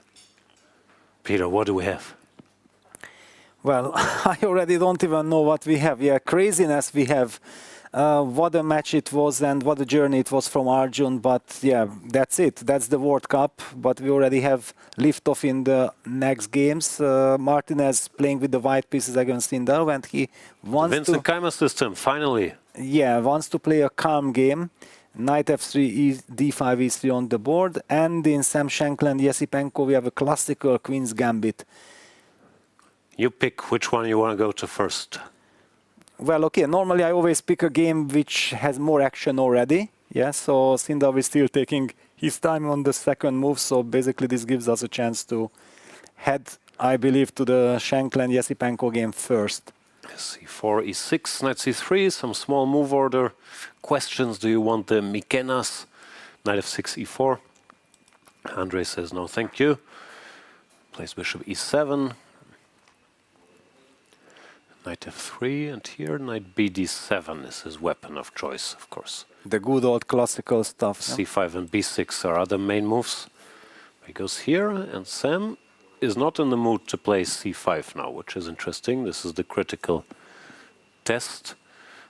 Peter, what do we have? Well, I already don't even know what we have. Yeah, craziness we have. What a match it was and what a journey it was from Arjun. But yeah, that's it. That's the World Cup. But we already have liftoff in the next games. Martinez playing with the white pieces against Sindarov, and he wants Vincent Keimer system, finally. Yeah, wants to play a calm game. Knight f3, d5, e3 on the board. And in Sam Shankland-Esipenko, we have a classical Queen's Gambit. You pick which one you want to go to first. Well, okay, normally I always pick a game which has more action already. Yeah, so Sindarov is still taking his time on the second move, so basically this gives us a chance to head, I believe, to the Shankland-Esipenko game first. c4, e6, knight c3, some small move order. Questions, do you want the Mikenas? Knight f6, e4. Andrey says no, thank you. Plays bishop e7. Knight f3, and here knight bd7 is his weapon of choice, of course. The good old classical stuff. c5 and b6 are other main moves. He goes here, and Sam is not in the mood to play c5 now, which is interesting. This is the critical test.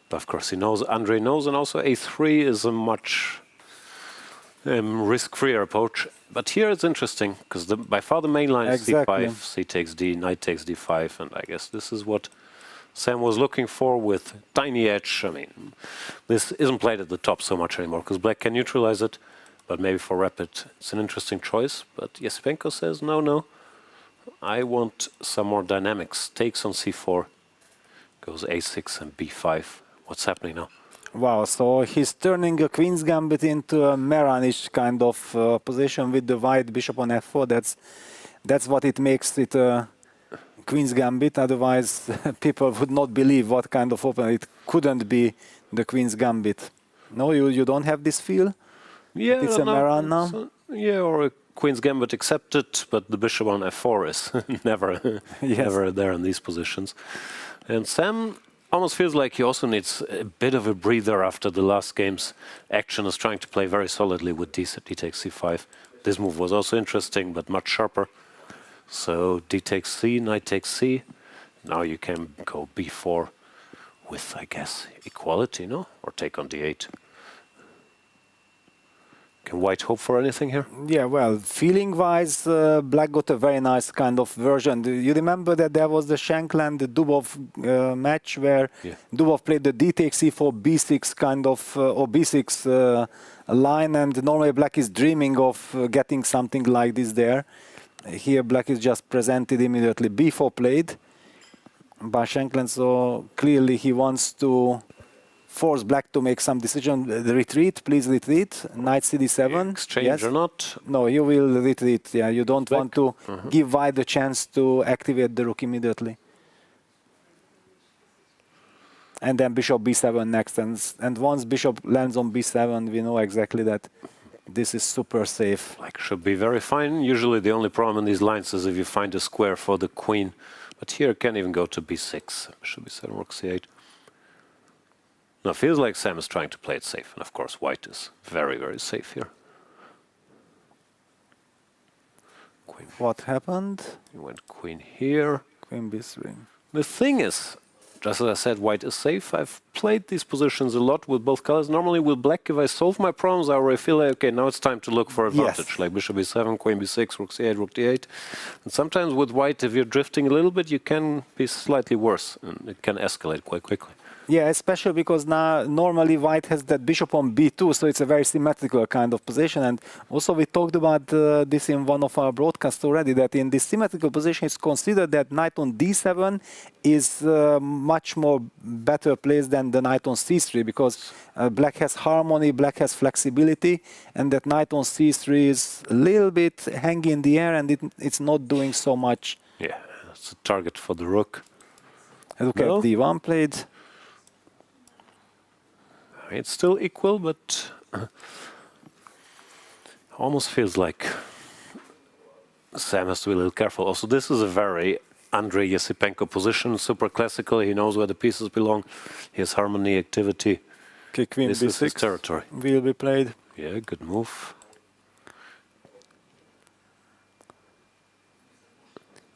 But of course he knows, Andrey knows, and also a3 is a much risk-freer approach. But here it's interesting, because by far the main line is c5, c takes d, knight takes d5, and I guess this is what Sam was looking for with tiny edge. I mean, this isn't played at the top so much anymore, because black can neutralize it, but maybe for rapid it's an interesting choice. But Esipenko says, no, I want some more dynamics. Takes on c4, goes a6 and b5. What's happening now? Wow, so he's turning a Queen's Gambit into a Meranish kind of position with the white bishop on f4. That's what it makes it a Queen's Gambit. Otherwise, people would not believe what kind of opener. It couldn't be the Queen's Gambit. No, you don't have this feel? Yeah, it's a Meran now? Yeah, or a Queen's Gambit accepted, but the bishop on f4 is never, never there in these positions. And Sam almost feels like he also needs a bit of a breather after the last game's action, is trying to play very solidly with d takes c5. This move was also interesting, but much sharper. So d takes c, knight takes c. Now you can go b4 with, I guess, equality, no? Or take on d8. Can white hope for anything here? Yeah, well, feeling-wise, black got a very nice kind of version. Do you remember that there was the Shankland-Dubov match where Dubov played the d takes c4, b6 kind of, or b6 line, and normally black is dreaming of getting something like this there. Here black is just presented immediately. b4 played by Shankland, so clearly he wants to force black to make some decision. Retreat, please retreat. Knight cd7. Exchange or not? No, you will retreat. Yeah, you don't want to give white the chance to activate the rook immediately. And then bishop b7 next. And once bishop lands on b7, we know exactly that this is super safe. Like, should be very fine. Usually the only problem in these lines is if you find a square for the queen. But here it can even go to b6. Bishop b7, rook c8. Now, it feels like Sam is trying to play it safe, and of course white is very, very safe here. Queen. What happened? You went queen here. Queen b3. The thing is, just as I said, white is safe. I've played these positions a lot with both colors. Normally with black, if I solve my problems, I already feel like, okay, now it's time to look for advantage, like bishop b7, queen b6, rook c8, rook d8. And sometimes with white, if you're drifting a little bit, you can be slightly worse, and it can escalate quite quickly. Yeah, especially because now normally white has that bishop on b2, so it's a very symmetrical kind of position. And also we talked about this in one of our broadcasts already, that in this symmetrical position it's considered that knight on d7 is much more better placed than the knight on c3, because black has harmony, black has flexibility, and that knight on c3 is a little bit hanging in the air, and it's not doing so much. Yeah, it's a target for the rook. Look at d1 played. It's still equal, but almost feels like Sam has to be a little careful. Also, this is a very Andrey-Esipenko position, super classical. He knows where the pieces belong. He has harmony, activity. Okay, queen this b6 is his territory. Will be played. Yeah, good move.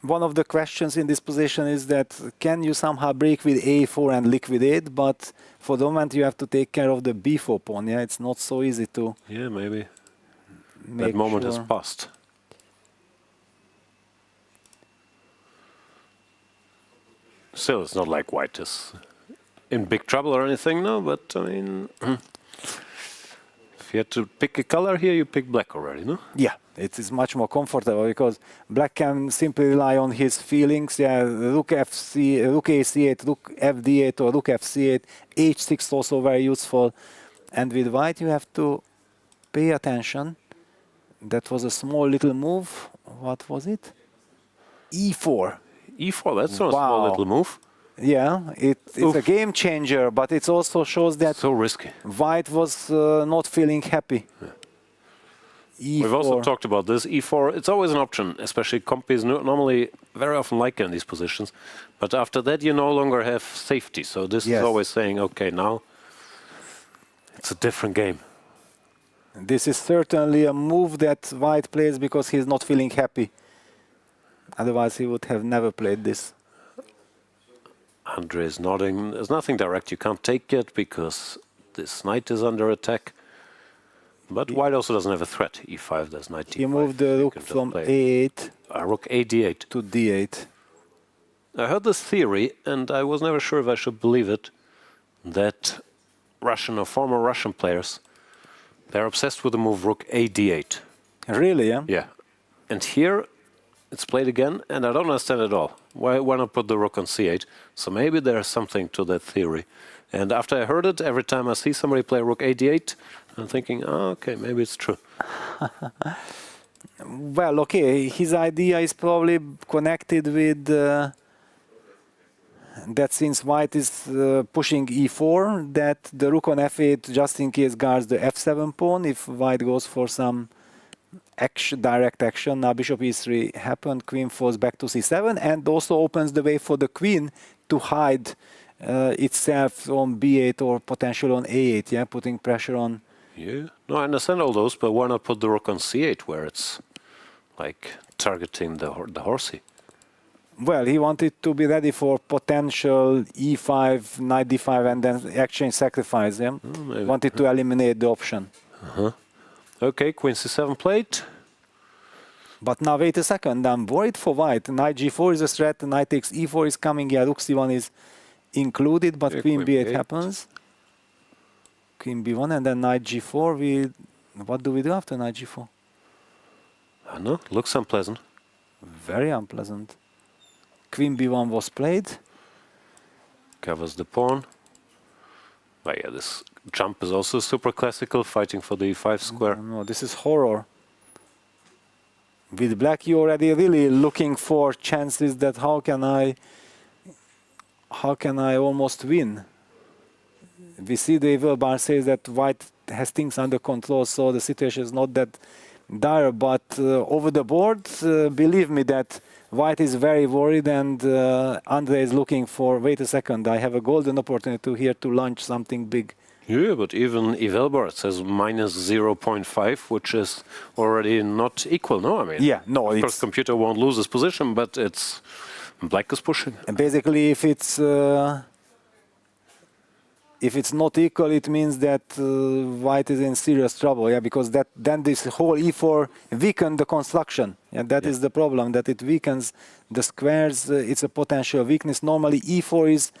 One of the questions in this position is that can you somehow break with a4 and liquidate, but for the moment you have to take care of the b4 pawn. Yeah, it's not so easy to. Yeah, maybe. That moment has passed. Still, it's not like white is in big trouble or anything, no, but I mean, if you had to pick a color here, you pick black already, no? Yeah, it is much more comfortable because black can simply rely on his feelings. Yeah, rook fc, rook a8, rook fd8, or rook fc8, h6 also very useful. And with white, you have to pay attention. That was a small little move. What was it? e4. E4, that's not a small little move. Yeah, it's a game changer, but it also shows that so risky. White was not feeling happy. Yeah. E4. We've also talked about this. E4, it's always an option, especially compis normally very often like it in these positions. But after that, you no longer have safety. So this is always saying, okay, now it's a different game. This is certainly a move that White plays because he's not feeling happy. Otherwise, he would have never played this. Andrey is nodding. There's nothing direct you can't take yet because this knight is under attack. But white also doesn't have a threat. E5, there's knight D5. He moved the rook from A8 rook A D8 to D8. I heard this theory, and I was never sure if I should believe it, that Russian or former Russian players, they're obsessed with the move rook A D8. Really, yeah? Yeah. And here it's played again, and I don't understand at all. Why not put the rook on C8? So maybe there's something to that theory. And after I heard it, every time I see somebody play rook a8, I'm thinking, oh, okay, maybe it's true. Well, okay, his idea is probably connected with that since white is pushing e4, that the rook on f8 just in case guards the f7 pawn if white goes for some action, direct action. Now bishop e3 happened, queen falls back to c7, and also opens the way for the queen to hide itself on b8 or potential on a8, yeah, putting pressure on. Yeah, no, I understand all those, but why not put the rook on c8 where it's like targeting the horsey? Well, he wanted to be ready for potential e5, knight d5, and then exchange sacrifice. Yeah? Wanted to eliminate the option. Okay, queen c7 played. But now wait a second, I'm worried for white. Knight g4 is a threat, knight takes e4 is coming, yeah, rook c1 is included, but yeah, queen b8 happens. Queen b1 and then knight g4. What do we do after knight g4? I don't know, looks unpleasant. Very unpleasant. Queen b1 was played. Covers the pawn. But yeah, this jump is also super classical, fighting for the e5 square. No, this is horror. With black, you're already really looking for chances that how can I almost win? We see the evil bar says that white has things under control, so the situation is not that dire, but over the board, believe me that white is very worried, and Andrey is looking for, wait a second, I have a golden opportunity here to launch something big. Yeah, but even Evelbar says minus 0.5, which is already not equal, no? I mean, yeah, no, of course, computer won't lose his position, but it's black is pushing. And basically, if it's not equal, it means that white is in serious trouble, yeah, because then this whole e4 weakened the construction. Yeah, that is the problem, that it weakens the squares. It's a potential weakness. Normally, e4 is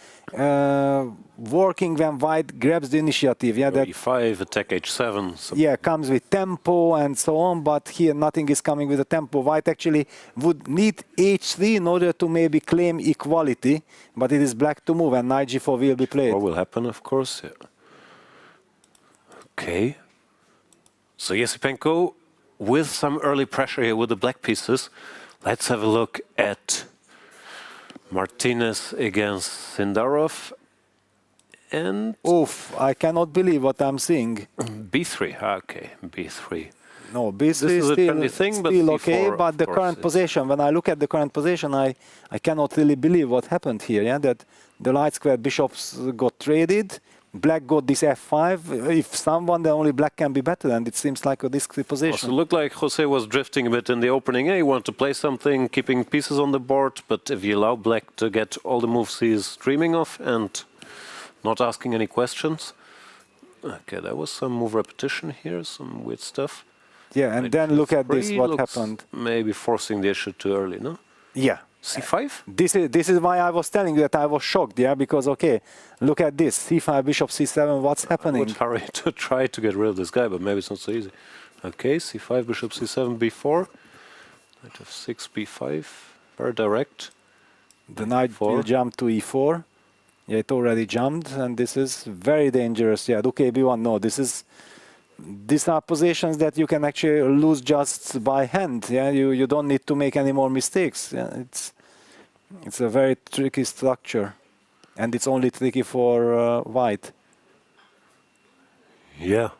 working when white grabs the initiative. Yeah, that e5, attack h7. So yeah, comes with tempo and so on, but here nothing is coming with the tempo. White actually would need h3 in order to maybe claim equality, but it is black to move, and knight g4 will be played. What will happen, of course, yeah. Okay. So Esipenko, with some early pressure here with the black pieces, let's have a look at Martinez against Sindarov. And oof, I cannot believe what I'm seeing. b3, okay, b3. No, b3 this is a trendy thing, but still okay, C4, but the current position, when I look at the current position, I cannot really believe what happened here, yeah, that the light square bishops got traded, black got this f5. If someone, then only black can be better, and it seems like a risky position. Also, it looked like Jose was drifting a bit in the opening. He wanted to play something, keeping pieces on the board, but if you allow black to get all the moves he's dreaming of and not asking any questions. Okay, there was some move repetition here, some weird stuff. Yeah, and then look at this, what happened. Maybe forcing the issue too early, no? Yeah. c5? This is why I was telling you that I was shocked, yeah, because, okay, look at this, c5, bishop c7, what's happening? I would hurry to try to get rid of this guy, but maybe it's not so easy. Okay, c5, bishop c7, b4, knight f6, b5, very direct. The knight will jump to e4. Yeah, it already jumped, and this is very dangerous. Yeah, rook b1, no, these are positions that you can actually lose just by hand. Yeah, you don't need to make any more mistakes. Yeah, it's a very tricky structure, and it's only tricky for white. Yeah.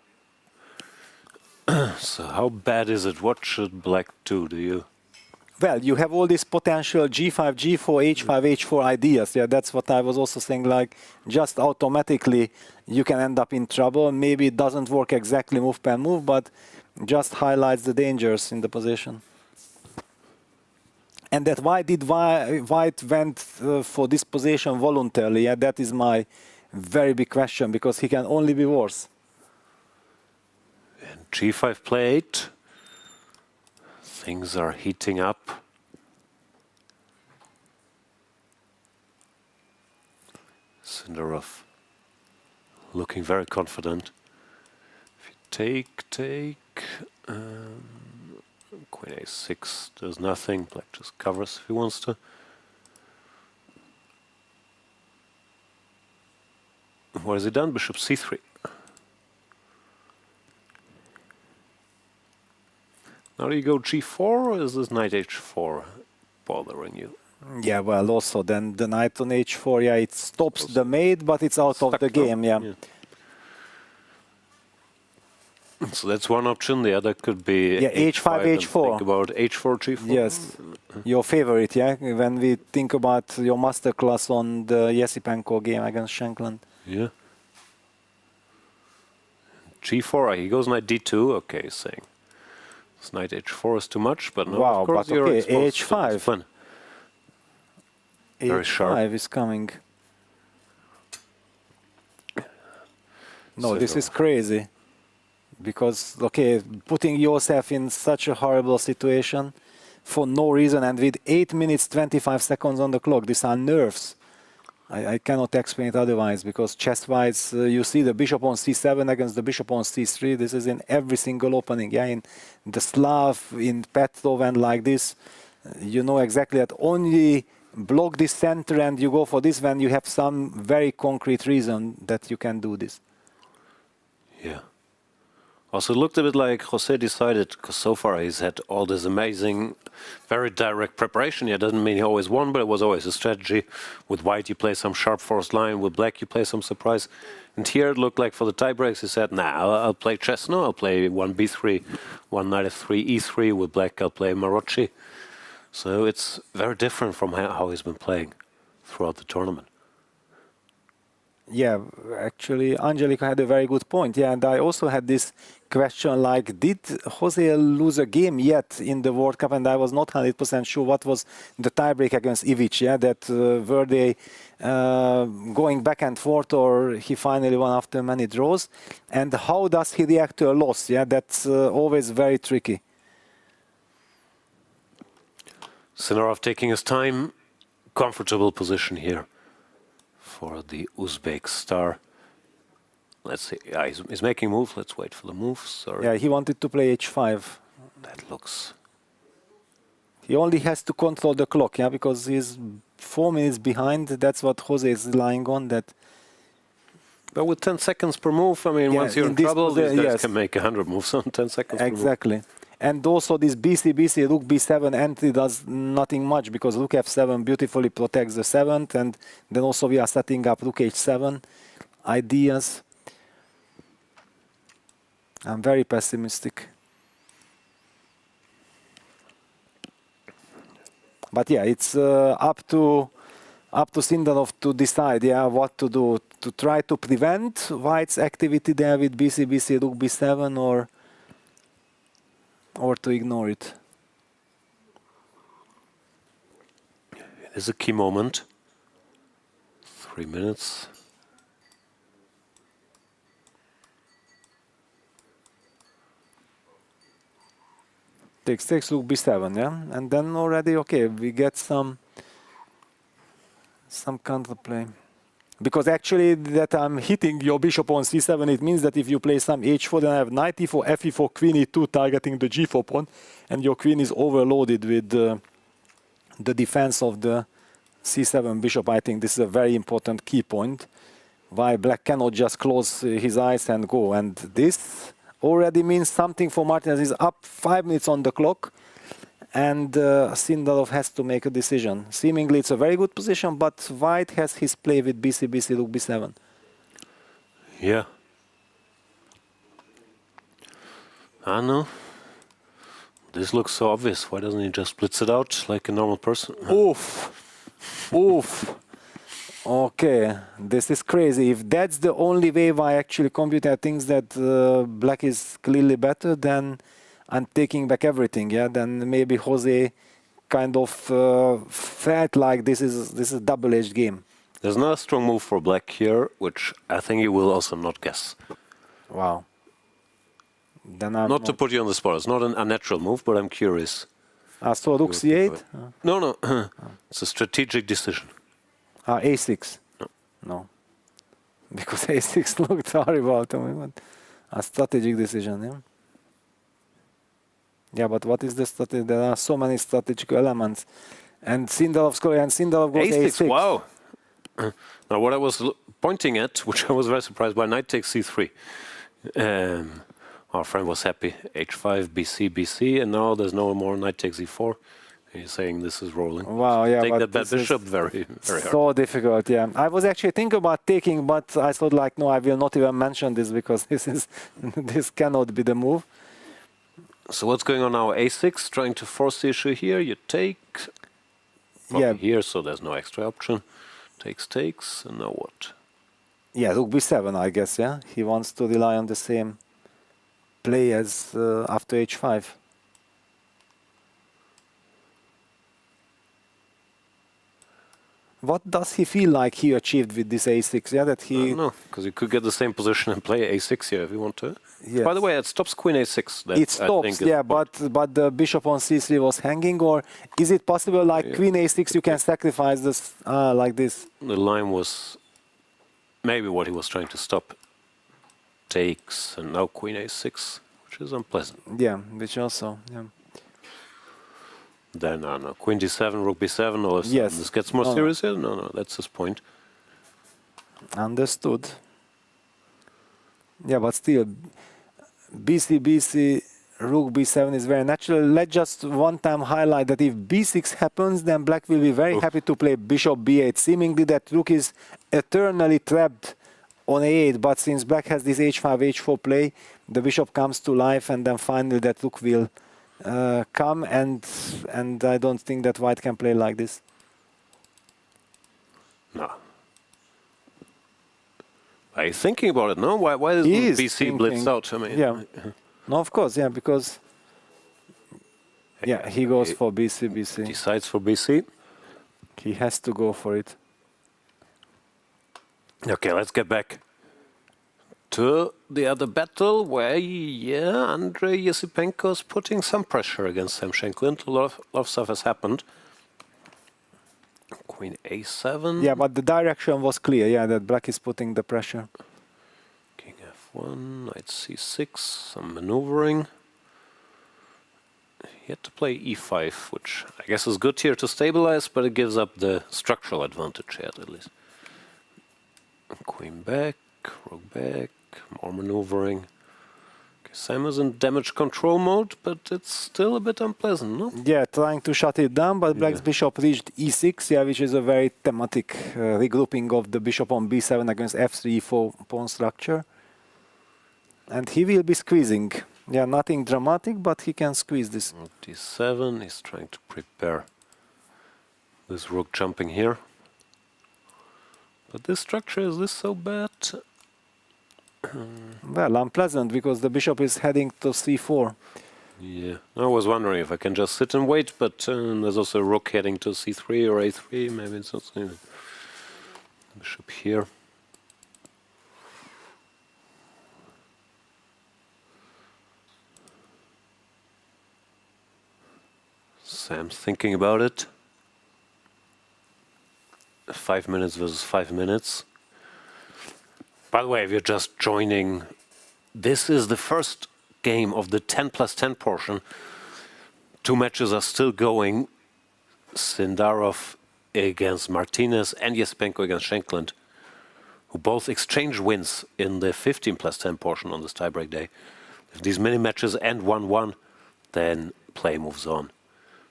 So how bad is it? What should black do you? Well, you have all these potential g5, g4, h5, h4 ideas. Yeah, that's what I was also saying, like, just automatically you can end up in trouble. Maybe it doesn't work exactly move per move, but just highlights the dangers in the position. And that why did white went for this position voluntarily? Yeah, that is my very big question, because he can only be worse. And g5 played. Things are heating up. Sindarov looking very confident. If you take, queen a6 does nothing. Black just covers if he wants to. What has he done? Bishop c3. Now do you go g4, or is this knight h4 bothering you? Yeah, well, also then the knight on h4, yeah, it stops the mate, but it's out of the game, yeah. So that's one option. The other could be h5, h4. Think about h4, g4. Yes, your favorite, yeah, when we think about your masterclass on the Esipenko game against Shankland. Yeah. g4, he goes knight d2, okay, he's saying. This knight h4 is too much, but no, wow, of course but you're okay, exposed to h5. this fun. Very sharp. h5 is coming. No, this is crazy. Because, okay, putting yourself in such a horrible situation for no reason, and with 8 minutes 25 seconds on the clock, these are nerves. I cannot explain it otherwise, because chess-wise, you see the bishop on c7 against the bishop on c3. This is in every single opening, yeah, in the Slav, in Petrov, and like this. You know exactly that only block this center and you go for this when you have some very concrete reason that you can do this. Yeah. Also, it looked a bit like Jose decided, because so far he's had all this amazing, very direct preparation. Yeah, doesn't mean he always won, but it was always a strategy. With white, you play some sharp forced line. With black, you play some surprise. And here it looked like for the tiebreaks, he said, nah, I'll play chess. No, I'll play one b3, one knight f3, e3. With black, I'll play Marocci. So it's very different from how he's been playing throughout the tournament. Yeah, actually, Angelica had a very good point. Yeah, and I also had this question like, did Jose lose a game yet in the World Cup? And I was not 100% sure what was the tiebreak against Ivic. Yeah, that were they going back and forth, or he finally won after many draws? And how does he react to a loss? Yeah, that's always very tricky. Sindarov taking his time, comfortable position here for the Uzbek star. Let's see, yeah, he's making moves. Let's wait for the moves. Yeah, he wanted to play h5. That looks... He only has to control the clock, yeah, because he's 4 minutes behind. That's what Jose is relying on. That. But with 10 seconds per move, I mean, once you're in trouble, these guys can make 100 moves on 10 seconds exactly. per move. And also this BC, Rook B7 entry does nothing much, because Rook F7 beautifully protects the 7th, and then also we are setting up Rook H7 ideas. I'm very pessimistic. But yeah, it's up to Sindarov to decide, yeah, what to do, to try to prevent White's activity there with BC, Rook B7, or to ignore it. It is a key moment. 3 minutes. Takes Rook B7, yeah, and then already okay, we get some counterplay. Because actually that I'm hitting your bishop on c7, it means that if you play some h4, then I have knight e4, fe4, queen e2 targeting the g4 pawn, and your queen is overloaded with the defense of the c7 bishop. I think this is a very important key point, why black cannot just close his eyes and go. And this already means something for Martinez. He's up 5 minutes on the clock, and Sindarov has to make a decision. Seemingly it's a very good position, but White has his play with BC, Rook B7. Yeah. I know. This looks so obvious. Why doesn't he just blitz it out like a normal person? Oof. Oof. Okay, this is crazy. If that's the only way why actually computer thinks that black is clearly better, then I'm taking back everything. Yeah, then maybe Jose kind of felt like this is a double-edged game. There's another strong move for black here, which I think he will also not guess. Wow. Then I'm not to put you on the spot. It's not an unnatural move, but I'm curious. So Rook C8? No. It's a strategic decision. A6? No. Because A6 looked horrible to me, but a strategic decision, yeah? Yeah, but what is the strategy? There are so many strategic elements. And Sindarov goes A6. Wow. Now, what I was pointing at, which I was very surprised by, knight takes c3. Our friend was happy. h5, bc, bc, and now there's no more knight takes e4. He's saying this is rolling. Wow, yeah, take but that bishop very hard. So difficult, yeah. I was actually thinking about taking, but I thought like, no, I will not even mention this because this cannot be the move. So what's going on now? a6, trying to force the issue here. You take. Yeah. Here, so there's no extra option. Takes, and now what? Yeah, rook b7, I guess, yeah. He wants to rely on the same play as after h5. What does he feel like he achieved with this a6? Yeah, that he. No, because you could get the same position and play a6 here if you want to. Yes. By the way, it stops queen a6. That, It stops, yeah, but the bishop on c3 was hanging, or is it possible like queen a6 you can sacrifice this like this? The line was maybe what he was trying to stop. Takes, and now queen a6, which is unpleasant. Yeah, which also, yeah. Then, no, queen d7, rook b7, or if yes. This gets more serious here? No, that's his point. Understood. Yeah, but still, bc, rook b7 is very natural. Let's just one time highlight that if b6 happens, then black will be very happy to play bishop b8. Seemingly that rook is eternally trapped on a8, but since black has this h5, h4 play, the bishop comes to life, and then finally that rook will come, and I don't think that white can play like this. No. Are you thinking about it? No, why isn't BC blitzed out? I mean, yeah, no, of course, yeah, because yeah, he goes for BC. Decides for BC. He has to go for it. Okay, let's get back to the other battle where, yeah, Andrey-Esipenko is putting some pressure against Sam Shankland. A lot of stuff has happened. Queen a7. Yeah, but the direction was clear, yeah, that black is putting the pressure. King f1, knight c6, some maneuvering. He had to play e5, which I guess is good here to stabilize, but it gives up the structural advantage here at least. Queen back, rook back, more maneuvering. Okay, Sam is in damage control mode, but it's still a bit unpleasant, no? Yeah, trying to shut it down, but black's bishop reached e6, yeah, which is a very thematic regrouping of the bishop on b7 against f3, e4 pawn structure. And he will be squeezing. Yeah, nothing dramatic, but he can squeeze this. Rook d7, he's trying to prepare this rook jumping here. But this structure, is this so bad? Well, unpleasant, because the bishop is heading to c4. Yeah, I was wondering if I can just sit and wait, but there's also a rook heading to c3 or a3, maybe it's not needed. Bishop here. Sam's thinking about it. 5 minutes versus 5 minutes. By the way, if you're just joining, this is the first game of the 10+10 portion. 2 matches are still going. Sindarov against Martinez and Esipenko against Shankland, who both exchange wins in the 15+10 portion on this tiebreak day. If these mini matches end 1-1, then play moves on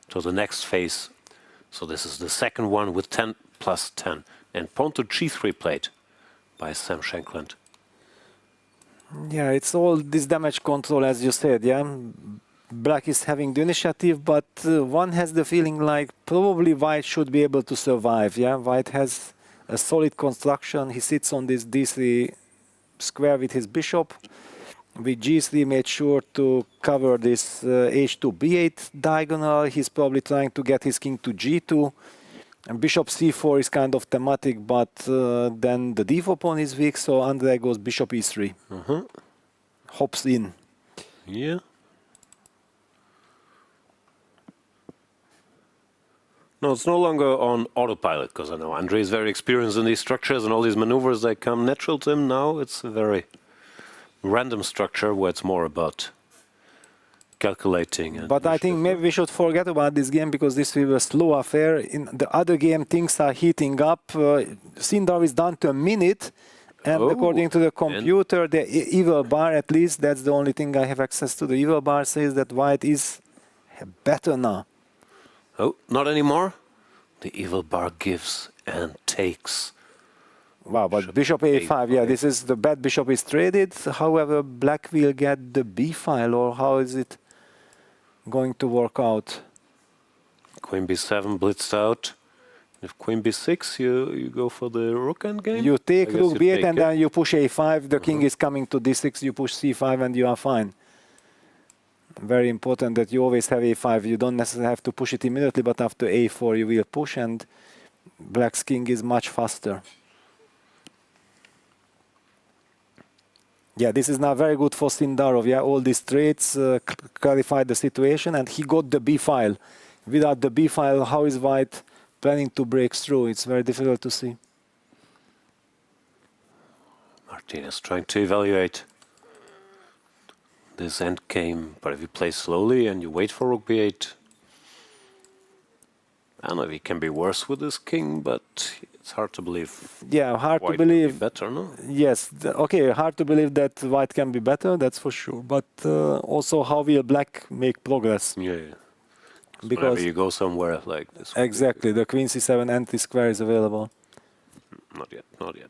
to the next phase. So this is the second one with 10+10. And pawn to g3 played by Sam Shankland. Yeah, it's all this damage control, as you said, yeah. Black is having the initiative, but one has the feeling like probably white should be able to survive, yeah. White has a solid construction. He sits on this d3 square with his bishop. With g3 made sure to cover this h2 b8 diagonal. He's probably trying to get his king to g2. And bishop c4 is kind of thematic, but then the d4 pawn is weak, so Andrey goes bishop e3. Hops in. Yeah. No, it's no longer on autopilot, because I know Andrey is very experienced in these structures and all these maneuvers, they come natural to him now. It's a very random structure where it's more about calculating. But I think maybe we should forget about this game because this will be a slow affair. In the other game, things are heating up. Sindarov is down to a minute. And according to the computer, the evil bar, at least, that's the only thing I have access to. The evil bar says that white is better now. Oh, not anymore. The evil bar gives and takes. Wow, but bishop a5, yeah, this is the bad bishop is traded. However, black will get the b file, or how is it going to work out? Queen b7 blitzed out. If queen b6, you go for the rook endgame? You take rook b8 and then you push a5. The king is coming to d6, you push c5 and you are fine. Very important that you always have a5. You don't necessarily have to push it immediately, but after a4 you will push, and black's king is much faster. Yeah, this is now very good for Sindarov. Yeah, all these traits clarify the situation, and he got the b file. Without the b file, how is white planning to break through? It's very difficult to see. Martinez trying to evaluate this endgame, but if you play slowly and you wait for rook b8, I don't know if he can be worse with this king, but it's hard to believe. Yeah, hard to white believe. Can be better, no? Yes, okay, hard to believe that white can be better, that's for sure. But also, how will black make progress? Yeah. Because whenever you go somewhere like this. Exactly, the queen c7 empty square is available. Not yet, not yet.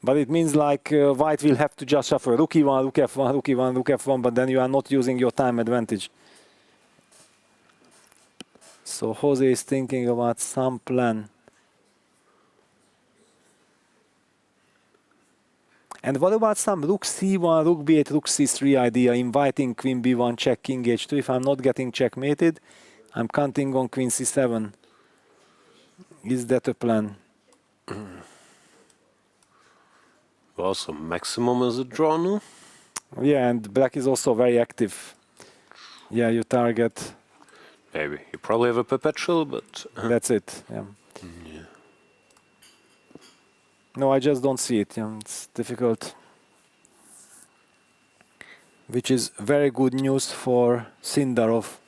But it means like white will have to just shuffle rook e1, rook f1, rook e1, rook f1, but then you are not using your time advantage. So Jose is thinking about some plan. And what about some rook c1, rook b8, rook c3 idea, inviting queen b1, check, king h2. If I'm not getting checkmated, I'm counting on queen c7. Is that a plan? Also, maximum is a draw, no? Yeah, and black is also very active. Yeah, you target. Maybe. You probably have a perpetual, but... That's it, yeah. No, I just don't see it. Yeah, it's difficult. Which is very good news for Sindarov.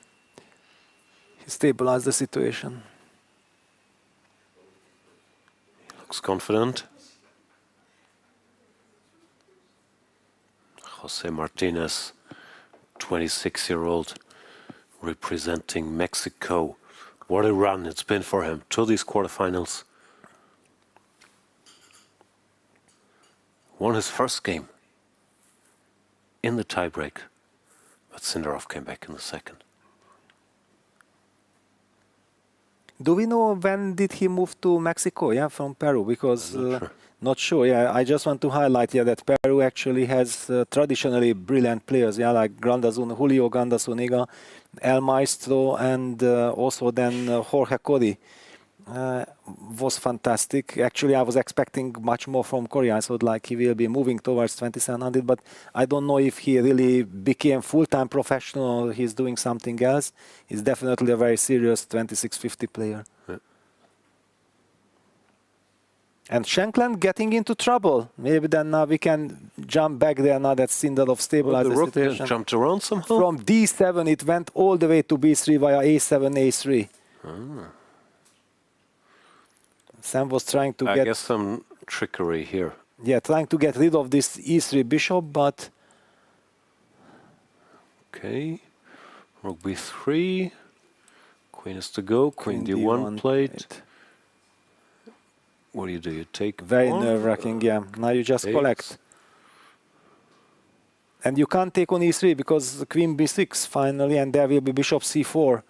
He stabilized the situation. He looks confident. Jose Martinez, 26-year-old, representing Mexico. What a run it's been for him to these quarterfinals. Won his first game in the tiebreak, but Sindarov came back in the second. Do we know when did he move to Mexico? Yeah, from Peru, because not sure. Yeah, I just want to highlight that Peru actually has traditionally brilliant players. Yeah, like Julio Granda-Zuniga, El Maestro, and also then Jorge Cody was fantastic. Actually, I was expecting much more from Korea. I thought like he will be moving towards 2700, but I don't know if he really became full-time professional or he's doing something else. He's definitely a very serious 2650 player. Yeah. And Shankland getting into trouble. Maybe then now we can jump back there now that Sindarov stabilized the situation. Jumped around somehow? From d7 it went all the way to b3 via a7, a3. Sam was trying to I guess some trickery here. Yeah, trying to get rid of this e3 bishop, but... Okay. Rook b3. Queen is to go. Queen d1 played. What do? You take very nerve-wracking, yeah. Now you just collect. And you can't take on e3 because queen b6 finally, and there will be bishop c4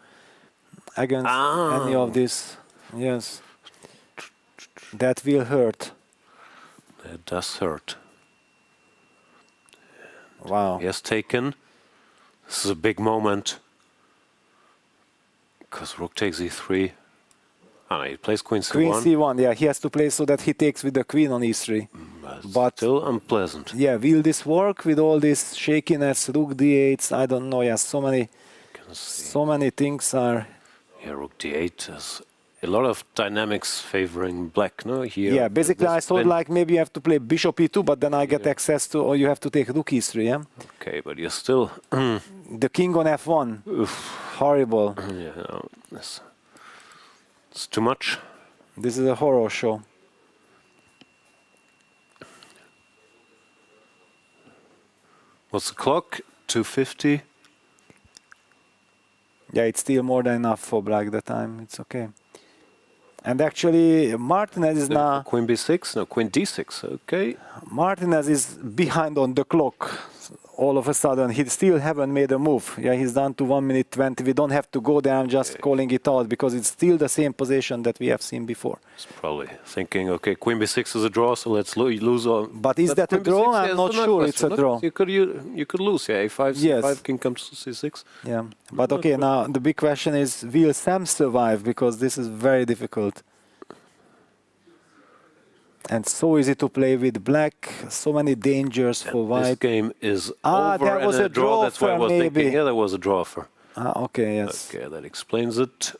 against any of this. Yes. That will hurt. That does hurt. Wow. He has taken. This is a big moment. Because rook takes e3. Oh, no, he plays queen c1. Queen c1, yeah. He has to play so that he takes with the queen on e3. But still unpleasant. Yeah, will this work with all this shakiness, rook d8? I don't know. Yeah, so many things are... Yeah, rook d8 is A lot of dynamics favoring black, no? Here. Yeah, basically I thought like maybe you have to play bishop e2, but then I get access to, or you have to take rook e3, yeah? Okay, but you're still... The king on f1. Oof. Horrible. Yeah, no, it's too much. This is a horror show. What's the clock? 2:50? Yeah, it's still more than enough for black that time. It's okay. And actually, Martinez is now... Queen b6? No, queen d6, okay. Martinez is behind on the clock. All of a sudden, he still haven't made a move. Yeah, he's down to 1 minute 20. We don't have to go there. I'm just calling it out because it's still the same position that we have seen before. He's probably thinking, okay, queen b6 is a draw, so let's lose all. But is that a draw? I'm not sure it's a draw. You could lose, yeah. a5, yes. c5, king comes to c6. Yeah, but okay, now the big question is, will Sam survive? Because this is very difficult. And so easy to play with black, so many dangers for white. This game is over there was and a draw. That's why I was maybe. thinking, yeah, there was a draw for. Okay, yes. Okay, that explains it.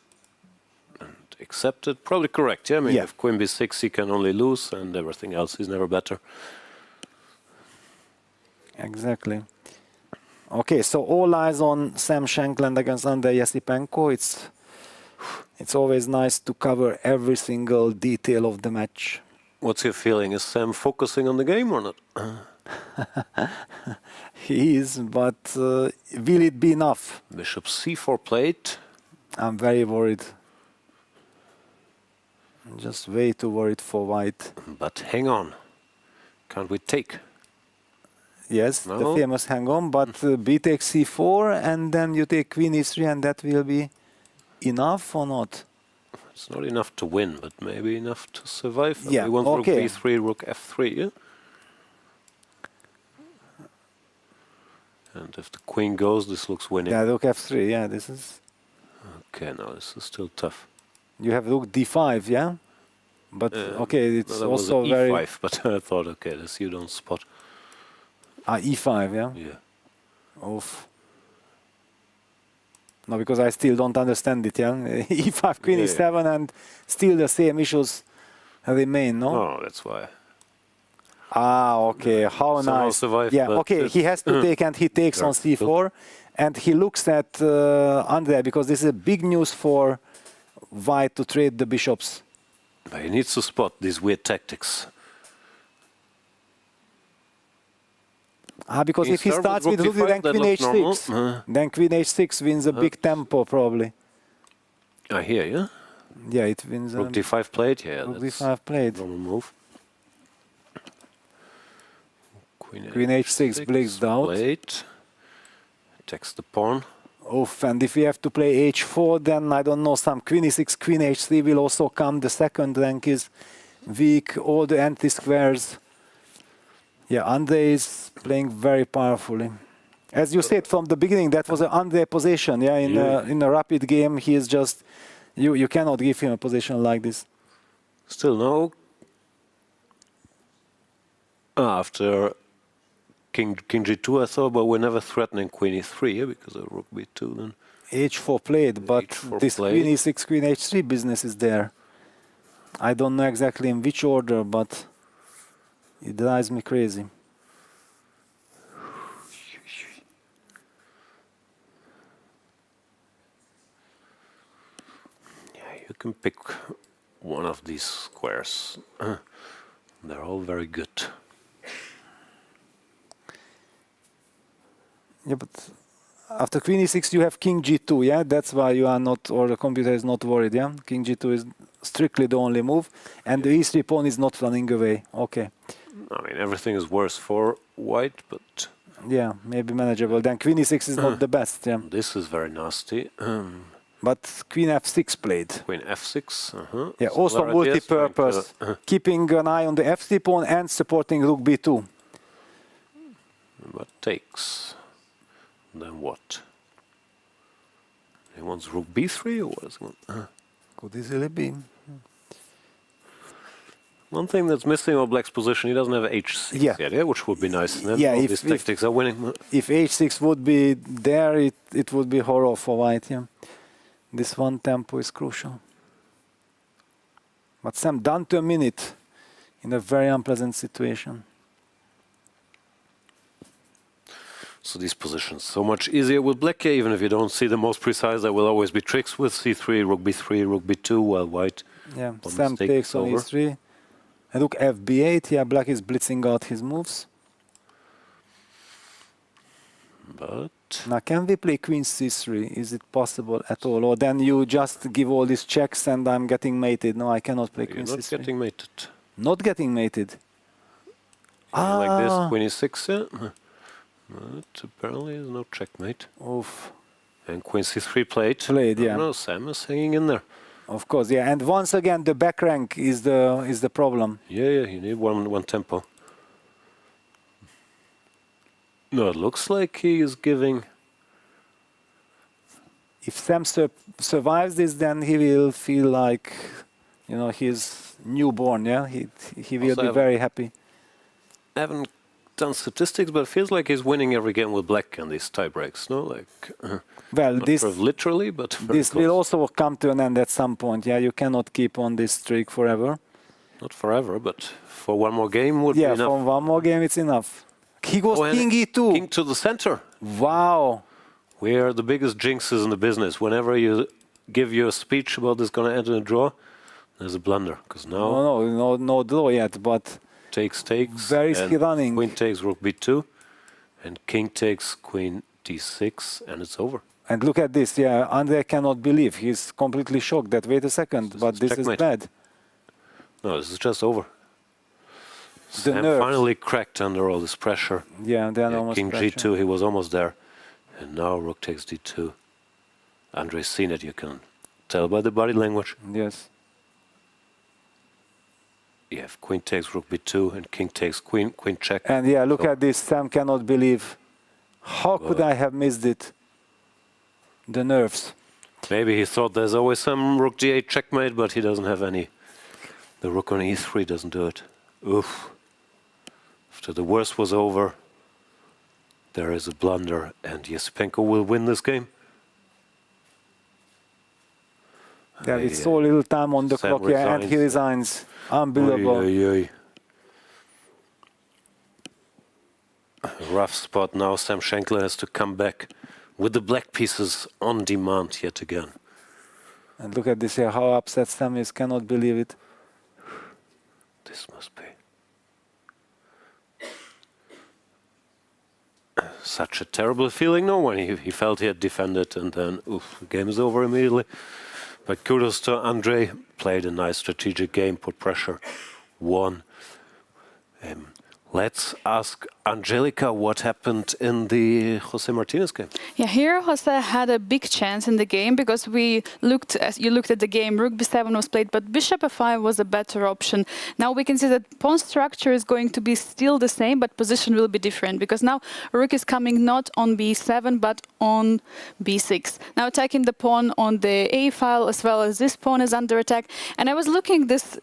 And accepted. Probably correct, yeah? I mean, if queen b6, he can only lose, and everything else is never better. Exactly. Okay, so all eyes on Sam Shankland against Andrey-Esipenko. It's always nice to cover every single detail of the match. What's your feeling? Is Sam focusing on the game or not? He is, but will it be enough? Bishop c4 played. I'm very worried. I'm just way too worried for white. But hang on. Can't we take? Yes, no? The famous hang on, but b takes c4 and then you take queen e3 and that will be enough or not? It's not enough to win, but maybe enough to survive. Yeah, we want rook b3, rook f3, yeah? And if the queen goes, this looks winning. Yeah, rook f3, yeah, this is... Okay, no, this is still tough. You have rook d5, yeah? But, okay, it's no, also was very... e5, but I thought, okay, this you don't spot. e5, yeah? Yeah. Oof. No, because I still don't understand it, yeah? e5, queen e7, and still the same issues remain, no? Oh, that's why. Okay, how nice. Survived, yeah, okay, he has to take and he takes on c4. And he looks at Andrey, because this is big news for white to trade the bishops. But he needs to spot these weird tactics. Because if he starts with rook, then queen h6. Then queen h6 wins a big tempo, probably. I hear you. Yeah, it wins. Rook d5 played, yeah. Rook d5 played. Normal move. Queen h6 blazed out. Played. Takes the pawn. Oof, and if we have to play h4, then I don't know, some queen e6, queen h3 will also come. The second rank is weak, all the anti-squares. Yeah, Andrey is playing very powerfully. As you said from the beginning, that was an Andrey position. Yeah, in a rapid game, he is just... You cannot give him a position like this. Still no. After King g2, I thought, but we're never threatening queen e3, yeah, because of rook b2 then. h4 played, but h4 this played. queen e6, queen h3 business is there. I don't know exactly in which order, but it drives me crazy. Yeah, you can pick one of these squares. They're all very good. Yeah, but after queen e6 you have king g2, yeah? That's why you are not, or the computer is not worried, yeah? King g2 is strictly the only move, and the e3 pawn is not running away. Okay. I mean, everything is worse for white, but... Yeah, maybe manageable. Then queen e6 is not the best, yeah? This is very nasty. But queen f6 played. Queen f6, Yeah, also multi-purpose. Keeping an eye on the f3 pawn and supporting rook b2. But takes... Then what? He wants rook b3 or what does he want? Could easily be. One thing that's missing of black's position, he doesn't have h6 yet, yeah, which would be nice. And then yeah, all these tactics are winning. If h6 would be there, it would be horror for white. Yeah, this one tempo is crucial. But Sam down to a minute in a very unpleasant situation. So these positions so much easier with black. Even if you don't see the most precise, there will always be tricks with c3, rook b3, rook b2, while white. Yeah, Sam takes on e3. And look, fb8. Yeah, black is blitzing out his moves. But now, can we play queen c3? Is it possible at all? Or then you just give all these checks and I'm getting mated? No, I cannot play queen c3. Not getting mated. Not getting mated. Like this, queen e6. Yeah. But apparently there's no checkmate. Oof. And queen c3 played. Played, yeah. No, Sam is hanging in there. Of course, yeah. And once again, the back rank is the problem. Yeah, you need one tempo. No, it looks like he is giving. If Sam survives this, then he will feel like, you know, he's newborn. Yeah, he will be very happy. I haven't done statistics, but it feels like he's winning every game with black in these tie breaks. No, like. Well, not this sort of literally, but this close. will also come to an end at some point. Yeah, you cannot keep on this streak forever. Not forever, but for one more game would be enough. Yeah, for one more game it's enough. He goes king e2. King to the center. Wow. We are the biggest jinxes in the business. Whenever you give your speech about this going to end in a draw, there's a blunder. Because now... No draw yet, but... Takes. Very risky running. Queen takes rook b2. And king takes queen d6, and it's over. And look at this, yeah, Andrey cannot believe. He's completely shocked that, wait a second, but this is bad. No, this is just over. Sam finally cracked under all this pressure. Yeah, then almost king pressure. g2, he was almost there. And now rook takes d2. Andrey's seen it, you can tell by the body language. Yes. You have queen takes rook b2 and king takes queen check. And yeah, look at this, Sam cannot believe. How could I have missed it? The nerves. Maybe he thought there's always some rook d8 checkmate, but he doesn't have any. The rook on e3 doesn't do it. Oof. After the worst was over, there is a blunder, and Esipenko will win this game. There is so little time on the clock, yeah, and he resigns. Unbelievable. Oy, oy, oy. Rough spot now. Sam Shankland has to come back with the black pieces on demand yet again. And look at this here, how upset Sam is, cannot believe it. This must be such a terrible feeling. No one. He felt he had defended, and then oof, the game is over immediately. But kudos to Andrey. Played a nice strategic game, put pressure, won. Let's ask Angelica what happened in the Jose Martinez game. Yeah, here Jose had a big chance in the game because we looked, as you looked at the game, rook b7 was played, but bishop f5 was a better option. Now we can see that pawn structure is going to be still the same, but position will be different because now rook is coming not on b7 but on b6. Now attacking the pawn on the a file as well as this pawn is under attack. And I was looking this,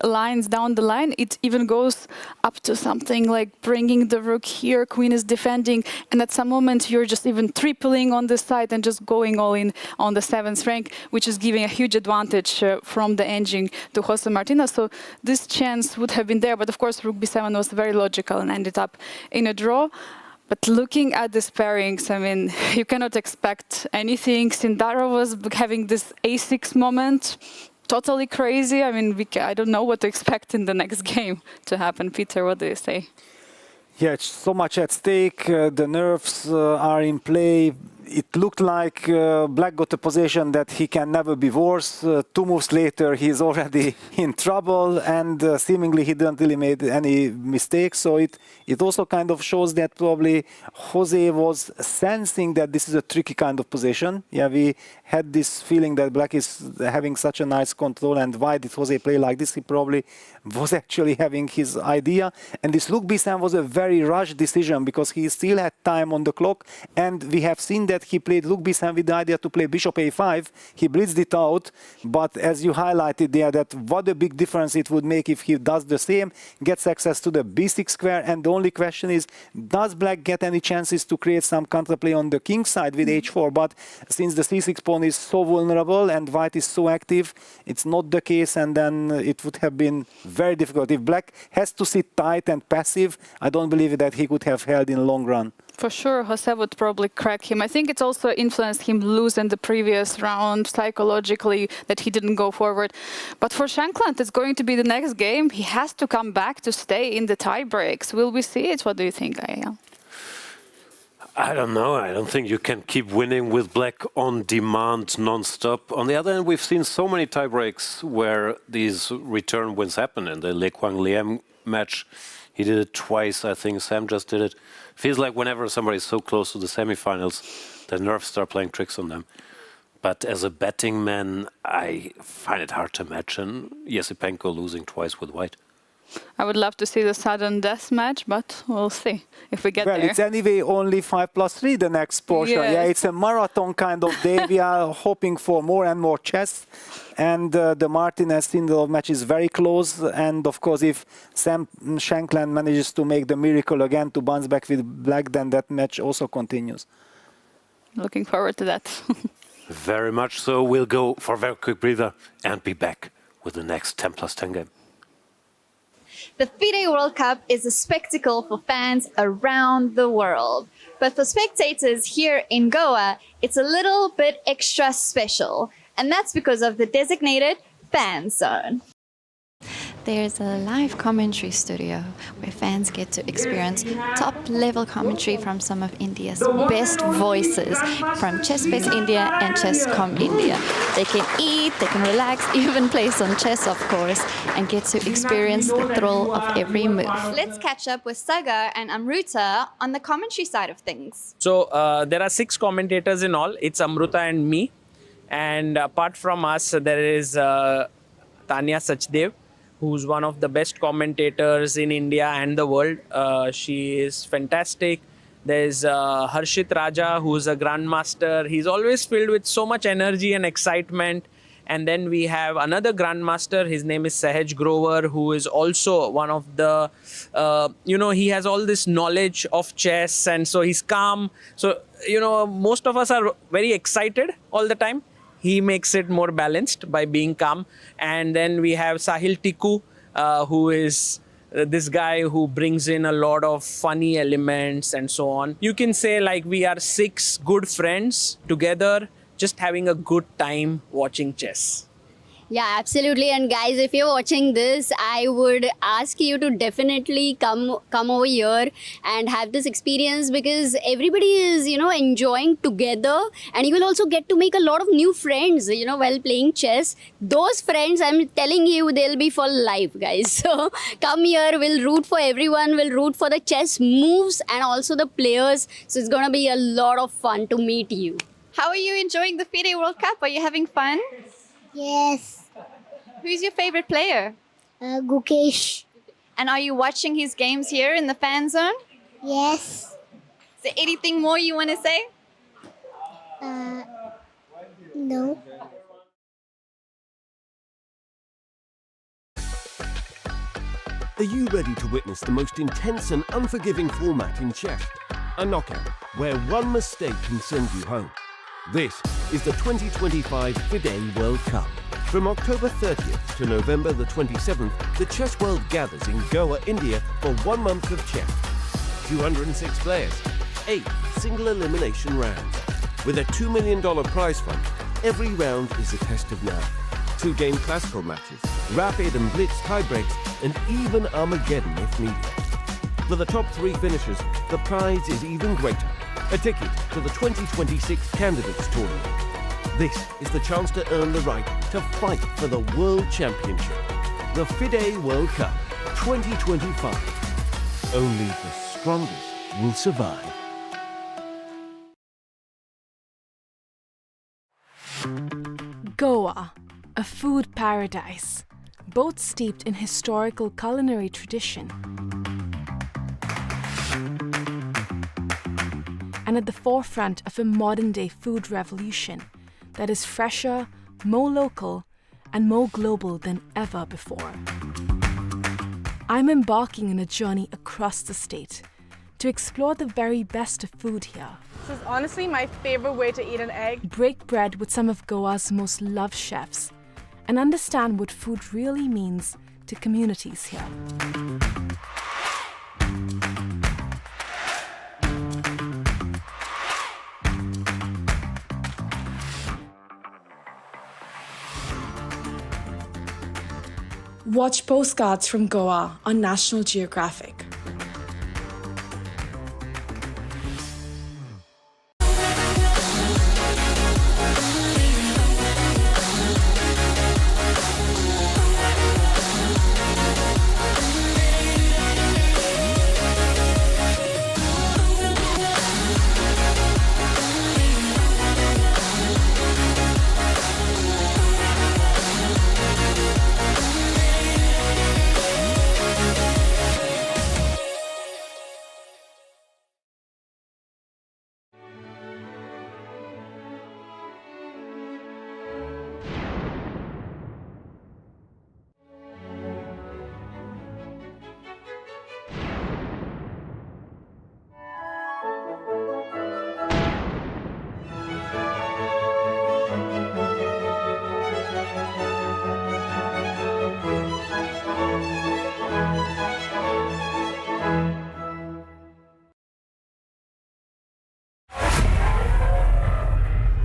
lines down the line. It even goes up to something like bringing the rook here, queen is defending, and at some moment you're just even tripling on this side and just going all in on the 7th rank, which is giving a huge advantage from the engine to Jose Martinez. So this chance would have been there, but of course rook b7 was very logical and ended up in a draw. But looking at these pairings, I mean, you cannot expect anything. Sindarov was having this a6 moment. Totally crazy. I mean, I don't know what to expect in the next game to happen. Peter, what do you say? Yeah, it's so much at stake. The nerves are in play. It looked like Black got a position that he can never be worse. 2 moves later, he's already in trouble, and seemingly he didn't really make any mistakes. So it also kind of shows that probably Jose was sensing that this is a tricky kind of position. Yeah, we had this feeling that Black is having such a nice control, and why did Jose play like this? He probably was actually having his idea. And this rook b7 was a very rushed decision because he still had time on the clock, and we have seen that that he played rook b7 with the idea to play bishop a5. He blitzed it out, but as you highlighted there, that what a big difference it would make if he does the same, gets access to the b6 square, and the only question is, does black get any chances to create some counterplay on the king side with h4? But since the c6 pawn is so vulnerable and white is so active, it's not the case, and then it would have been very difficult. If black has to sit tight and passive, I don't believe that he could have held in the long run. For sure, Jose would probably crack him. I think it's also influenced him losing the previous round psychologically, that he didn't go forward. But for Shankland, it's going to be the next game. He has to come back to stay in the tie breaks. Will we see it? What do you think, Aya? I don't know. I don't think you can keep winning with black on demand non-stop. On the other hand, we've seen so many tie breaks where these return wins happen. In the Le Quang-Liem match, he did it twice. I think Sam just did it. Feels like whenever somebody's so close to the semifinals, the nerves start playing tricks on them. But as a betting man, I find it hard to imagine Esipenko losing twice with white. I would love to see the sudden death match, but we'll see if we get there. Well, it's anyway only 5+3 the next portion. Yes. Yeah, it's a marathon kind of day. We are hoping for more and more chess. And the Martinez-Sindarov match is very close. And of course, if Sam Shankland manages to make the miracle again to bounce back with black, then that match also continues. Looking forward to that. Very much so. We'll go for a very quick breather and be back with the next 10+10 game. The FIDE World Cup is a spectacle for fans around the world. But for spectators here in Goa, it's a little bit extra special. And that's because of the designated fan zone. There's a live commentary studio where fans get to experience top-level commentary from some of India's best voices from Chess-Base India and Chess.com India. They can eat, they can relax, even play some chess, of course, and get to experience the thrill of every move. Let's catch up with Sagar and Amruta on the commentary side of things. So there are 6 commentators in all. It's Amruta and me. And apart from us, there is Tanya Sachdev, who's one of the best commentators in India and the world. She is fantastic. There's Harshit Raja, who's a grandmaster. He's always filled with so much energy and excitement. And then we have another grandmaster. His name is Sahaj Grover, who is also one of the, he has all this knowledge of chess. And so he's calm. So, most of us are very excited all the time. He makes it more balanced by being calm. And then we have Sahil Tikku, who is this guy who brings in a lot of funny elements and so on. You can say like we are 6 good friends together, just having a good time watching chess. Yeah, absolutely. And guys, if you're watching this, I would ask you to definitely come over here and have this experience, because everybody is, enjoying together, and you will also get to make a lot of new friends, while playing chess. Those friends, I'm telling you, they'll be for life, guys. So come here, we'll root for everyone, we'll root for the chess moves and also the players. So it's going to be a lot of fun to meet you. How are you enjoying the FIDE World Cup? Are you having fun? Yes. Who's your favorite player? Gukesh. And are you watching his games here in the fan zone? Yes. Is there anything more you want to say? No. Are you ready to witness the most intense and unforgiving format in chess? A knockout, where one mistake can send you home. This is the 2025 FIDE World Cup. From October 30th to November the 27th, the chess world gathers in Goa, India for 1 month of chess. 206 players, 8 single elimination rounds. With a $2 million prize fund, every round is a test of nerve. 2-game classical matches, rapid and blitz tiebreaks, and even Armageddon if needed. For the top 3 finishers, the prize is even greater. A ticket to the 2026 Candidates Tournament. This is the chance to earn the right to fight for the World Championship. The FIDE World Cup 2025. Only the strongest will survive. Goa, a food paradise, both steeped in historical culinary tradition and at the forefront of a modern-day food revolution that is fresher, more local, and more global than ever before. I'm embarking on a journey across the state to explore the very best of food here. This is honestly my favorite way to eat an egg. Break bread with some of Goa's most loved chefs and understand what food really means to communities here. Watch Postcards from Goa on National Geographic.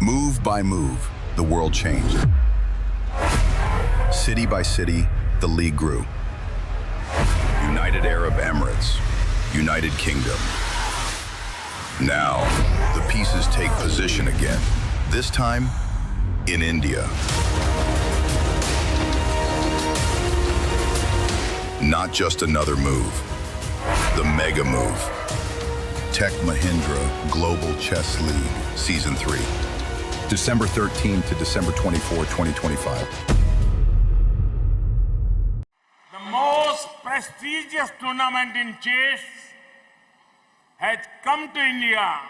Move by move, the world changed. City by city, the league grew. United Arab Emirates, United Kingdom. Now, the pieces take position again, this time in India. Not just another move, the mega move. Tech Mahindra Global Chess League, Season 3. December 13 to December 24, 2025. The most prestigious tournament in chess has come to India,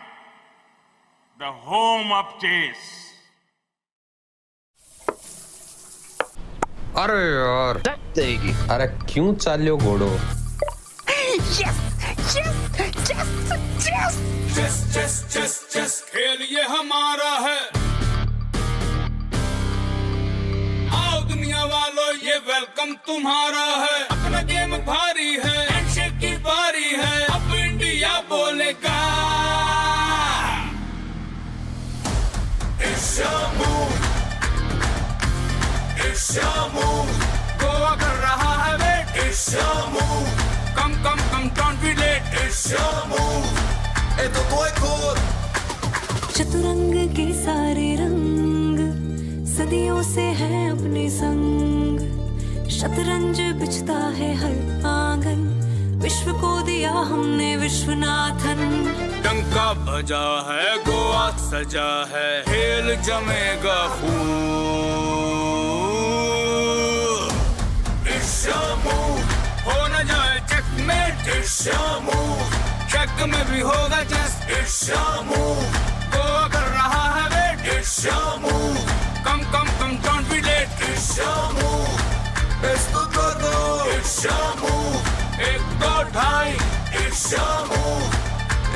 the home of chess. अरे यार देगी अरे क्यों चाल्यो घोड़ो Yes! Yes! Yes! Yes! Chess, chess, chess, chess, खेल ये हमारा है। आओ दुनिया वालों ये वेलकम तुम्हारा है। अपना गेम भारी है, हैंडशेक की बारी है। अब इंडिया बोलेगा। It's your move, it's your move। Goa कर रहा है wait, it's your move। Come, come, come, don't be late, it's your move। ए तो कोई खोर। चतुरंग के सारे रंग सदियों से हैं अपने संग। शतरंज बिछता है हर आंगन, विश्व को दिया हमने विश्वनाथन। डंका बजा है, गोवा सजा है, खेल जमेगा खूब। It's your move, हो न जाए checkmate, it's your move। check में भी होगा just, it's your move। Goa कर रहा है wait, it's your move। come, come, come, don't be late, it's your move। esto todo, it's your move। एक दो ढाई, it's your move।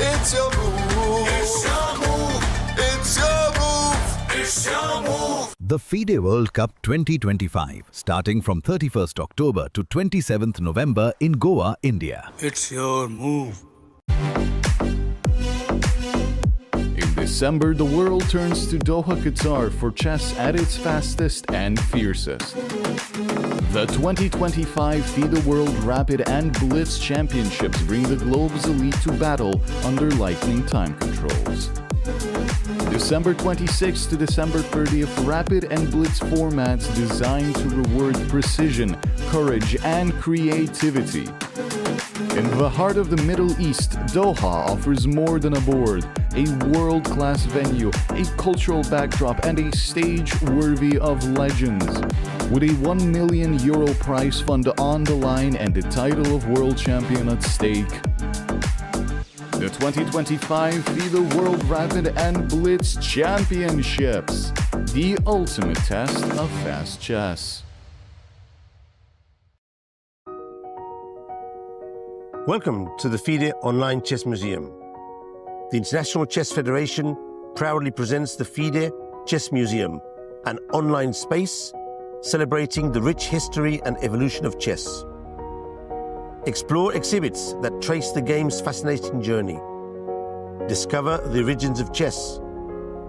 it's your move, it's your move, it's your move, it's your move। The FIDE World Cup 2025, starting from 31st October to 27th November in Goa, India. It's your move. In December, the world turns to Doha, Qatar for chess at its fastest and fiercest. The 2025 FIDE World Rapid and Blitz Championships bring the globe's elite to battle under lightning time controls. December 26th to December 30th, Rapid and Blitz formats designed to reward precision, courage, and creativity. In the heart of the Middle East, Doha offers more than a board, a world-class venue, a cultural backdrop, and a stage worthy of legends. With a €1 million prize fund on the line and the title of world champion at stake, the 2025 FIDE World Rapid and Blitz Championships, the ultimate test of fast chess. Welcome to the FIDE Online Chess Museum. The International Chess Federation proudly presents the FIDE Chess Museum, an online space celebrating the rich history and evolution of chess. Explore exhibits that trace the game's fascinating journey. Discover the origins of chess,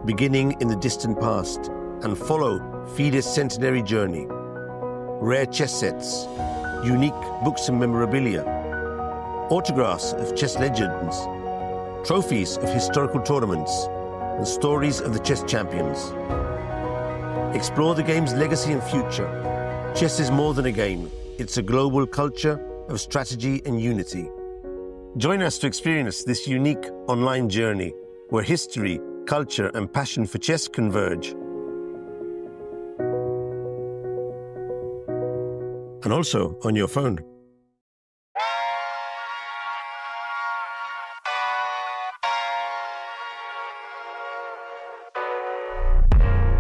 beginning in the distant past, and follow FIDE's centenary journey. Rare chess sets, unique books and memorabilia, autographs of chess legends, trophies of historical tournaments, and stories of the chess champions. Explore the game's legacy and future. Chess is more than a game. It's a global culture of strategy and unity. Join us to experience this unique online journey where history, culture, and passion for chess converge. And also on your phone.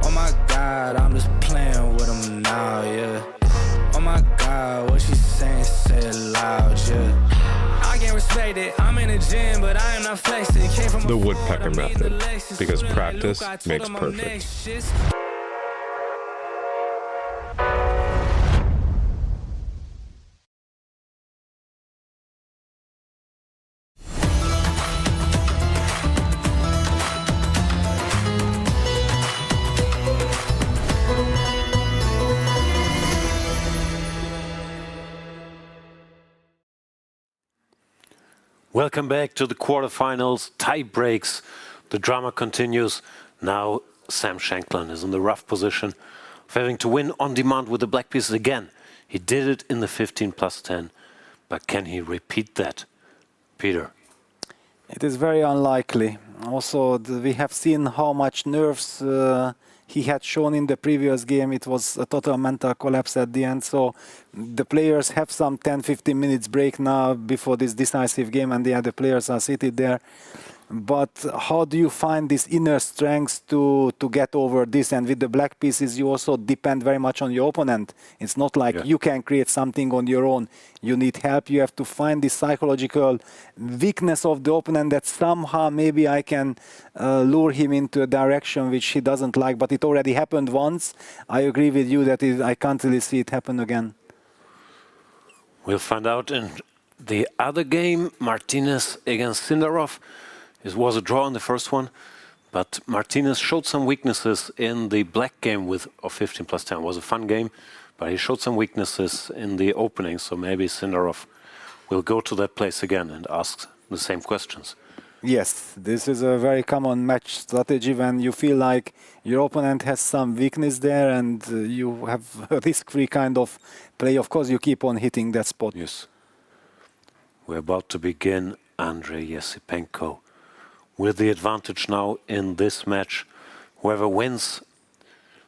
Oh my God, I'm just playing with them now, yeah. Oh my God, what she saying, say it loud, yeah. I can't respect it, I'm in the gym, but I am not flexing. Came from The woodpecker method, because practice makes perfect. Welcome back to the quarterfinals, tie breaks. The drama continues. Now Sam Shankland is in the rough position of having to win on demand with the black pieces again. He did it in the 15+10, but can he repeat that? Peter. It is very unlikely. Also, we have seen how much nerves he had shown in the previous game. It was a total mental collapse at the end. So the players have some 10-15 minutes break now before this decisive game, and the other players are seated there. But how do you find this inner strength to get over this? And with the black pieces, you also depend very much on your opponent. It's not like you can create something on your own. You need help. You have to find this psychological weakness of the opponent that somehow maybe I can lure him into a direction which he doesn't like. But it already happened once. I agree with you that I can't really see it happen again. We'll find out in the other game, Martinez against Sindarov. It was a draw in the first one, but Martinez showed some weaknesses in the black game of 15+10. It was a fun game, but he showed some weaknesses in the opening, so maybe Sindarov will go to that place again and ask the same questions. Yes, this is a very common match strategy when you feel like your opponent has some weakness there and you have a risk-free kind of play. Of course, you keep on hitting that spot. Yes. We're about to begin Andrey-Esipenko. With the advantage now in this match, whoever wins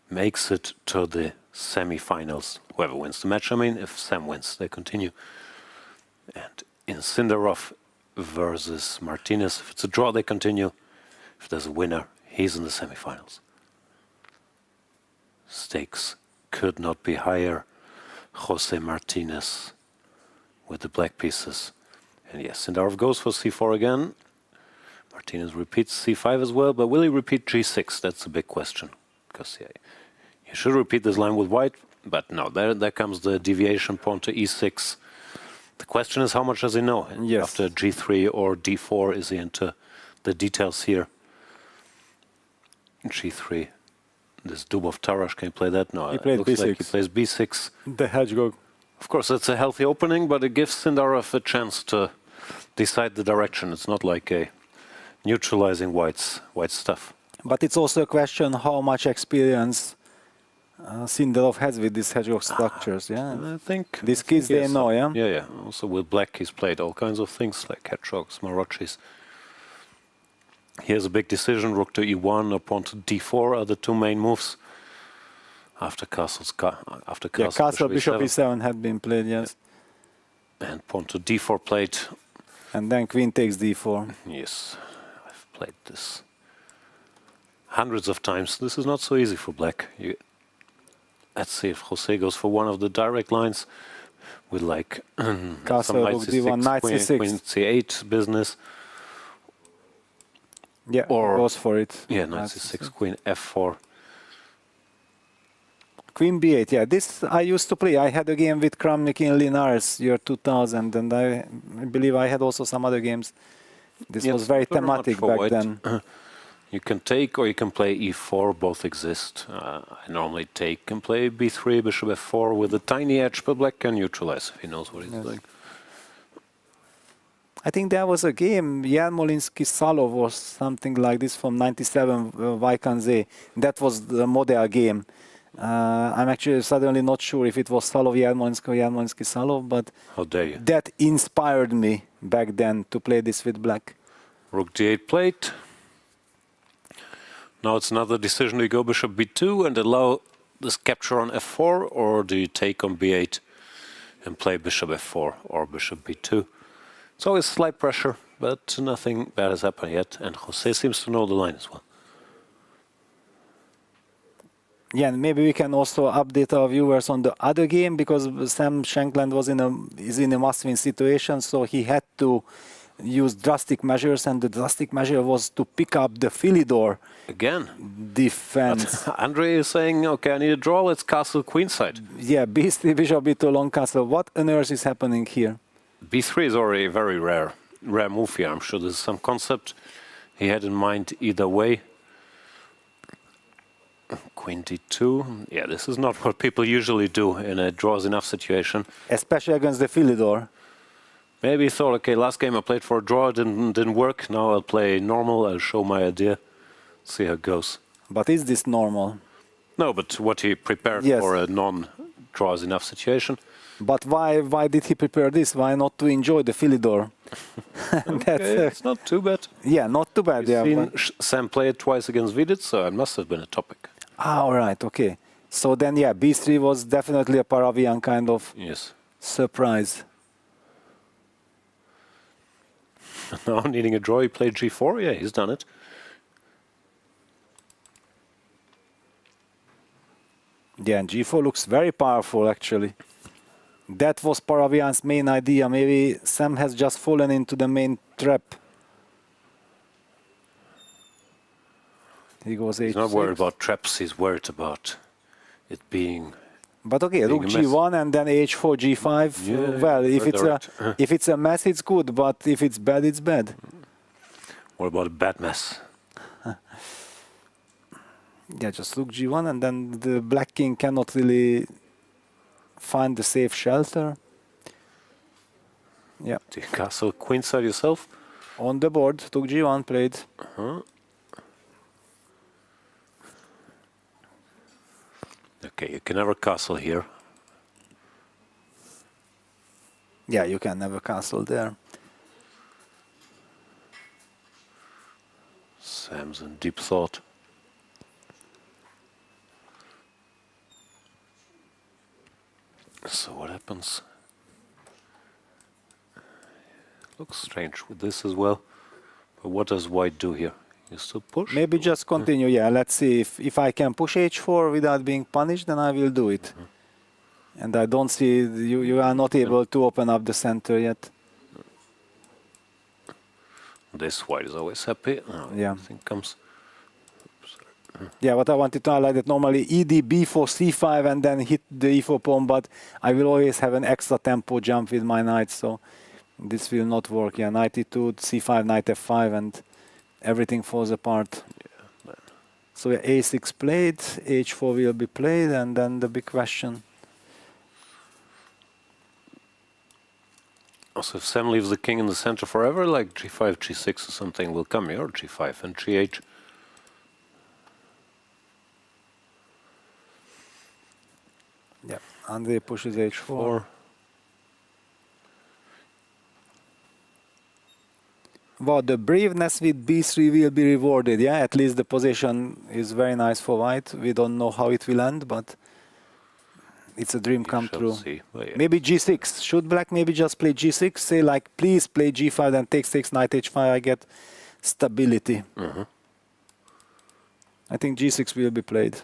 makes it to the semifinals. Whoever wins the match, I mean, if Sam wins, they continue. And in Sindarov versus Martinez, if it's a draw, they continue. If there's a winner, he's in the semifinals. Stakes could not be higher. Jose Martinez with the black pieces. And yes, Sindarov goes for c4 again. Martinez repeats c5 as well, but will he repeat g6? That's a big question. Because you should repeat this line with white, but no, there comes the deviation pawn to e6. The question is, how much does he know? Yes. After g3 or d4, is he into the details here? G3. This Dubov Tarash, can he play that? No, he played looks b6. like he plays b6. The hedgehog. Of course, it's a healthy opening, but it gives Sindarov a chance to decide the direction. It's not like a neutralizing white stuff. But it's also a question how much experience Sindarov has with these hedgehog structures. Yeah, I think these kids they know. Yeah. Yeah. Also with black, he's played all kinds of things like hedgehogs, Marochis. Here's a big decision: rook to e1 or pawn to d4 are the two main moves. After castle Castle bishop e7 had been played. Yes. And pawn to d4 played. And then queen takes d4. Yes, I've played this hundreds of times. This is not so easy for black. Let's see if Jose goes for one of the direct lines with like Castle, some knight rook d1, c6, knight queen, c6. queen c8 business. Yeah, or goes for it. Yeah, knight c6, queen f4. Queen b8, yeah, this I used to play. I had a game with Kramnik in Linares year 2000, and I believe I had also some other games. This was very thematic back then. You can take or you can play e4, both exist. I normally take and play b3, bishop f4 with a tiny edge, but black can neutralize if he knows what he's doing. I think there was a game, Yarmolinsky-Salov or something like this from 97, Vaikanze. That was the model game. I'm actually suddenly not sure if it was Salov Yarmolinsky or Yarmolinsky-Salov, but how dare you? That inspired me back then to play this with black. Rook d8 played. Now it's another decision. Do you go bishop b2 and allow this capture on f4, or do you take on b8 and play bishop f4 or bishop b2? It's always slight pressure, but nothing bad has happened yet, and Jose seems to know the line as well. Yeah, and maybe we can also update our viewers on the other game, because Sam Shankland was is in a must-win situation, so he had to use drastic measures, and the drastic measure was to pick up the Philidor again defense. Andrey is saying, okay, I need a draw, let's castle queenside. Yeah, b3, bishop b2, long castle. What on earth is happening here? b3 is already a very rare move here. I'm sure there's some concept he had in mind either way. Queen d2. Yeah, this is not what people usually do in a draws enough situation. Especially against the Philidor. Maybe he thought, okay, last game I played for a draw, it didn't work. Now I'll play normal, I'll show my idea, see how it goes. But is this normal? No, but what he prepared for a non-draws enough situation. But why did he prepare this? Why not to enjoy the Philidor? Okay, it's not too bad. Yeah, not too bad. You've seen Sam play it twice against Vidit, so it must have been a topic. Ah, all right, okay. So then, yeah, b3 was definitely a Paravian kind of surprise. Now needing a draw, he played g4. Yeah, he's done it. Yeah, and g4 looks very powerful, actually. That was Paravian's main idea. Maybe Sam has just fallen into the main trap. He goes h6. He's not worried about traps, he's worried about it being... But okay, rook g1 and then h4, g5. Yeah, well, if it's a mess, it's good, but if it's bad, it's bad. What about a bad mess? Yeah, just rook g1, and then the black king cannot really find the safe shelter. Yeah. Do you castle queenside yourself? On the board, rook g1 played. Okay, you can never castle here. Yeah, you can never castle there. Sam's in deep thought. So what happens? Looks strange with this as well. But what does white do here? You still push? Maybe just continue, yeah. Let's see if I can push h4 without being punished, then I will do it. And I don't see, you are not able to open up the center yet. This white is always happy. Yeah. I think comes... Yeah, what I wanted to highlight that normally ED, b4, c5 and then hit the e4 pawn, but I will always have an extra tempo jump with my knight, so this will not work. Yeah, knight e2, c5, knight f5, and everything falls apart. Yeah, so a6 played, h4 will be played, and then the big question. Also, if Sam leaves the king in the center forever, like g5, g6 or something will come here, or g5 and g8. Yeah, Andrey pushes h4. Well, the braveness with b3 will be rewarded, yeah? At least the position is very nice for white. We don't know how it will end, but it's a dream come true. Well, yeah. Maybe g6. Should black maybe just play g6? Say like, please play g5, then takes knight h5. I get stability. I think g6 will be played.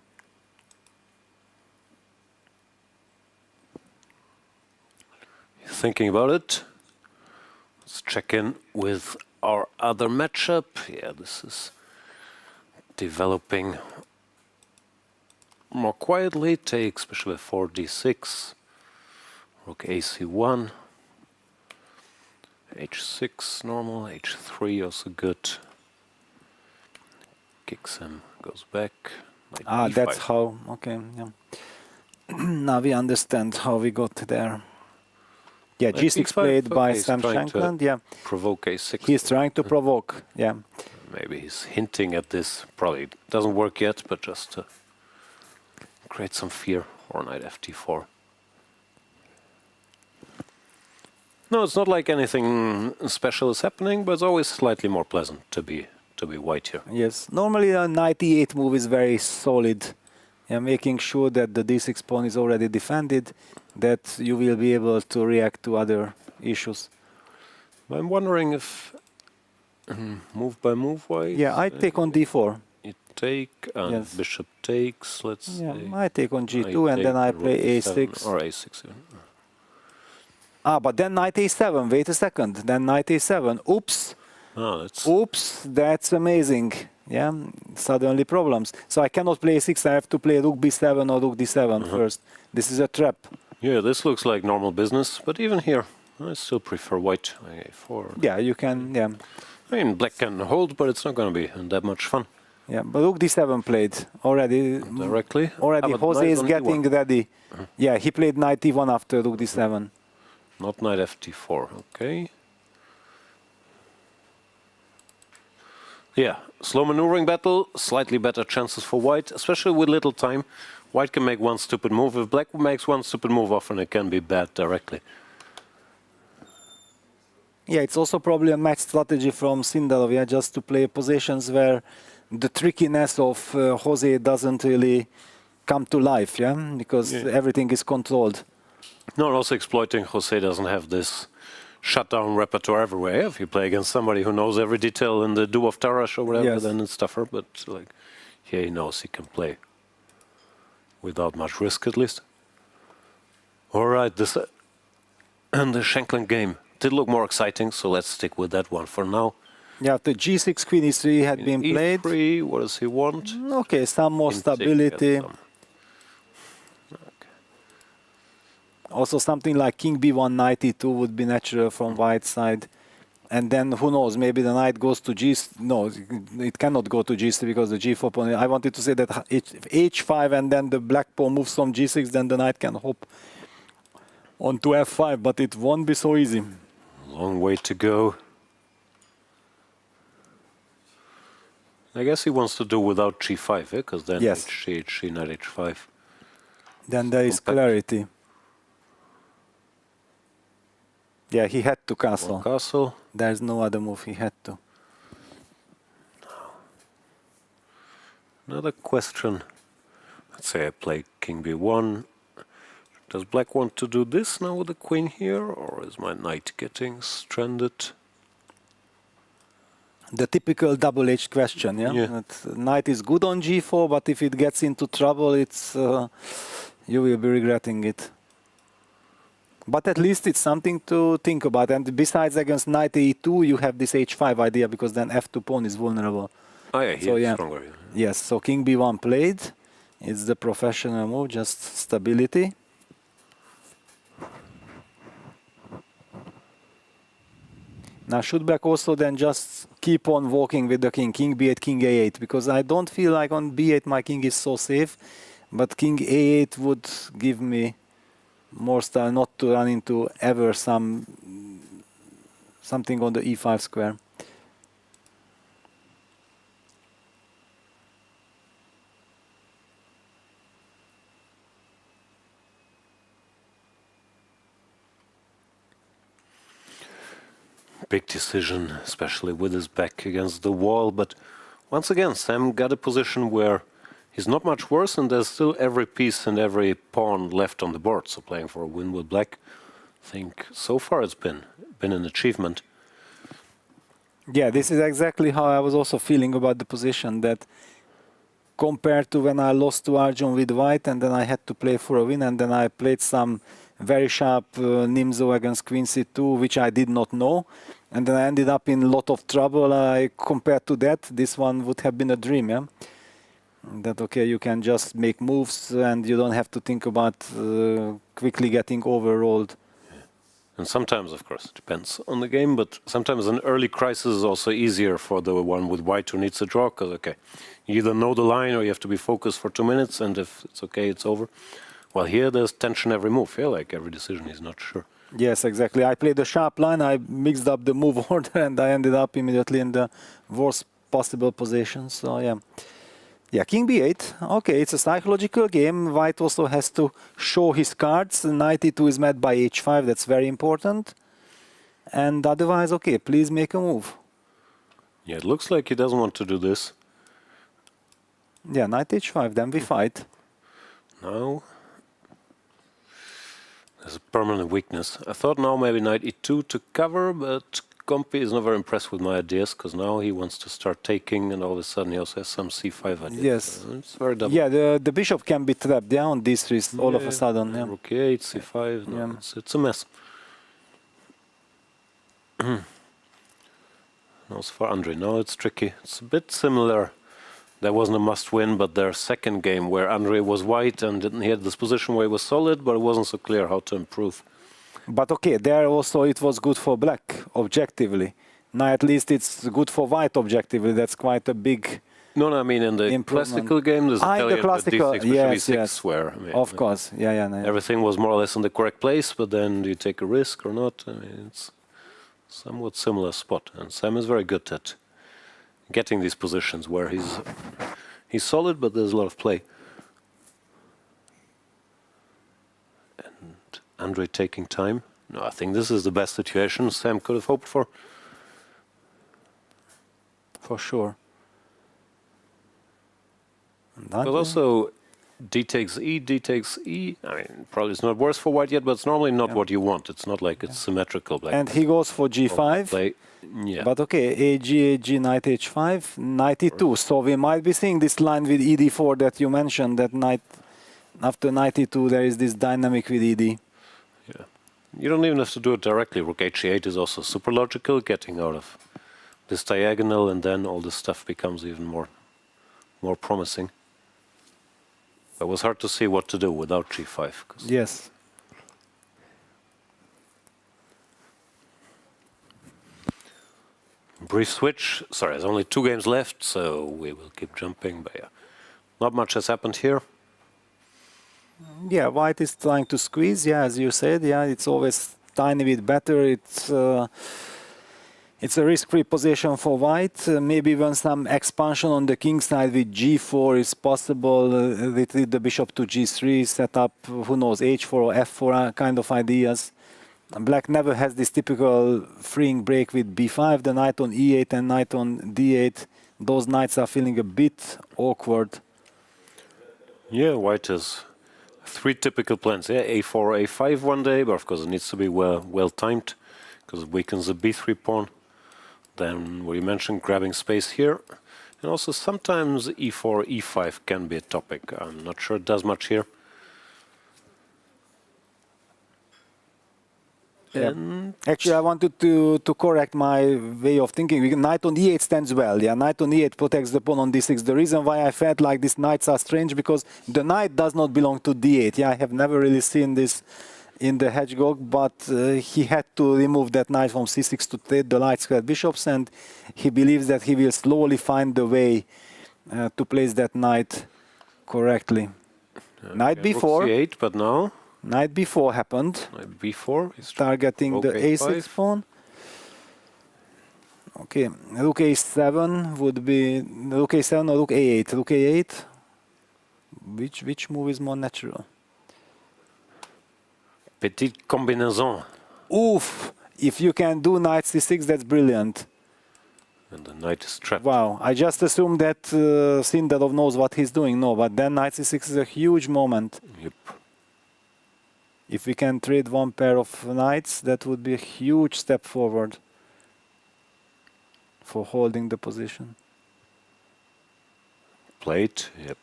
Thinking about it. Let's check in with our other matchup. Yeah, this is developing more quietly. Take especially 4d6, rook ac1, h6 normal, h3 also good. Kicks him, goes back. Knight That's e5. how. Okay, yeah. Now we understand how we got there. Yeah, Knight g6 e5, played by he's Sam trying to Shankland. Yeah, provoke a6. he's trying to provoke. Yeah. Maybe he's hinting at this. Probably doesn't work yet, but just to create some fear. Or knight ft4. No, it's not like anything special is happening, but it's always slightly more pleasant to be white here. Yes, normally a knight e8 move is very solid. Yeah, making sure that the d6 pawn is already defended, that you will be able to react to other issues. I'm wondering if move by move wise. Yeah, I take on d4. You take and Yes. bishop takes. Let's Yeah, say. I take on g2 and then I take play rook e7 a6. or a6. But then knight a7. Wait a second. Then knight a7. Oops. Oh, that's Oops. That's amazing. Yeah. Suddenly problems. So I cannot play a6. I have to play rook b7 or rook d7 first. This is a trap. yeah. This looks like normal business, but even here, I still prefer white. A4. Yeah, you can. Yeah. I mean, black can hold, but it's not going to be that much fun. Yeah, but rook d7 played already. Directly. Already, but Jose knight is on getting e1. ready. Yeah, he played knight e1 after rook d7. Not knight ft4. Okay. Yeah, slow maneuvering battle, slightly better chances for white, especially with little time. White can make one stupid move. If black makes one stupid move, often it can be bad directly. Yeah, it's also probably a match strategy from Sindarov, yeah, just to play positions where the trickiness of Jose doesn't really come to life, yeah, because everything is controlled. No, also exploiting Jose doesn't have this shutdown repertoire everywhere. If you play against somebody who knows every detail in the Do of Tarash or whatever, Yes. then it's tougher. But like, here he knows he can play without much risk, at least. All right, this and the Shankland game did look more exciting, so let's stick with that one for now. Yeah, the g6 queen e3 had been played. E3, what does he want? Okay, some more stability. Also something like king b1, knight e2 would be natural from white side. And then who knows, maybe the knight goes to g3. No, it cannot go to g3 because the g4 pawn. I wanted to say that h5 and then the black pawn moves from g6, then the knight can hop onto f5, but it won't be so easy. Long way to go. I guess he wants to do without g5, because then Yes. h3, knight h5. Then there is clarity. Yeah, he had to castle. Castle. There's no other move, he had to. Another question. Let's say I play king b1. Does black want to do this now with the queen here, or is my knight getting stranded? The typical double-edged question, yeah? That knight is good on g4, but if it gets into trouble, it's you will be regretting it. But at least it's something to think about. And besides, against knight e2, you have this h5 idea, because then f2 pawn is vulnerable. Oh yeah, he's stronger. Yes, so king b1 played. It's the professional move, just stability. Now should black also then just keep on walking with the king b8, king a8, because I don't feel like on b8 my king is so safe, but king a8 would give me more style not to run into ever something on the e5 square. Big decision, especially with his back against the wall. But once again, Sam got a position where he's not much worse, and there's still every piece and every pawn left on the board. So playing for a win with black, I think so far it's been an achievement. Yeah, this is exactly how I was also feeling about the position, that compared to when I lost to Arjun with white and then I had to play for a win, and then I played some very sharp Nimzo against Queen C2, which I did not know, and then I ended up in a lot of trouble. Compared to that, this one would have been a dream, yeah? That, okay, you can just make moves and you don't have to think about quickly getting overrolled. And sometimes, of course, it depends on the game, but sometimes an early crisis is also easier for the one with white who needs a draw, because, okay, you either know the line or you have to be focused for 2 minutes, and if it's okay, it's over. Well, here there's tension every move, yeah, like every decision, he's not sure. Yes, exactly. I played a sharp line, I mixed up the move order, and I ended up immediately in the worst possible position, so yeah. Yeah, King B8. Okay, it's a psychological game. White also has to show his cards. Knight E2 is met by H5. That's very important. And otherwise, okay, please make a move. Yeah, it looks like he doesn't want to do this. Yeah, Knight H5, then we fight. Now, there's a permanent weakness. I thought now maybe Knight E2 to cover, but Compi is not very impressed with my ideas, because now he wants to start taking, and all of a sudden he also has some C5 ideas. Yes. So it's very double. Yeah, the bishop can be trapped down D3 all of a sudden. Yeah. Rook E8, C5, no, it's a mess. Now it's for Andrey. Now it's tricky. It's a bit similar. There wasn't a must-win, but their second game where Andrey was white and he had this position where he was solid, but it wasn't so clear how to improve. But okay, there also it was good for black, objectively. Now at least it's good for white, objectively. That's quite a big No, I mean in the classical game, there's the classical, D6, yes, where I mean, of course, yeah. Everything was more or less in the correct place, but then do you take a risk or not? I mean, it's somewhat similar spot, and Sam is very good at getting these positions where he's solid, but there's a lot of play. And Andrey taking time. No, I think this is the best situation Sam could have hoped for. For sure. But also, D takes E, D takes E. I mean, probably it's not worse for white yet, but it's normally not what you want. It's not like it's symmetrical. Like and he goes for G5. Play. Yeah. But okay, AG, Knight H5, Knight E2. So we might be seeing this line with ED4 that you mentioned, that knight, after Knight E2 there is this dynamic with ED. Yeah. You don't even have to do it directly. Rook H8 is also super logical, getting out of this diagonal, and then all this stuff becomes even more promising. It was hard to see what to do without G5. Yes. Brief switch. Sorry, there's only 2 games left, so we will keep jumping. But yeah, not much has happened here. Yeah, white is trying to squeeze. Yeah, as you said. Yeah, it's always tiny bit better. It's a risk-free position for white. Maybe even some expansion on the king side with G4 is possible. With the bishop to G3, set up, who knows, H4 or F4 kind of ideas. Black never has this typical freeing break with B5, the knight on E8 and knight on D8. Those knights are feeling a bit awkward. Yeah, white has 3 typical plans. Yeah, A4, A5 one day, but of course it needs to be well timed, because it weakens the B3 pawn. Then what you mentioned, grabbing space here. And also sometimes E4, E5 can be a topic. I'm not sure it does much here. Yeah. Actually, I wanted to correct my way of thinking. Knight on E8 stands well. Yeah, knight on E8 protects the pawn on D6. The reason why I felt like these knights are strange, because the knight does not belong to D8. Yeah, I have never really seen this in the hedgehog, but he had to remove that knight from C6 to trade the light squared bishops, and he believes that he will slowly find the way to place that knight correctly. Knight B4. C8, but now Knight B4 happened. Knight B4 is targeting the A6 pawn. Okay, Rook A7 would be Rook A7 or Rook A8. Rook A8. Which move is more natural? Petite combinaison. Oof! If you can do Knight C6, that's brilliant. And the knight is trapped. Wow, I just assumed that Sindarov knows what he's doing. No, but then knight c6 is a huge moment. Yep. If we can trade one pair of knights, that would be a huge step forward for holding the position. Played, yep.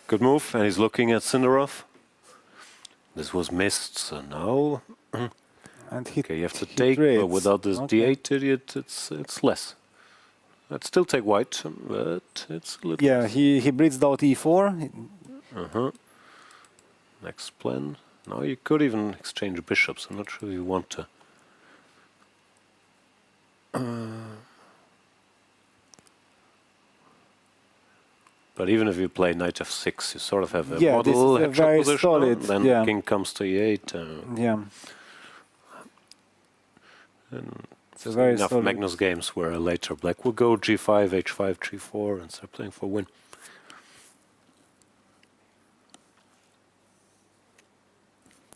Good move, and he's looking at Sindarov. This was missed, so now... And he, okay, you have to he take, trades. but without this Okay. d8 idiot, it's less. I'd still take white, but it's a little... Yeah, he blitzed out e4. Uh-huh. Next plan. Now you could even exchange bishops. I'm not sure you want to. But even if you play knight f6, you sort of have a model this is a very position, solid. then Yeah. king comes to e8. Yeah. And It's a very enough solid. Magnus games where later black will go g5, h5, g4, and start playing for win.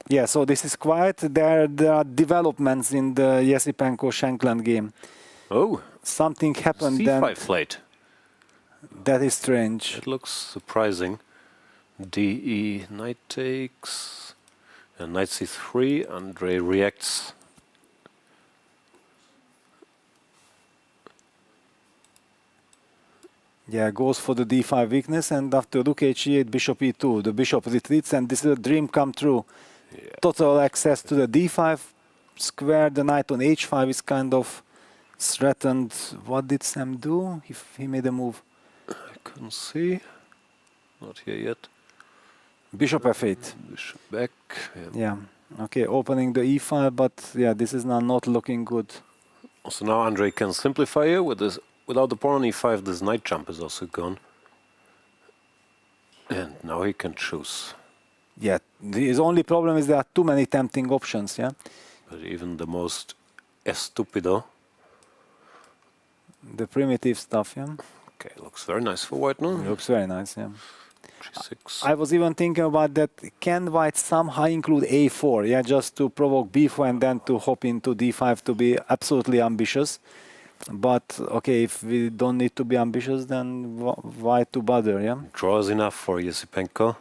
Yeah, so this is quiet. There are developments in the Esipenko-Shankland game. Oh, something happened c5 then. played. That is strange. It looks surprising. DE, knight takes, and knight c3. Andrey reacts. Yeah, goes for the d5 weakness, and after rook h8, bishop e2, the bishop retreats, and this is a dream come true. Yeah. Total access to the d5 square. The knight on h5 is kind of threatened. What did Sam do? He made a move. I couldn't see. Not here yet. Bishop f8. Bishop back. Yeah. Okay, opening the e5, but yeah, this is now not looking good. So now Andrey can simplify here with this. Without the pawn on e5, this knight jump is also gone. And now he can choose. Yeah, his only problem is there are too many tempting options, yeah? But even the most estupido. The primitive stuff, yeah? Okay, looks very nice for white now. Looks very nice, yeah. G6. I was even thinking about that. Can white somehow include a4, yeah, just to provoke b4 and then to hop into d5 to be absolutely ambitious. But okay, if we don't need to be ambitious, then why to bother, yeah? Draw is enough for Esipenko.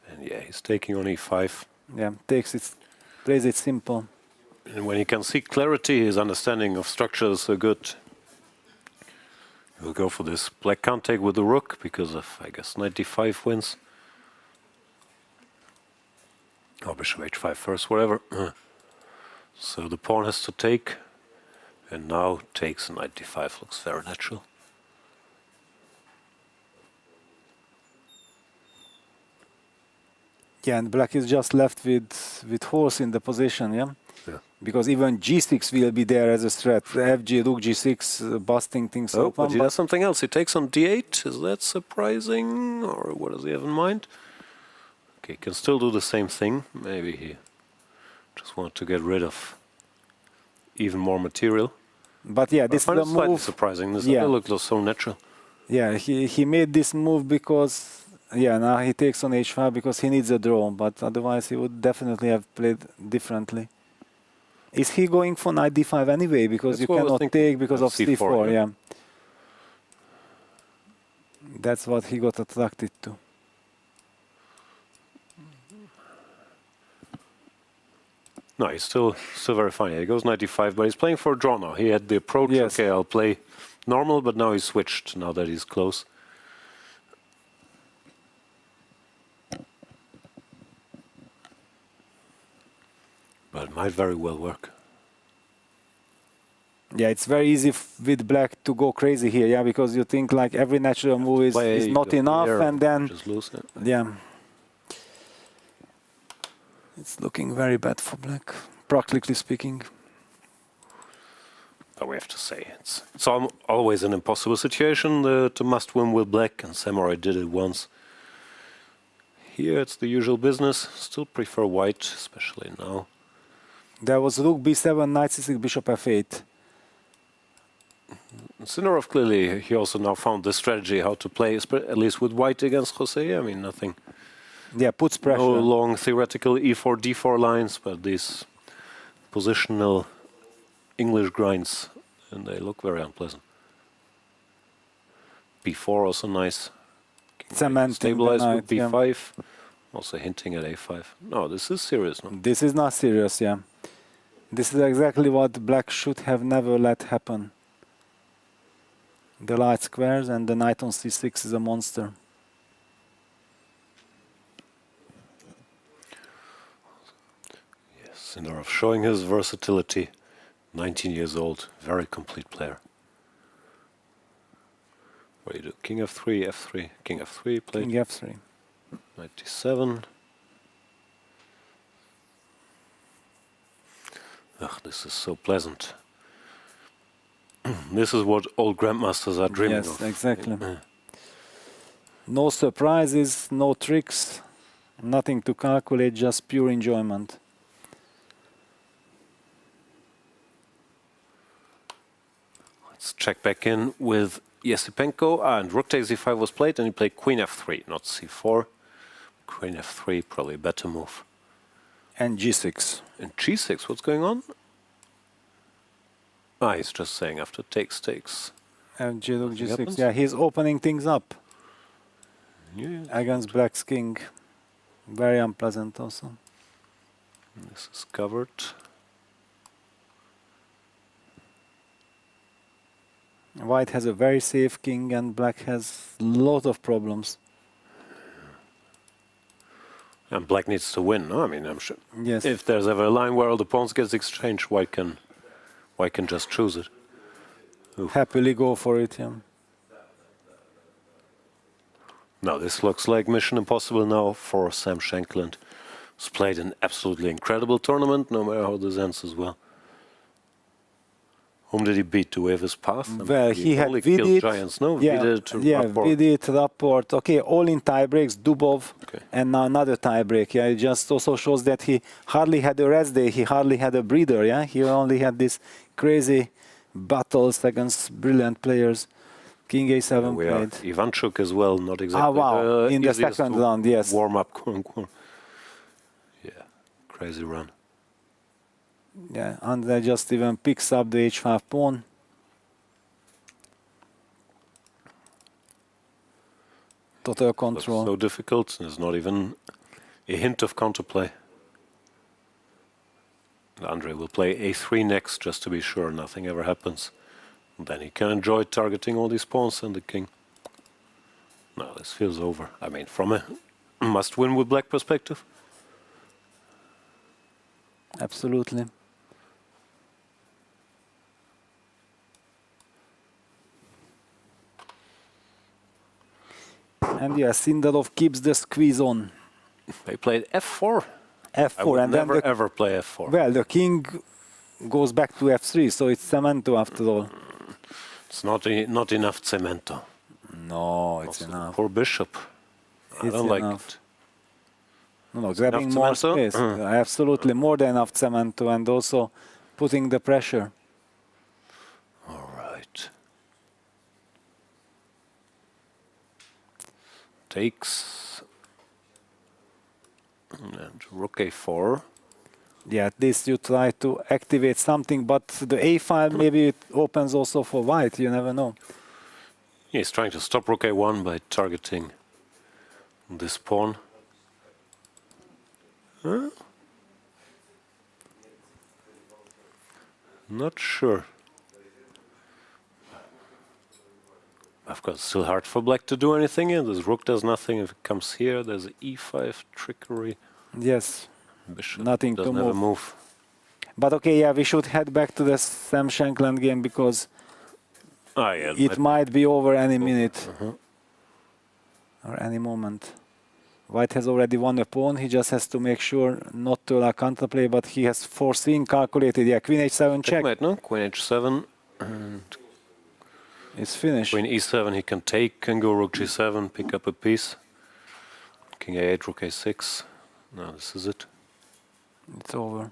And yeah, he's taking on e5. Yeah, plays it simple. And when he can see clarity, his understanding of structure is so good. He'll go for this. Black can't take with the rook because of, I guess, knight d5 wins. Or bishop h5 first, whatever. So the pawn has to take. And now takes knight d5. Looks very natural. Yeah, and black is just left with horse in the position, yeah? Yeah. Because even g6 will be there as a threat. FG, rook g6, busting things Oh, open. but he does something else. He takes on d8. Is that surprising? Or what does he have in mind? Okay, he can still do the same thing. Maybe he just wanted to get rid of even more material. But yeah, this is the slightly move. surprising. This Yeah. other looked so natural. Yeah, he made this move because, yeah, now he takes on h5 because he needs a draw, but otherwise he would definitely have played differently. Is he going for knight d5 anyway? Because That's you what I was cannot thinking. take because of C4, c4, yeah. yeah. That's what he got attracted to. No, he's still very fine. He goes knight d5, but he's playing for a draw now. He had the approach, Yes. okay, I'll play normal, but now he's switched, now that he's close. But it might very well work. Yeah, it's very easy with black to go crazy here, yeah, because you think like every natural move is not enough, and then, just lose it. yeah. It's looking very bad for black, practically speaking. But we have to say, it's always an impossible situation to must win with black, and Samurai did it once. Here it's the usual business. Still prefer white, especially now. There was rook b7, knight c6, bishop f8. Sindarov clearly, he also now found the strategy how to play, at least with white against Jose. I mean, nothing. Yeah, puts pressure. No long theoretical e4, d4 lines, but these positional English grinds and they look very unpleasant. B4 also nice. Cementing Stabilize the with knight, B5. Also hinting at A5. No, this is serious. No? This is not serious, yeah. This is exactly what black should have never let happen. The light squares and the knight on C6 is a monster. Yes, Sindarov showing his versatility. 19 years old, very complete player. What do you do? King F3, F3, King F3 played. King F3. 97. Ugh, this is so pleasant. This is what old grandmasters are dreaming of. Yes, exactly. No surprises, no tricks, nothing to calculate, just pure enjoyment. Let's check back in with Esipenko, and rook takes e5 was played, and he played queen f3, not c4. Queen f3, probably a better move. And g6. And g6, what's going on? Ah, he's just saying after takes. And g6, happens? yeah, he's opening things up Yeah. against black's king. Very unpleasant also. This is covered. White has a very safe king and black has a lot of problems. And black needs to win, no? I mean, I'm sure. Yes. If there's ever a line where all the pawns gets exchanged, white can just choose it. Oof. Happily go for it, yeah. Now this looks like mission impossible now for Sam Shankland. He's played an absolutely incredible tournament, no matter how this ends as well. Whom did he beat to wave his path? Well, he had only killed Vidit, giants, no? yeah, Rapport. Vidit, Rapport, okay, all in tiebreaks, Dubov, and now another tiebreak. Yeah, it just also shows that he hardly had a rest day, he hardly had a breather. Yeah, he only had these crazy battles against brilliant players. King A7 We are played. Ivanchuk as well, not exactly. Wow, in the easiest second to round, yes. Warm up, quote unquote. Yeah, crazy run. Yeah, Andrey just even picks up the H5 pawn. Total control. So difficult, there's not even a hint of counterplay. Andrey will play A3 next, just to be sure nothing ever happens. And then he can enjoy targeting all these pawns and the king. No, this feels over. I mean, from a must-win with black perspective. Absolutely. And yeah, Sindarov keeps the squeeze on. They played F4. F4, I would and never then ever play F4. well, the king goes back to F3, so it's cemento after all. It's not enough cemento. No, it's Also, enough. poor bishop. I It's don't like enough. it. No, grabbing Enough more cemento? space. Absolutely, more than enough cemento, and also putting the pressure. All right. Takes. And rook A4. Yeah, at least you try to activate something, but the A5 maybe it opens also for white, you never know. He's trying to stop rook A1 by targeting this pawn. Huh? Not sure. Of course, it's still hard for black to do anything here. This rook does nothing. If it comes here, there's E5 trickery. Yes, Bishop nothing to doesn't have a move. move. But okay, yeah, we should head back to the Sam Shankland game because Yeah, it might be over any minute or any moment. White has already won a pawn. He just has to make sure not to allow counterplay, but he has foreseen, calculated. Yeah, Queen H7 check. Checkmate, no? Queen H7 and It's finished. Queen E7 he can take, can go rook G7, pick up a piece. King A8, rook A6. No, this is it. It's over.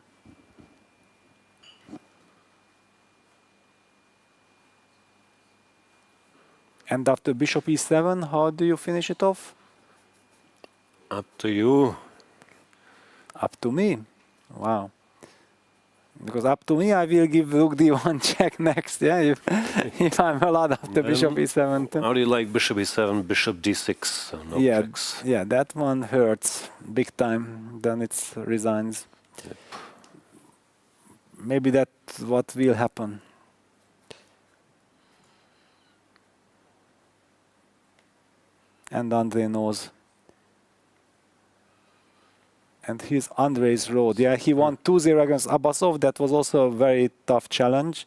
And after bishop E7, how do you finish it off? Up to you. Up to me. Wow. Because up to me, I will give rook d1 check next, yeah, if I'm allowed after bishop e7. How do you like bishop e7, bishop d6? No Yeah, checks. yeah, that one hurts big time. Then it resigns. Yep. Maybe that's what will happen. And Andrey knows. And here's Andrey's road. Yeah, he won 2-0 against Abbasov. That was also a very tough challenge.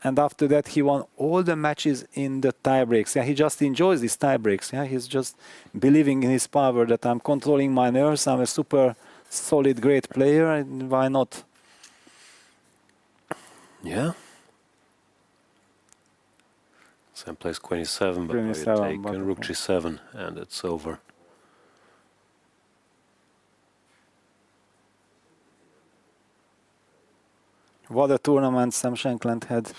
And after that, he won all the matches in the tiebreaks. Yeah, he just enjoys these tiebreaks. Yeah, he's just believing in his power that I'm controlling my nerves. I'm a super solid, great player. And why not? Yeah. Sam plays queen e7, but now you 27, take but rook g7, and it's over. What a tournament Sam Shankland had.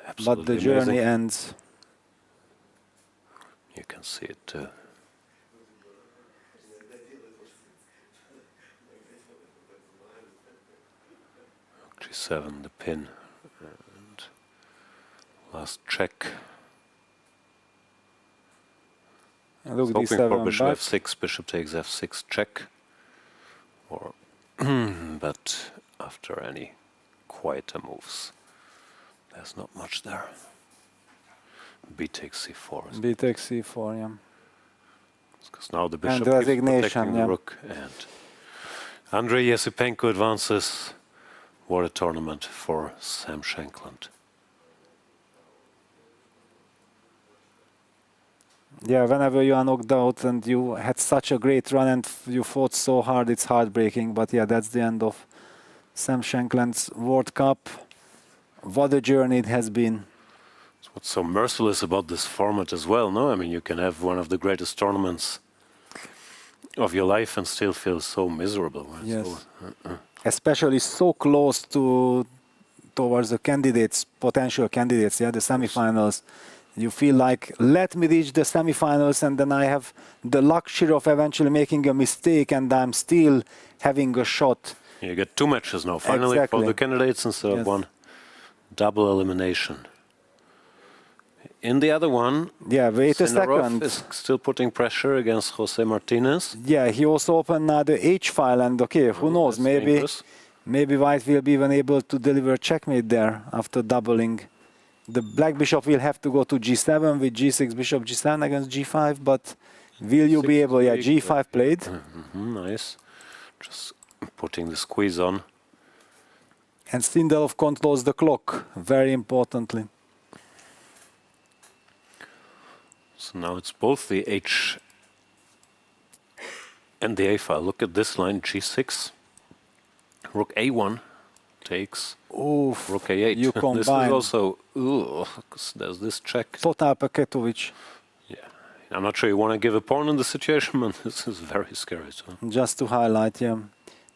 Absolutely but the journey amazing. ends. You can see it too. G7, the pin, and last check. Look, Hoping for d7 bishop back. f6, bishop takes f6 check, or but after any quieter moves, there's not much there. B takes c4. B takes c4, yeah. Because now the bishop And keeps resignation, protecting the yeah. rook, and Andrey-Esipenko advances. What a tournament for Sam Shankland. Yeah, whenever you are knocked out and you had such a great run and you fought so hard, it's heartbreaking. But yeah, that's the end of Sam Shankland's World Cup. What a journey it has been. What's so merciless about this format as well, no? I mean, you can have one of the greatest tournaments of your life and still feel so miserable. Right? Yes. So, Especially so close towards the candidates, potential candidates, yeah, the semifinals. You feel like, let me reach the semifinals and then I have the luxury of eventually making a mistake and I'm still having a shot. You get two matches now, finally, Exactly. for the candidates instead of one. Double elimination. In the other one, yeah, wait a Sindarov second. is still putting pressure against Jose Martinez. Yeah, he also opened the H file and okay, who knows, maybe White will be even able to deliver checkmate there after doubling. The black bishop will have to go to g7 with g6, bishop g7 against g5, but will you be able, yeah, g5 played. Nice. Just putting the squeeze on. And Sindarov controls the clock, very importantly. So now it's both the H and the A file. Look at this line, g6. Rook a1 takes. Oof, rook a8. you This is combine. also, because there's this check. Total Paketovic. Yeah, I'm not sure you want to give a pawn in the situation, but this is very scary. So. Just to highlight, yeah.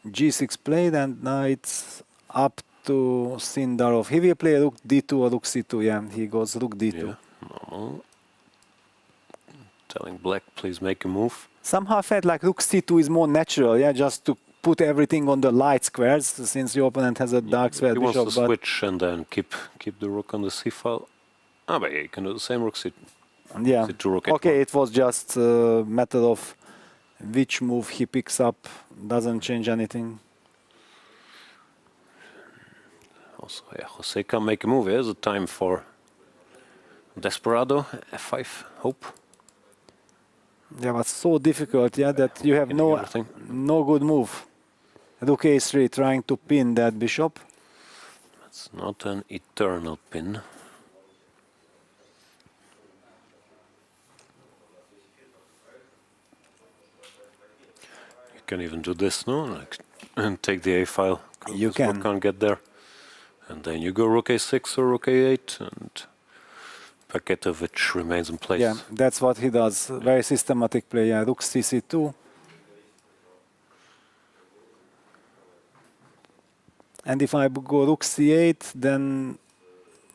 g6 played and now it's up to Sindarov. He will play rook d2 or rook c2, yeah. He goes rook d2. Yeah, normal. Telling black, please make a move. Somehow I felt like rook c2 is more natural, yeah, just to put everything on the light squares, since your opponent has a dark square He bishop. wants to switch and then keep the rook on the c file. Ah, but yeah, you can do the same rook c2. Yeah. C2 rook Okay, it was just a matter of which move he picks up. Doesn't change anything. Also, yeah, Jose can make a move. Here's a time for Desperado, f5, hope. Yeah, but so difficult, yeah, that you have no good move. Rook a3, trying to pin that bishop. It's not an eternal pin. You can even do this, no? Like, and take the a file. You can. Rook can't get there. And then you go rook a6 or rook a8, and Paketovic remains in place. Yeah, that's what he does. Very systematic play. Yeah, rook cc2. And if I go rook c8, then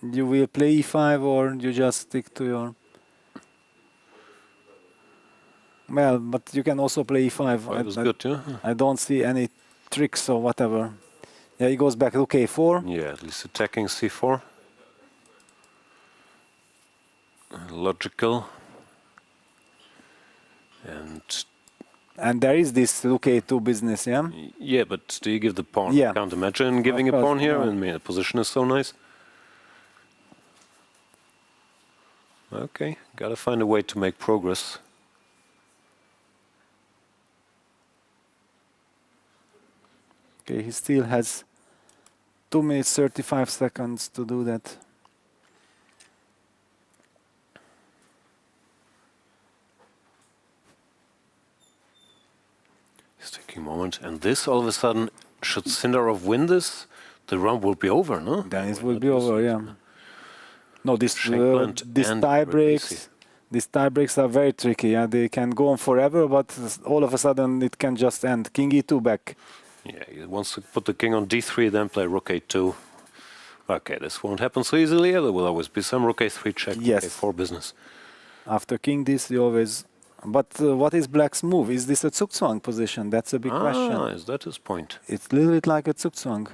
you will play e5 or you just stick to your... Well, but you can also play e5. It was good, yeah. I don't see any tricks or whatever. Yeah, he goes back rook a4. Yeah, at least attacking c4. Logical. And there is this rook a2 business, yeah? Yeah, but do you give the pawn? Yeah. Can't imagine giving a Of course, pawn here. no. I mean, the position is so nice. Okay, gotta find a way to make progress. Okay, he still has 2 minutes 35 seconds to do that. He's taking a moment. And this, all of a sudden, should Sindarov win this, the round will be over, no? Then it will be over, yeah. No, this Shankland and tiebreaks. These tiebreaks are very tricky. Yeah, they can go on forever, but all of a sudden it can just end. King e2 back. Yeah, he wants to put the king on d3, then play rook a2. Okay, this won't happen so easily. There will always be some rook a3 check, Yes. rook a4 business. After king this, you always... But what is black's move? Is this a zugzwang position? That's a big question. Is that his point? It's a little bit like a zugzwang.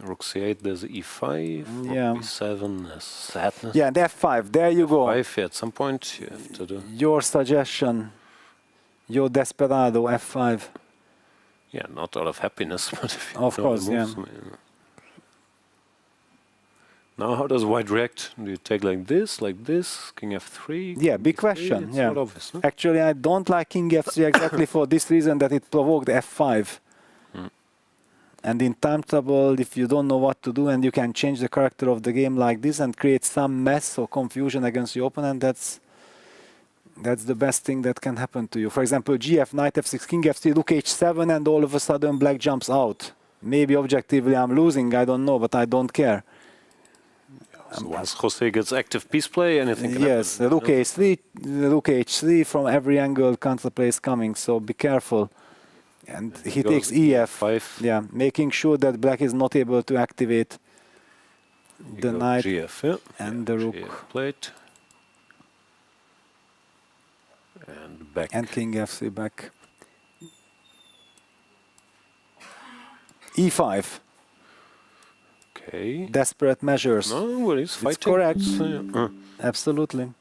Rook c8, there's e5, Yeah. rook b7, there's sadness. Yeah, and f5, there you go. F5, yeah, at some point you have to do. Your suggestion, your desperado, f5. Yeah, not out of happiness, but if you Of know course, the moves, yeah. I mean, Now, how does white react? Do you take like this, king f3? Yeah, big b3? question. It's Yeah. not obvious, no? Actually, I don't like king f3 exactly for this reason that it provoked f5. And in time trouble, if you don't know what to do and you can change the character of the game like this and create some mess or confusion against your opponent, that's the best thing that can happen to you. For example, gf, knight f6, king f3, rook h7, and all of a sudden black jumps out. Maybe objectively I'm losing, I don't know, but I don't care. So once Jose gets active piece play, anything can Yes, happen. rook h3, rook h3, from every angle counterplay is coming, so be careful. And he goes takes ef, e5. yeah, making sure that black is not able to activate the knight gf, yeah. and the rook. GF plate. And back. And king f3 back. e5. Okay. Desperate measures. No worries, fighting. It's correct. Yeah. Absolutely.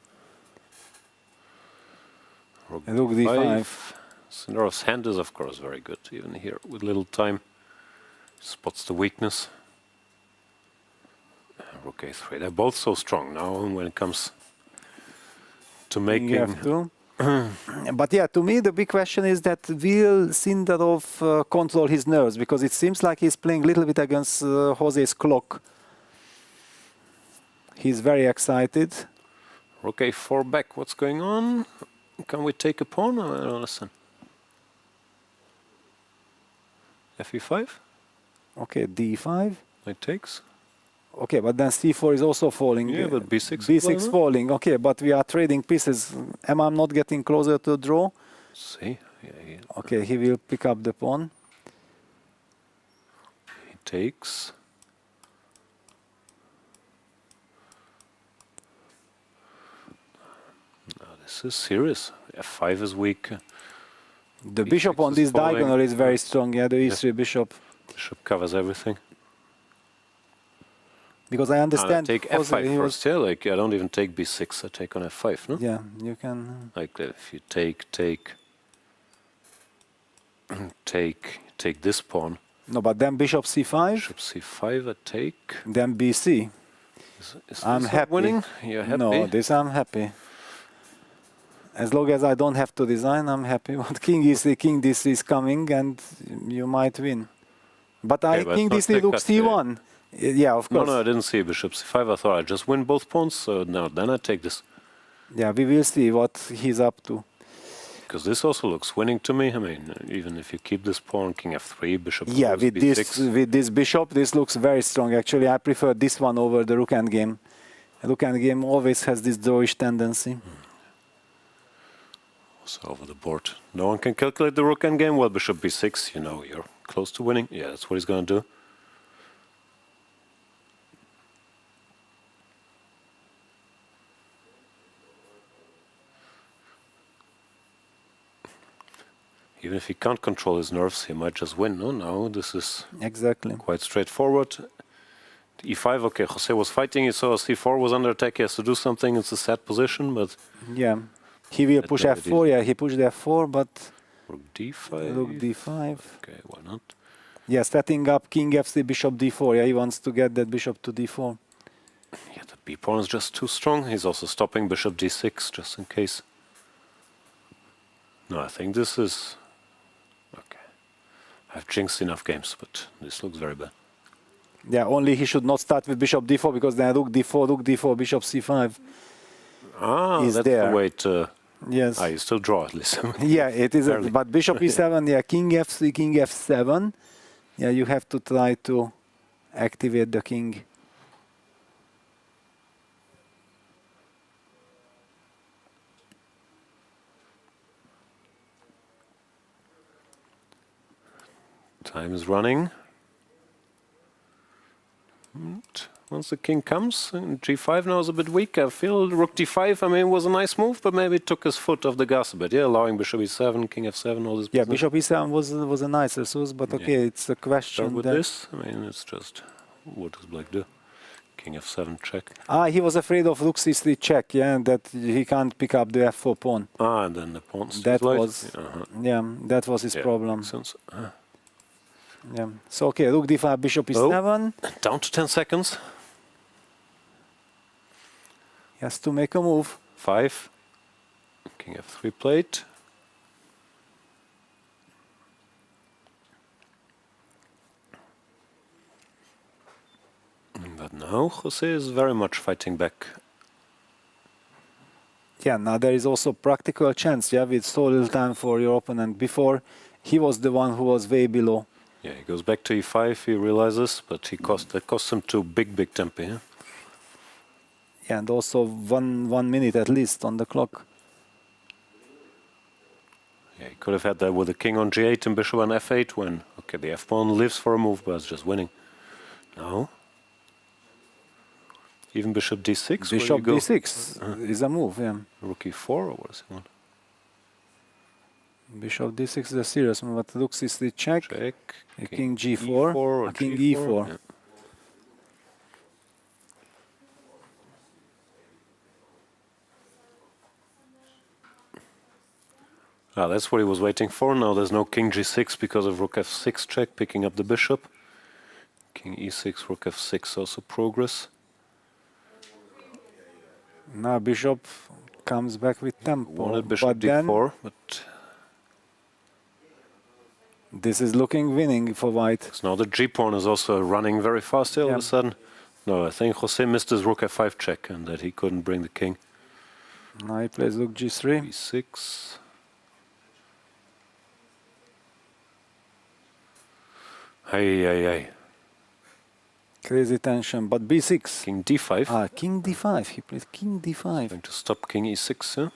Rook Rook d5. Sindarov's hand is, of course, very good, even here with little time. Spots the weakness. Rook a3. They're both so strong now when it comes to making. You have to. But yeah, to me the big question is that will Sindarov control his nerves, because it seems like he's playing a little bit against Jose's clock. He's very excited. Rook a4 back. What's going on? Can we take a pawn? I don't understand. Fe5? Okay, d5. It takes. Okay, but then c4 is also falling. Yeah, but b6 b6 falling. Okay, but we are trading pieces. Am I not getting closer to draw? See? Yeah, Okay, he will pick up the pawn. he takes. Now this is serious. F5 is weak. The bishop on this falling. diagonal is very strong. Yeah, the e3 bishop. Bishop covers everything. Because I understand. I take Jose, f5 he was- first, yeah, like I don't even take b6, I take on f5, no? Yeah, you can. Like if you take this pawn. No, but then bishop c5. Bishop c5, I take. Then bc. Is I'm this happy. winning? You're happy? No, this I'm happy. As long as I don't have to design, I'm happy. But king e3, this is coming, and you might win. But I but king not d3, take rook cut, c1. Yeah, of No, course. no, I didn't see bishop c5. I thought I'd just win both pawns, so no, then I take this. Yeah, we will see what he's up to. Because this also looks winning to me. I mean, even if you keep this pawn, king f3, bishop Yeah, goes with b6. this bishop, this looks very strong. Actually, I prefer this one over the rook endgame. Rook endgame always has this drawish tendency. So over the board. No one can calculate the rook endgame. Well, bishop b6, you know, you're close to winning. Yeah, that's what he's going to do. Even if he can't control his nerves, he might just win. No, no, this is exactly quite straightforward. E5, okay, Jose was fighting, he saw C4 was under attack, he has to do something, it's a sad position, but... Yeah, he will push F4, yeah, he pushed F4, but... Rook D5... Rook D5... Okay, why not? Yeah, setting up King F3, Bishop D4, yeah, he wants to get that Bishop to D4. Yeah, the B pawn is just too strong, he's also stopping Bishop D6, just in case. No, I think this is... Okay. I've jinxed enough games, but this looks very bad. Yeah, only he should not start with Bishop D4 because then Rook D4, Bishop C5 is that's there. the way to... Yes. You still draw at least. Yeah, it is. But Bishop E7, yeah, King F3, King F7. Yeah, you have to try to activate the king. Time is running. And once the king comes, and G5 now is a bit weak. I feel Rook D5, I mean, was a nice move, but maybe it took his foot off the gas a bit. Yeah, allowing Bishop E7, King F7, all this. Yeah, Bishop E7 was a nicer suit, but okay, it's a question. Start with this. I mean, it's just, what does black do? King F7 check. He was afraid of Rook C3 check, yeah, that he can't pick up the F4 pawn. And then the pawn. That was, yeah, that was his problem. Yeah. So okay, Rook D5, Bishop E7. Down to 10 seconds. He has to make a move. 5. King F3 played. But now Jose is very much fighting back. Yeah, now there is also practical chance, yeah, with so little time for your opponent. Before, he was the one who was way below. Yeah, he goes back to E5, he realizes, but that cost him 2 big tempi. Yeah? Yeah, and also one minute at least on the clock. Yeah, he could have had that with the king on G8 and bishop on F8 when, okay, the F pawn lives for a move, but it's just winning. Now, even Bishop D6. Bishop D6 is a move, yeah. Rook E4, or what does he want? Bishop D6 is a serious move, but Rook C3 check. King G4, E4 King E4. Yeah. That's what he was waiting for. Now there's no King G6 because of Rook F6 check, picking up the bishop. King E6, Rook F6 also progress. Now Bishop comes back with tempo. Wanted Bishop D4, but this is looking winning for white. So now the G pawn is also running very fast here all of a sudden. No, I think Jose missed his Rook F5 check and that he couldn't bring the king. Now he plays Rook G3. B6. Hey. Crazy tension, but B6. King D5. King D5. He played King D5. Going to stop King E6, yeah?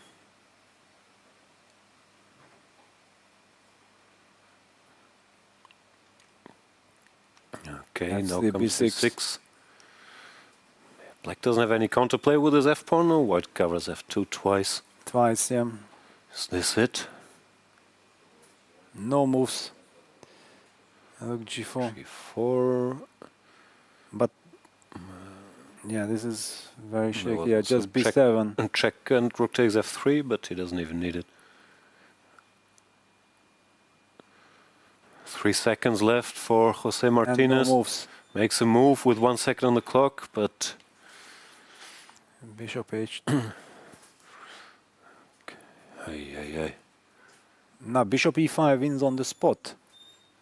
Okay, That's now the comes B6. B6. Black doesn't have any counterplay with his F pawn, no? White covers F2 twice. Twice, yeah. Is this it? No moves. Rook G4. G4. But yeah, this is very shaky. No, Yeah, just B7. And check and Rook takes F3, but he doesn't even need it. 3 seconds left for Jose Martinez. No moves. Makes a move with 1 second on the clock, but Bishop H2. Hey. Now Bishop E5 wins on the spot.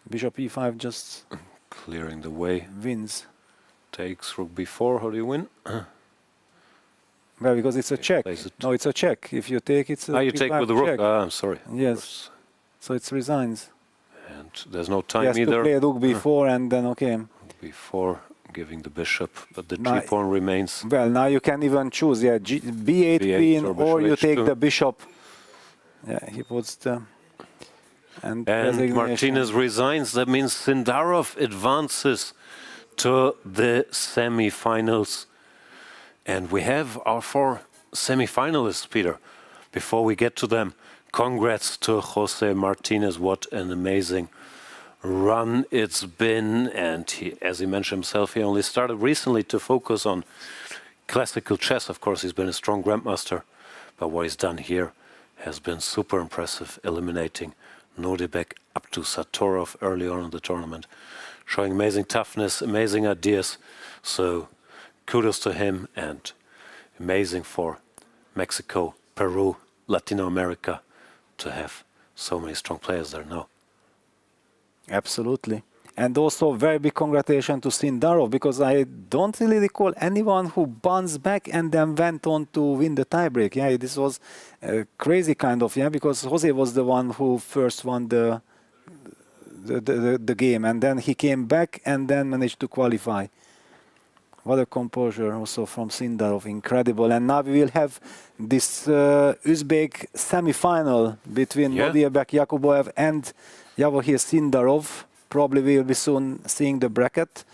Bishop E5 just clearing the way. Wins. Takes Rook B4. How do you win? Well, because it's a check. No, it's a check. If you take, it's a you take with the Rook. I'm sorry. Yes. So it resigns. And there's no time either. He has to play Rook B4 and then okay. B4 giving the bishop, but the G pawn remains. Well, now you can even choose, yeah, B8 queen, or you take the bishop. Yeah, he puts the... And Martinez resigns. That means Sindarov advances to the semi-finals. And we have our 4 semi-finalists, Peter. Before we get to them, congrats to Jose Martinez. What an amazing run it's been. And he, as he mentioned himself, he only started recently to focus on classical chess. Of course, he's been a strong grandmaster, but what he's done here has been super impressive, eliminating Nordebek up to Satorov early on in the tournament, showing amazing toughness, amazing ideas. So kudos to him, and amazing for Mexico, Peru, Latin America to have so many strong players there now. Absolutely. And also very big congratulations to Sindarov, because I don't really recall anyone who bounced back and then went on to win the tiebreak. Yeah, this was a crazy kind of, because Jose was the one who first won the game, and then he came back and then managed to qualify. What a composure also from Sindarov, incredible. And now we will have this Uzbek semi-final between Nordebek Yakuboev and Javokhir-Sindarov. Probably we will be soon seeing the bracket.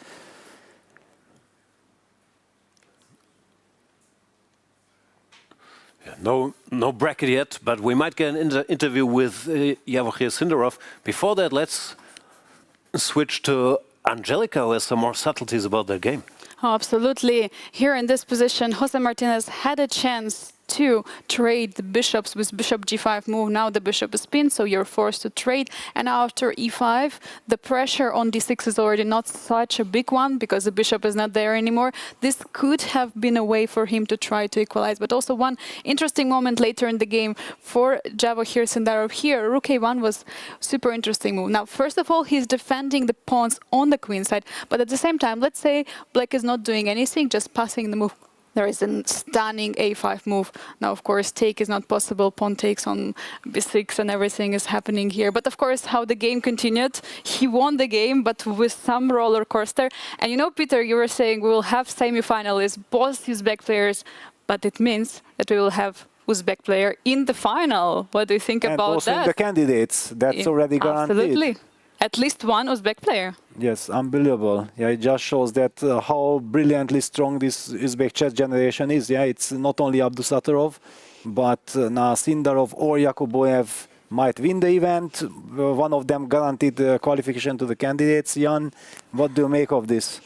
Yeah, no bracket yet, but we might get an interview with Javokhir-Sindarov. Before that, let's switch to Angelica, who has some more subtleties about their game. Oh, absolutely. Here in this position, Jose Martinez had a chance to trade the bishops with bishop g5 move. Now the bishop is pinned, so you're forced to trade. And after e5, the pressure on d6 is already not such a big one because the bishop is not there anymore. This could have been a way for him to try to equalize. But also one interesting moment later in the game for Javokhir-Sindarov here. Rook a1 was super interesting move. Now, first of all, he's defending the pawns on the queen side. But at the same time, let's say black is not doing anything, just passing the move. There is a stunning a5 move. Now, of course, take is not possible. Pawn takes on b6 and everything is happening here. But of course, how the game continued, he won the game, but with some roller coaster. And you know, Peter, you were saying we will have semi-finalists, both Uzbek players, but it means that we will have Uzbek player in the final. What do you think about that? And also in the candidates, that's already guaranteed. Absolutely. At least one Uzbek player. Yes, unbelievable. Yeah, it just shows that how brilliantly strong this Uzbek chess generation is. Yeah, it's not only Abdusatorov, but now Sindarov or Yakuboev might win the event. One of them guaranteed qualification to the candidates. Jan, what do you make of this?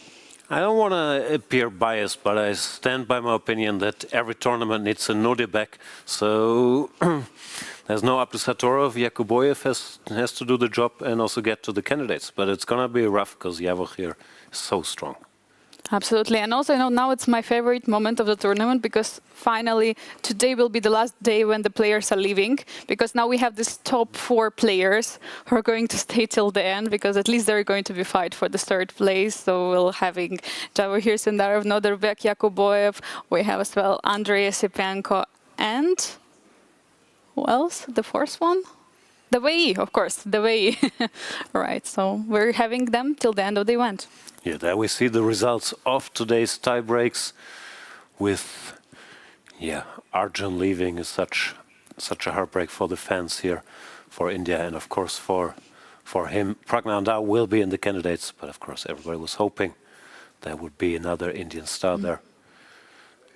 I don't want to appear biased, but I stand by my opinion that every tournament needs a Nordebek. So there's no Abdusatorov. Yakuboev has to do the job and also get to the candidates. But it's going to be rough because Javokhir is so strong. Absolutely. And also, you know, now it's my favorite moment of the tournament because finally today will be the last day when the players are leaving, because now we have this top 4 players who are going to stay till the end, because at least they're going to be fight for the 3rd place. So we'll having Javokhir-Sindarov, Nordebek Yakuboev. We have as well Andrey-Esipenko and who else? The 4th one? The Wei Yi, of course, the Wei Yi. Right, so we're having them till the end of the event. Yeah, there we see the results of today's tiebreaks with, Arjun leaving is such a heartbreak for the fans here, for India, and of course for him. Pragnanda will be in the candidates, but of course everybody was hoping there would be another Indian star there.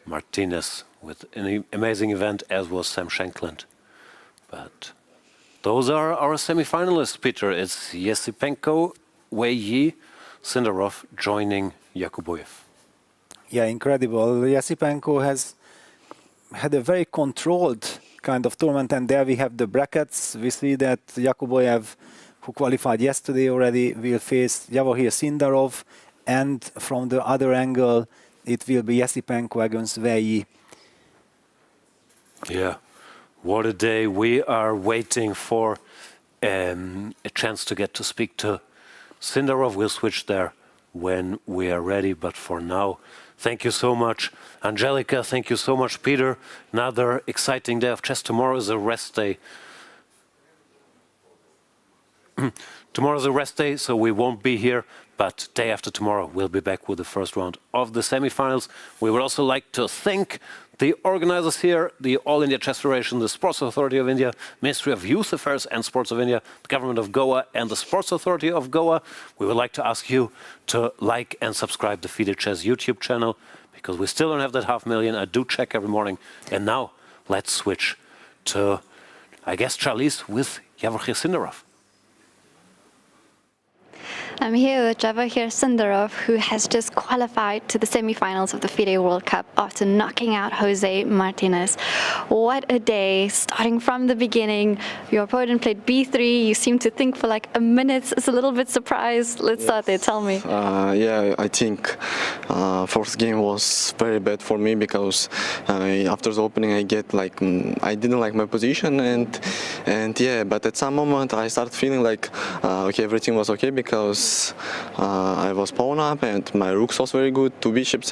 Martinez with an amazing event, as was Sam Shankland. But those are our semi-finalists, Peter. It's Esipenko, Wei Yi, Sindarov joining Yakuboev. Yeah, incredible. Esipenko has had a very controlled kind of tournament, and there we have the brackets. We see that Yakuboev, who qualified yesterday already, will face Javokhir-Sindarov, and from the other angle, it will be Esipenko against Wei Yi. Yeah, what a day. We are waiting for a chance to get to speak to Sindarov. Will switch there when we are ready, but for now, thank you so much, Angelica. Thank you so much, Peter. Another exciting day of chess. Tomorrow is a rest day. Tomorrow is a rest day, so we won't be here, but day after tomorrow, we'll be back with the first round of the semifinals. We would also like to thank the organizers here, the All India Chess Federation, the Sports Authority of India, Ministry of Youth Affairs and Sports of India, the Government of Goa, and the Sports Authority of Goa. We would like to ask you to like and subscribe the FIDE Chess YouTube channel, because we still don't have that 500,000. I do check every morning. And now, let's switch to I guess, Charlize, with Javokhir-Sindarov. I'm here with Javokhir-Sindarov, who has just qualified to the semi-finals of the FIDE World Cup after knocking out Jose Martinez. What a day, starting from the beginning. Your opponent played B3. You seemed to think for like a minute. It's a little bit surprised. Let's start there. Tell me. Yeah, I think first game was very bad for me because after the opening I get like I didn't like my position and yeah, but at some moment I started feeling like okay, everything was okay because I was pawn up and my rooks was very good, 2 bishops,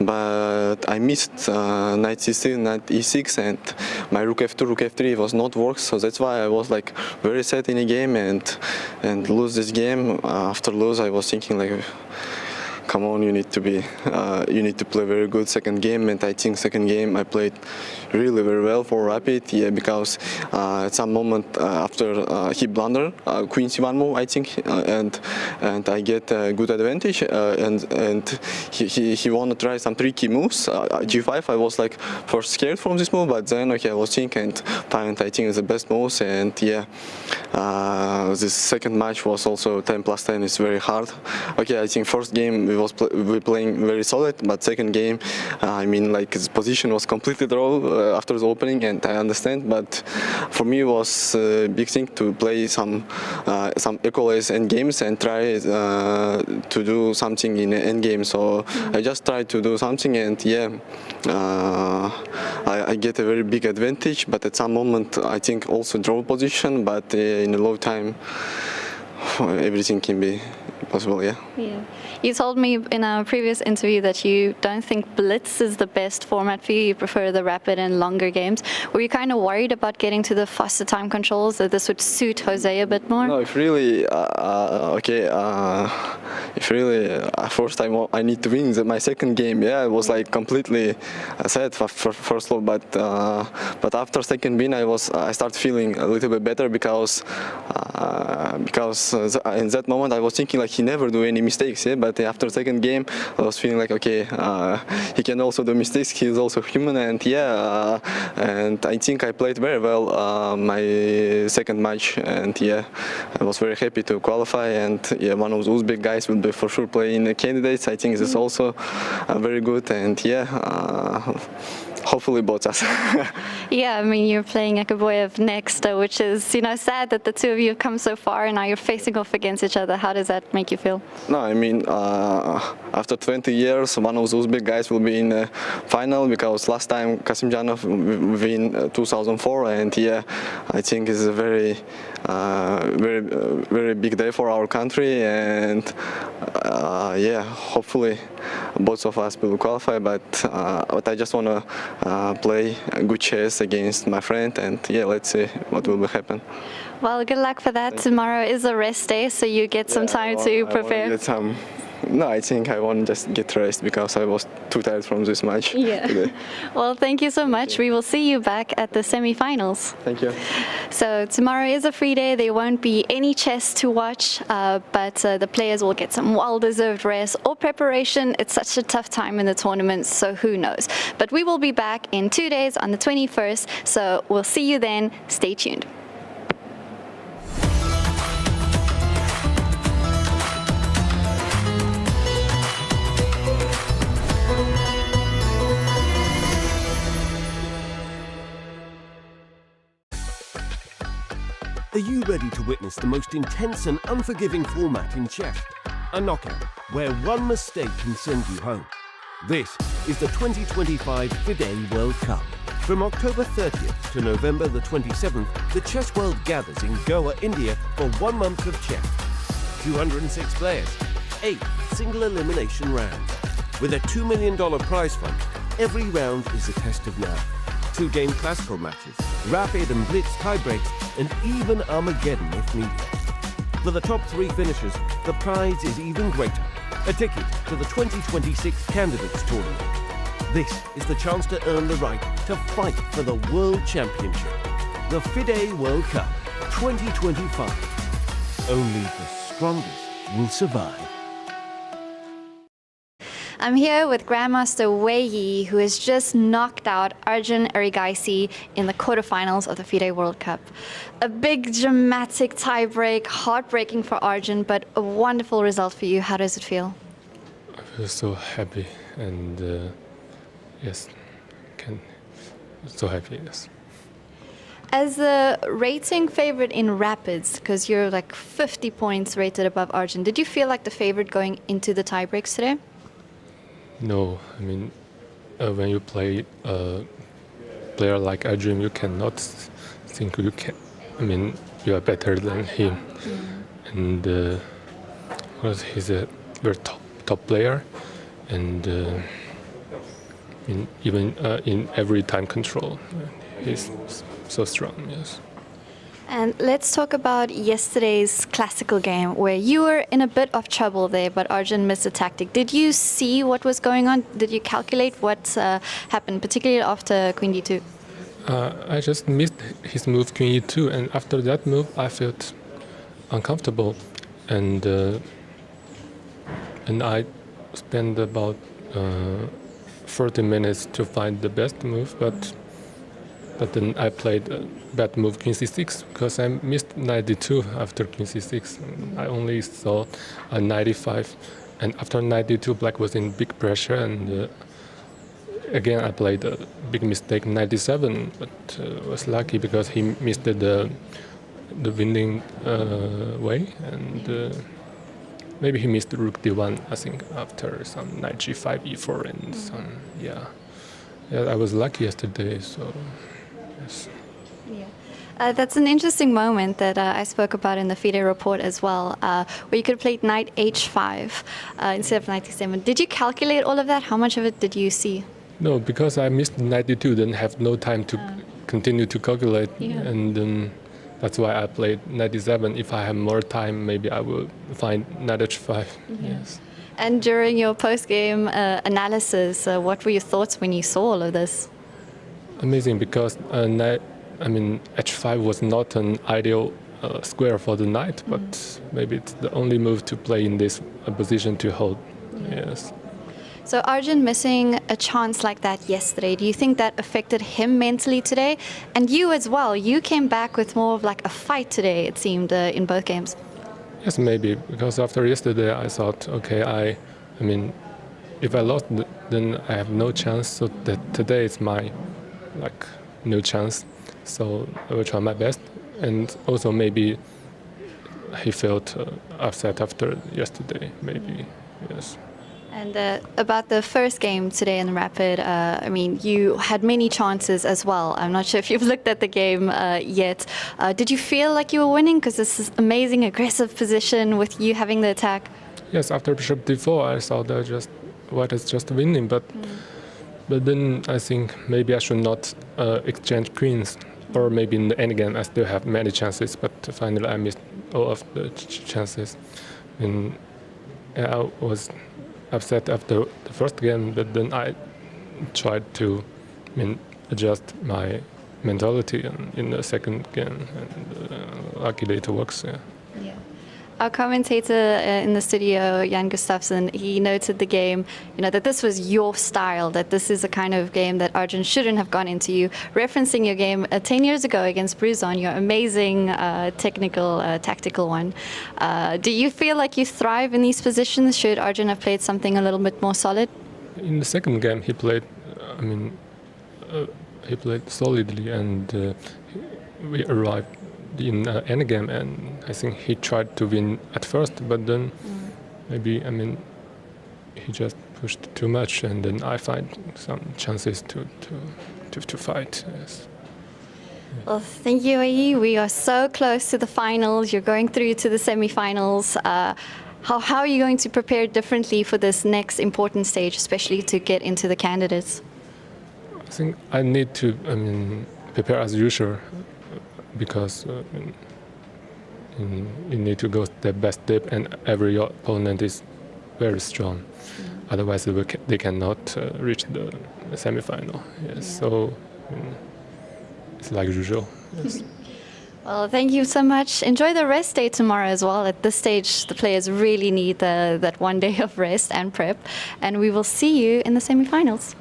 but I missed knight c6, knight e6, and my rook f2, rook f3 was not work, so that's why I was like very sad in the game and lose this game. After lose, I was thinking like, come on, you need to play very good second game, and I think second game I played really very well for Rapid, yeah, because at some moment after he blundered queen c1 move, I think, and I get a good advantage, and he want to try some tricky moves. g5, I was like first scared from this move, but then okay, I was thinking and find I think it's the best moves, and yeah, this second match was also 10+10 is very hard. Okay, I think first game we playing very solid, but second game, I mean, like his position was completely draw after the opening, and I understand. But for me, it was a big thing to play some equalize end games and try to do something in the end game. So I just tried to do something, and yeah, I get a very big advantage. But at some moment, I think also draw position, but in a low time, everything can be possible, yeah. Yeah. You told me in a previous interview that you don't think Blitz is the best format for you. You prefer the rapid and longer games. Were you kind of worried about getting to the faster time controls, that this would suit Jose a bit more? No, if really, first time I need to win my second game, yeah, I was like completely sad for first low, but after second win, I started feeling a little bit better because in that moment I was thinking like he never do any mistakes, yeah, but after second game I was feeling like okay, he can also do mistakes, he is also human, and yeah, and I think I played very well my second match, and yeah, I was very happy to qualify, and yeah, one of those big guys will be for sure playing the candidates. I think this is also very good, and yeah, hopefully both us. Yeah, I mean, you're playing Erigaisi-Wei next, which is, you know, sad that the two of you have come so far and now you're facing off against each other. How does that make you feel? No, I mean, after 20 years, one of those big guys will be in the final, because last time Kasimdzhanov win 2004, and yeah, I think it's a very big day for our country, and yeah, hopefully both of us will qualify, but I just want to play good chess against my friend, and yeah, let's see what will happen. Well, good luck for that. Tomorrow is a rest day, so you get some time to prepare. No, I think I want to just get rest because I was too tired from this match today. Well, thank you so much. We will see you back at the semi-finals. Thank you. So tomorrow is a free day. There won't be any chess to watch, but the players will get some well-deserved rest or preparation. It's such a tough time in the tournament, so who knows. But we will be back in 2 days on the 21st, so we'll see you then. Stay tuned. Are you ready to witness the most intense and unforgiving format in chess? A knockout, where one mistake can send you home. This is the 2025 FIDE World Cup. From October 30th to November the 27th, the chess world gathers in Goa, India for 1 month of chess. 206 players, 8 single elimination rounds. With a $2 million prize fund, every round is a test of nerve. 2-game classical matches, rapid and blitz tiebreaks, and even Armageddon if needed. For the top 3 finishers, the prize is even greater: a ticket to the 2026 Candidates Tournament. This is the chance to earn the right to fight for the World Championship. The FIDE World Cup 2025. Only the strongest will survive. I'm here with Grandmaster Wei Yi, who has just knocked out Arjun Erigaisi in the quarterfinals of the FIDE World Cup. A big dramatic tiebreak, heartbreaking for Arjun, but a wonderful result for you. How does it feel? I feel so happy and yes, so happy, yes. As the rating favorite in rapids, because you're like 50 points rated above Arjun, did you feel like the favorite going into the tiebreaks today? No, I mean, when you play a player like Arjun, you cannot think you can. I mean, you are better than him, and because he's a very top player, and even in every time control, he's so strong. Yes. And let's talk about yesterday's classical game, where you were in a bit of trouble there, but Arjun missed a tactic. Did you see what was going on? Did you calculate what happened, particularly after Queen D2? I just missed his move Queen E2, and after that move, I felt uncomfortable, and I spent about 30 minutes to find the best move, but then I played a bad move Queen C6 because I missed knight D2 after Queen C6. I only saw a 95, and after knight D2, Black was in big pressure, and again I played a big mistake, knight D7, but was lucky because he missed the winning way, and maybe he missed rook D1, I think, after some knight G5, E4, and some, yeah, I was lucky yesterday, so. Yes. Yeah. That's an interesting moment that I spoke about in the FIDE report as well, where you could have played knight H5 instead of knight D7. Did you calculate all of that? How much of it did you see? No, because I missed knight D2, then have no time to continue to calculate, and that's why I played knight D7. If I have more time, maybe I will find knight H5. Yes. And during your post-game analysis, what were your thoughts when you saw all of this? Amazing, because H5 was not an ideal square for the knight, but maybe it's the only move to play in this position to hold. Yes. So Arjun missing a chance like that yesterday, do you think that affected him mentally today? And you as well, you came back with more of like a fight today, it seemed, in both games. Yes, maybe, because after yesterday I thought, okay, I mean, if I lost, then I have no chance, so that today it's my no chance, so I will try my best. And also maybe he felt upset after yesterday, maybe, yes. And about the first game today in the Rapid, I mean, you had many chances as well. I'm not sure if you've looked at the game yet. Did you feel like you were winning? Because this is amazing, aggressive position with you having the attack. Yes, after bishop d4, I thought that white is just winning, but then I think maybe I should not exchange queens, or maybe in the endgame I still have many chances, but finally I missed all of the chances. And I was upset after the first game, but then I tried to adjust my mentality in the second game, and luckily it works. Yeah. Our commentator in the studio, Jan Gustafsson, he noted the game, that this was your style, that this is a kind of game that Arjun shouldn't have gone into. You referencing your game 10 years ago against Bruzon, your amazing technical, tactical one. Do you feel like you thrive in these positions? Should Arjun have played something a little bit more solid? In the second game, he played, he played solidly, and we arrived in endgame, and I think he tried to win at first, but then maybe he just pushed too much, and then I find some chances to fight. Yes. Well, thank you, Wei Yi. We are so close to the finals. You're going through to the semifinals. How are you going to prepare differently for this next important stage, especially to get into the candidates? I think I need to prepare as usual, because you need to go step by step, and every opponent is very strong. Otherwise, they cannot reach the semifinal. Yes, so it's like usual. Yes. Well, thank you so much. Enjoy the rest day tomorrow as well. At this stage, the players really need that one day of rest and prep. And we will see you in the semifinals.